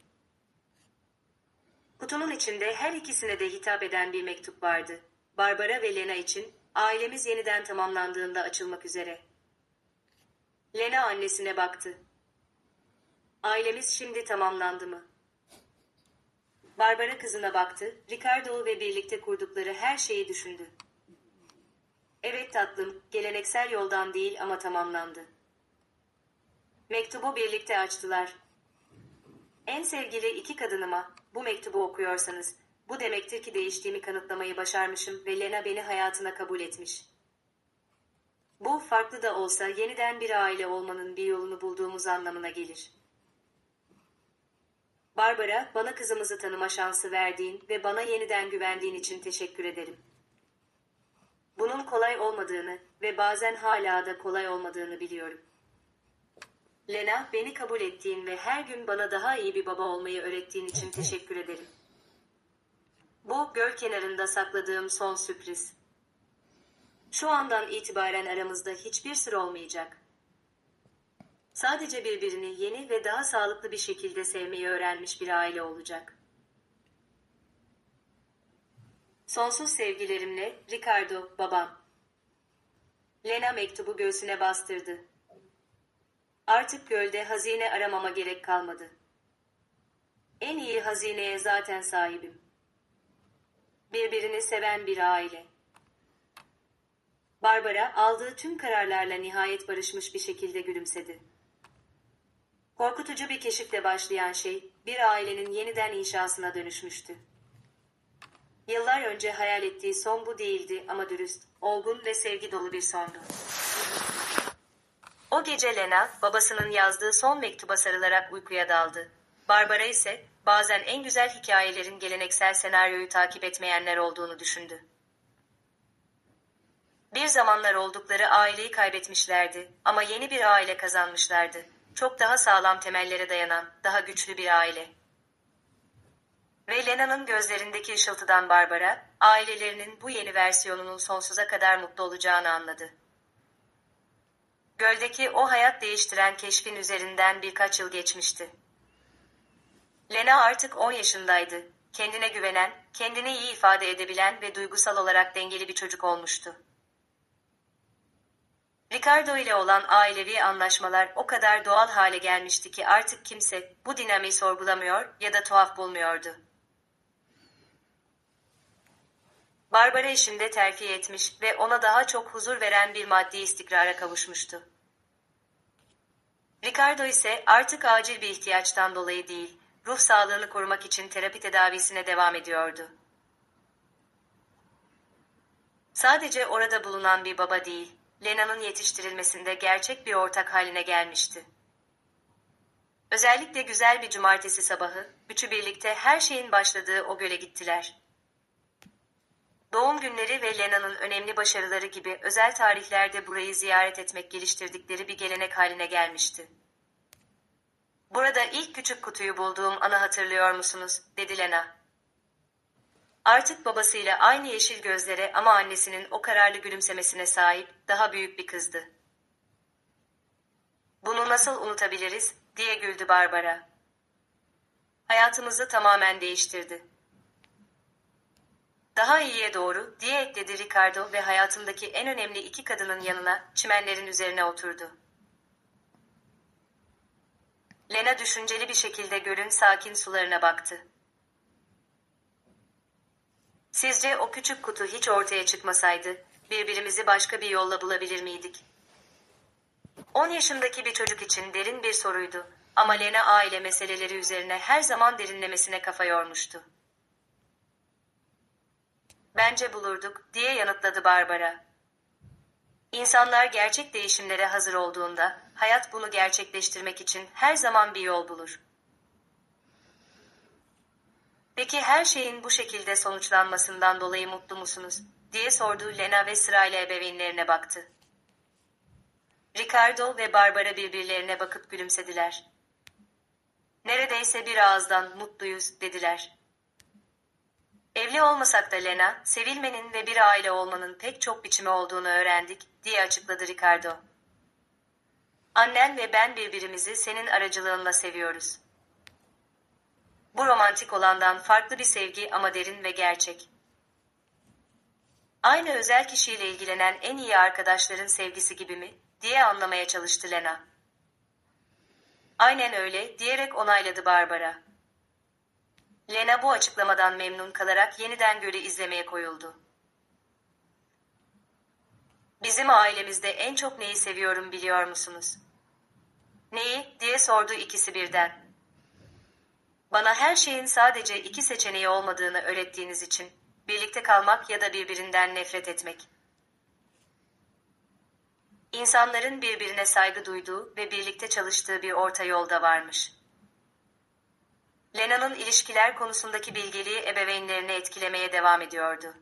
Kutunun içinde her ikisine de hitap eden bir mektup vardı. Barbara ve Lena için, "Ailemiz yeniden tamamlandığında açılmak üzere." Lena annesine baktı. "Ailemiz şimdi tamamlandı mı?" Barbara kızına baktı, Ricardo ve birlikte kurdukları her şeyi düşündü. "Evet tatlım, geleneksel yoldan değil ama tamamlandı." Mektubu birlikte açtılar. "En sevgili iki kadınıma, bu mektubu okuyorsanız, bu demektir ki değiştiğimi kanıtlamayı başarmışım ve Lena beni hayatına kabul etmiş. Bu, farklı da olsa yeniden bir aile olmanın bir yolunu bulduğumuz anlamına gelir. Barbara, bana kızımızı tanıma şansı verdiğin ve bana yeniden güvendiğin için teşekkür ederim. Bunun kolay olmadığını ve bazen hala da kolay olmadığını biliyorum. Lena, beni kabul ettiğin ve her gün bana daha iyi bir baba olmayı öğrettiğin için teşekkür ederim. Bu, göl kenarında sakladığım son sürpriz. Şu andan itibaren aramızda hiçbir sır olmayacak. Sadece birbirini yeni ve daha sağlıklı bir şekilde sevmeyi öğrenmiş bir aile olacak. Sonsuz sevgilerimle, Ricardo, babam." Lena mektubu göğsüne bastırdı. Artık gölde hazine aramama gerek kalmadı. En iyi hazineye zaten sahibim. Birbirini seven bir aile. Barbara, aldığı tüm kararlarla nihayet barışmış bir şekilde gülümsedi. Korkutucu bir keşifle başlayan şey, bir ailenin yeniden inşasına dönüşmüştü. Yıllar önce hayal ettiği son bu değildi ama dürüst, olgun ve sevgi dolu bir sondu. O gece Lena, babasının yazdığı son mektuba sarılarak uykuya daldı. Barbara ise, bazen en güzel hikayelerin geleneksel senaryoyu takip etmeyenler olduğunu düşündü. Bir zamanlar oldukları aileyi kaybetmişlerdi ama yeni bir aile kazanmışlardı. Çok daha sağlam temellere dayanan, daha güçlü bir aile. Ve Lena'nın gözlerindeki ışıltıdan Barbara, ailelerinin bu yeni versiyonunun sonsuza kadar mutlu olacağını anladı. Göldeki o hayat değiştiren keşfin üzerinden birkaç yıl geçmişti. Lena artık 10 yaşındaydı. Kendine güvenen, kendini iyi ifade edebilen ve duygusal olarak dengeli bir çocuk olmuştu. Ricardo ile olan ailevi anlaşmalar o kadar doğal hale gelmişti ki artık kimse bu dinamiği sorgulamıyor ya da tuhaf bulmuyordu. Barbara işinde terfi etmiş ve ona daha çok huzur veren bir maddi istikrara kavuşmuştu. Ricardo ise artık acil bir ihtiyaçtan dolayı değil, ruh sağlığını korumak için terapi tedavisine devam ediyordu. Sadece orada bulunan bir baba değil, Lena'nın yetiştirilmesinde gerçek bir ortak haline gelmişti. Özellikle güzel bir cumartesi sabahı, üçü birlikte her şeyin başladığı o göle gittiler. Doğum günleri ve Lena'nın önemli başarıları gibi özel tarihlerde burayı ziyaret etmek geliştirdikleri bir gelenek haline gelmişti. "Burada ilk küçük kutuyu bulduğum anı hatırlıyor musunuz?" dedi Lena. Artık babasıyla aynı yeşil gözlere ama annesinin o kararlı gülümsemesine sahip, daha büyük bir kızdı. "Bunu nasıl unutabiliriz?" diye güldü Barbara. "Hayatımızı tamamen değiştirdi." "Daha iyiye doğru," diye ekledi Ricardo ve hayatındaki en önemli iki kadının yanına, çimenlerin üzerine oturdu. Lena düşünceli bir şekilde gölün sakin sularına baktı. Sizce o küçük kutu hiç ortaya çıkmasaydı, birbirimizi başka bir yolla bulabilir miydik? 10 yaşındaki bir çocuk için derin bir soruydu ama Lena aile meseleleri üzerine her zaman derinlemesine kafa yormuştu. Bence bulurduk, diye yanıtladı Barbara. İnsanlar gerçek değişimlere hazır olduğunda, hayat bunu gerçekleştirmek için her zaman bir yol bulur. Peki her şeyin bu şekilde sonuçlanmasından dolayı mutlu musunuz? Diye sordu Lena ve sırayla ebeveynlerine baktı. Ricardo ve Barbara birbirlerine bakıp gülümsediler. Neredeyse bir ağızdan mutluyuz, dediler. Evli olmasak da Lena, sevilmenin ve bir aile olmanın pek çok biçimi olduğunu öğrendik, diye açıkladı Ricardo. Annen ve ben birbirimizi senin aracılığınla seviyoruz. Bu romantik olandan farklı bir sevgi ama derin ve gerçek. Aynı özel kişiyle ilgilenen en iyi arkadaşların sevgisi gibi mi, diye anlamaya çalıştı Lena. Aynen öyle, diyerek onayladı Barbara. Lena bu açıklamadan memnun kalarak yeniden Göl'ü izlemeye koyuldu. Bizim ailemizde en çok neyi seviyorum biliyor musunuz? Neyi, diye sordu ikisi birden. Bana her şeyin sadece iki seçeneği olmadığını öğrettiğiniz için, birlikte kalmak ya da birbirinden nefret etmek. İnsanların birbirine saygı duyduğu ve birlikte çalıştığı bir orta yolda varmış. Lena'nın ilişkiler konusundaki bilgeliği ebeveynlerini etkilemeye devam ediyordu.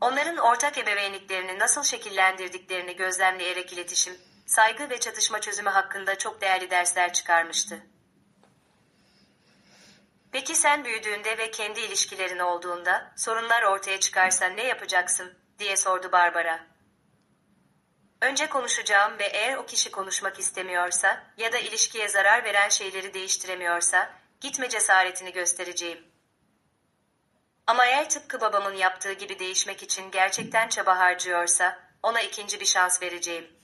Onların ortak ebeveynliklerini nasıl şekillendirdiklerini gözlemleyerek iletişim, saygı ve çatışma çözümü hakkında çok değerli dersler çıkarmıştı. Peki sen büyüdüğünde ve kendi ilişkilerin olduğunda, sorunlar ortaya çıkarsa ne yapacaksın, diye sordu Barbara. Önce konuşacağım ve eğer o kişi konuşmak istemiyorsa ya da ilişkiye zarar veren şeyleri değiştiremiyorsa, gitme cesaretini göstereceğim. Ama eğer tıpkı babamın yaptığı gibi değişmek için gerçekten çaba harcıyorsa, ona ikinci bir şans vereceğim.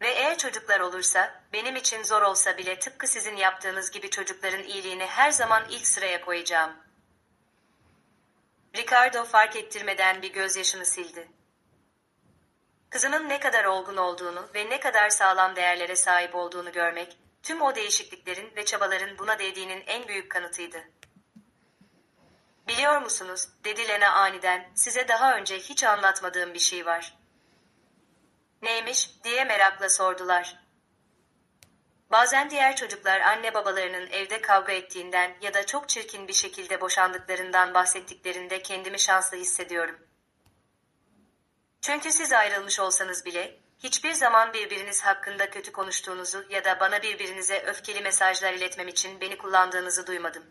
Ve eğer çocuklar olursa, benim için zor olsa bile tıpkı sizin yaptığınız gibi çocukların iyiliğini her zaman ilk sıraya koyacağım. Ricardo fark ettirmeden bir gözyaşını sildi. Kızının ne kadar olgun olduğunu ve ne kadar sağlam değerlere sahip olduğunu görmek, tüm o değişikliklerin ve çabaların buna değdiğinin en büyük kanıtıydı. Biliyor musunuz, dedi Lena aniden, size daha önce hiç anlatmadığım bir şey var. Neymiş, diye merakla sordular. Bazen diğer çocuklar anne babalarının evde kavga ettiğinden ya da çok çirkin bir şekilde boşandıklarından bahsettiklerinde kendimi şanslı hissediyorum. Çünkü siz ayrılmış olsanız bile, hiçbir zaman birbiriniz hakkında kötü konuştuğunuzu ya da bana birbirinize öfkeli mesajlar iletmem için beni kullandığınızı duymadım.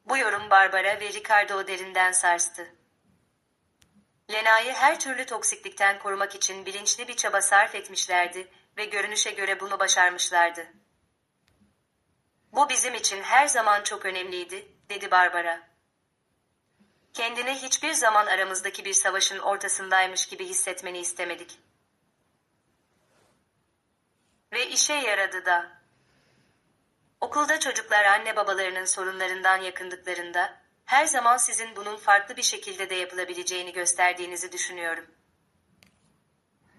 Bu yorum Barbara ve Ricardo'u derinden sarstı. Lena'yı her türlü toksiklikten korumak için bilinçli bir çaba sarf etmişlerdi ve görünüşe göre bunu başarmışlardı. Bu bizim için her zaman çok önemliydi, dedi Barbara. Kendini hiçbir zaman aramızdaki bir savaşın ortasındaymış gibi hissetmeni istemedik. Ve işe yaradı da. Okulda çocuklar anne babalarının sorunlarından yakındıklarında, her zaman sizin bunun farklı bir şekilde de yapılabileceğini gösterdiğinizi düşünüyorum.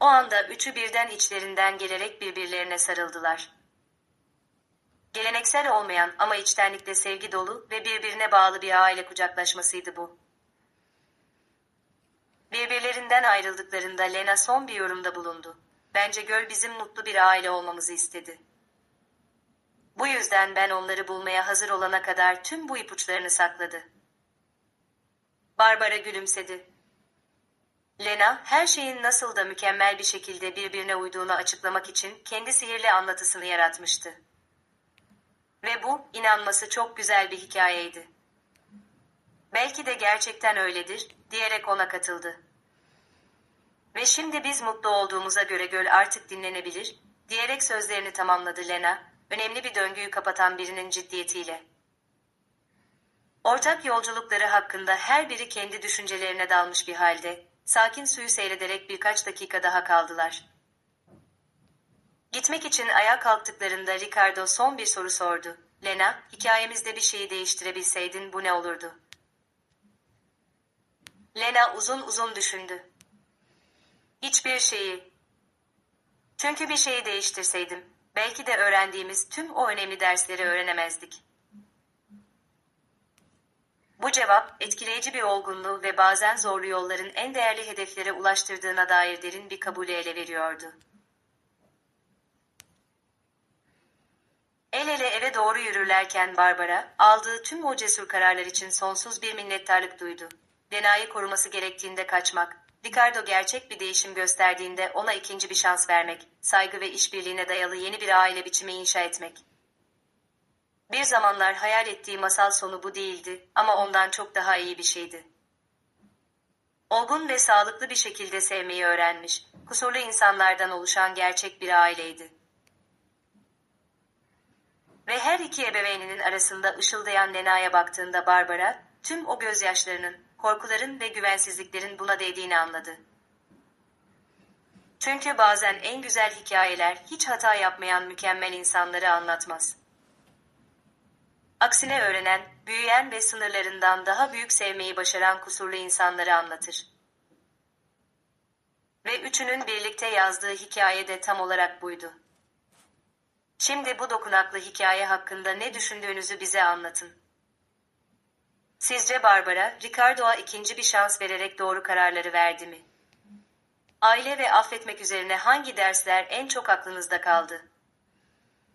O anda üçü birden içlerinden gelerek birbirlerine sarıldılar. Geleneksel olmayan ama içtenlikle sevgi dolu ve birbirine bağlı bir aile kucaklaşmasıydı bu. Birbirlerinden ayrıldıklarında Lena son bir yorumda bulundu. Bence Göl bizim mutlu bir aile olmamızı istedi. Bu yüzden ben onları bulmaya hazır olana kadar tüm bu ipuçlarını sakladı. Barbara gülümsedi. Lena, her şeyin nasıl da mükemmel bir şekilde birbirine uyduğunu açıklamak için kendi sihirli anlatısını yaratmıştı. Ve bu, inanması çok güzel bir hikayeydi. Belki de gerçekten öyledir, diyerek ona katıldı. Ve şimdi biz mutlu olduğumuza göre Göl artık dinlenebilir, diyerek sözlerini tamamladı Lena, önemli bir döngüyü kapatan birinin ciddiyetiyle. Ortak yolculukları hakkında her biri kendi düşüncelerine dalmış bir halde, sakin suyu seyrederek birkaç dakika daha kaldılar. Gitmek için ayağa kalktıklarında Ricardo son bir soru sordu. Lena, hikayemizde bir şeyi değiştirebilseydin bu ne olurdu? Lena uzun uzun düşündü. Hiçbir şeyi. Çünkü bir şeyi değiştirseydim, belki de öğrendiğimiz tüm o önemli dersleri öğrenemezdik. Bu cevap, etkileyici bir olgunluğu ve bazen zorlu yolların en değerli hedeflere ulaştırdığına dair derin bir kabulü ele veriyordu. El ele eve doğru yürürlerken Barbara, aldığı tüm o cesur kararlar için sonsuz bir minnettarlık duydu. Lena'yı koruması gerektiğinde kaçmak, Ricardo gerçek bir değişim gösterdiğinde ona ikinci bir şans vermek, saygı ve işbirliğine dayalı yeni bir aile biçimi inşa etmek. Bir zamanlar hayal ettiği masal sonu bu değildi ama ondan çok daha iyi bir şeydi. Olgun ve sağlıklı bir şekilde sevmeyi öğrenmiş, kusurlu insanlardan oluşan gerçek bir aileydi. Ve her iki ebeveyninin arasında ışıldayan Lena'ya baktığında Barbara, tüm o gözyaşlarının, korkuların ve güvensizliklerin buna değdiğini anladı. Çünkü bazen en güzel hikayeler hiç hata yapmayan mükemmel insanları anlatmaz. Aksine öğrenen, büyüyen ve sınırlarından daha büyük sevmeyi başaran kusurlu insanları anlatır. Ve üçünün birlikte yazdığı hikaye de tam olarak buydu. Şimdi bu dokunaklı hikaye hakkında ne düşündüğünüzü bize anlatın. Sizce Barbara, Ricardo'a ikinci bir şans vererek doğru kararları verdi mi? Aile ve affetmek üzerine hangi dersler en çok aklınızda kaldı?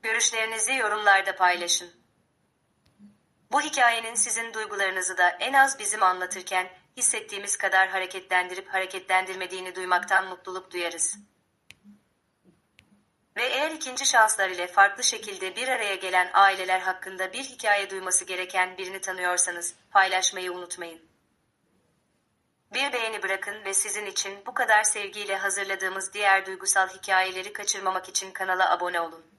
Görüşlerinizi yorumlarda paylaşın. Bu hikayenin sizin duygularınızı da en az bizim anlatırken hissettiğimiz kadar hareketlendirip hareketlendirmediğini duymaktan mutluluk duyarız. Ve eğer ikinci şanslar ile farklı şekilde bir araya gelen aileler hakkında bir hikaye duyması gereken birini tanıyorsanız paylaşmayı unutmayın. Bir beğeni bırakın ve sizin için bu kadar sevgiyle hazırladığımız diğer duygusal hikayeleri kaçırmamak için kanala abone olun.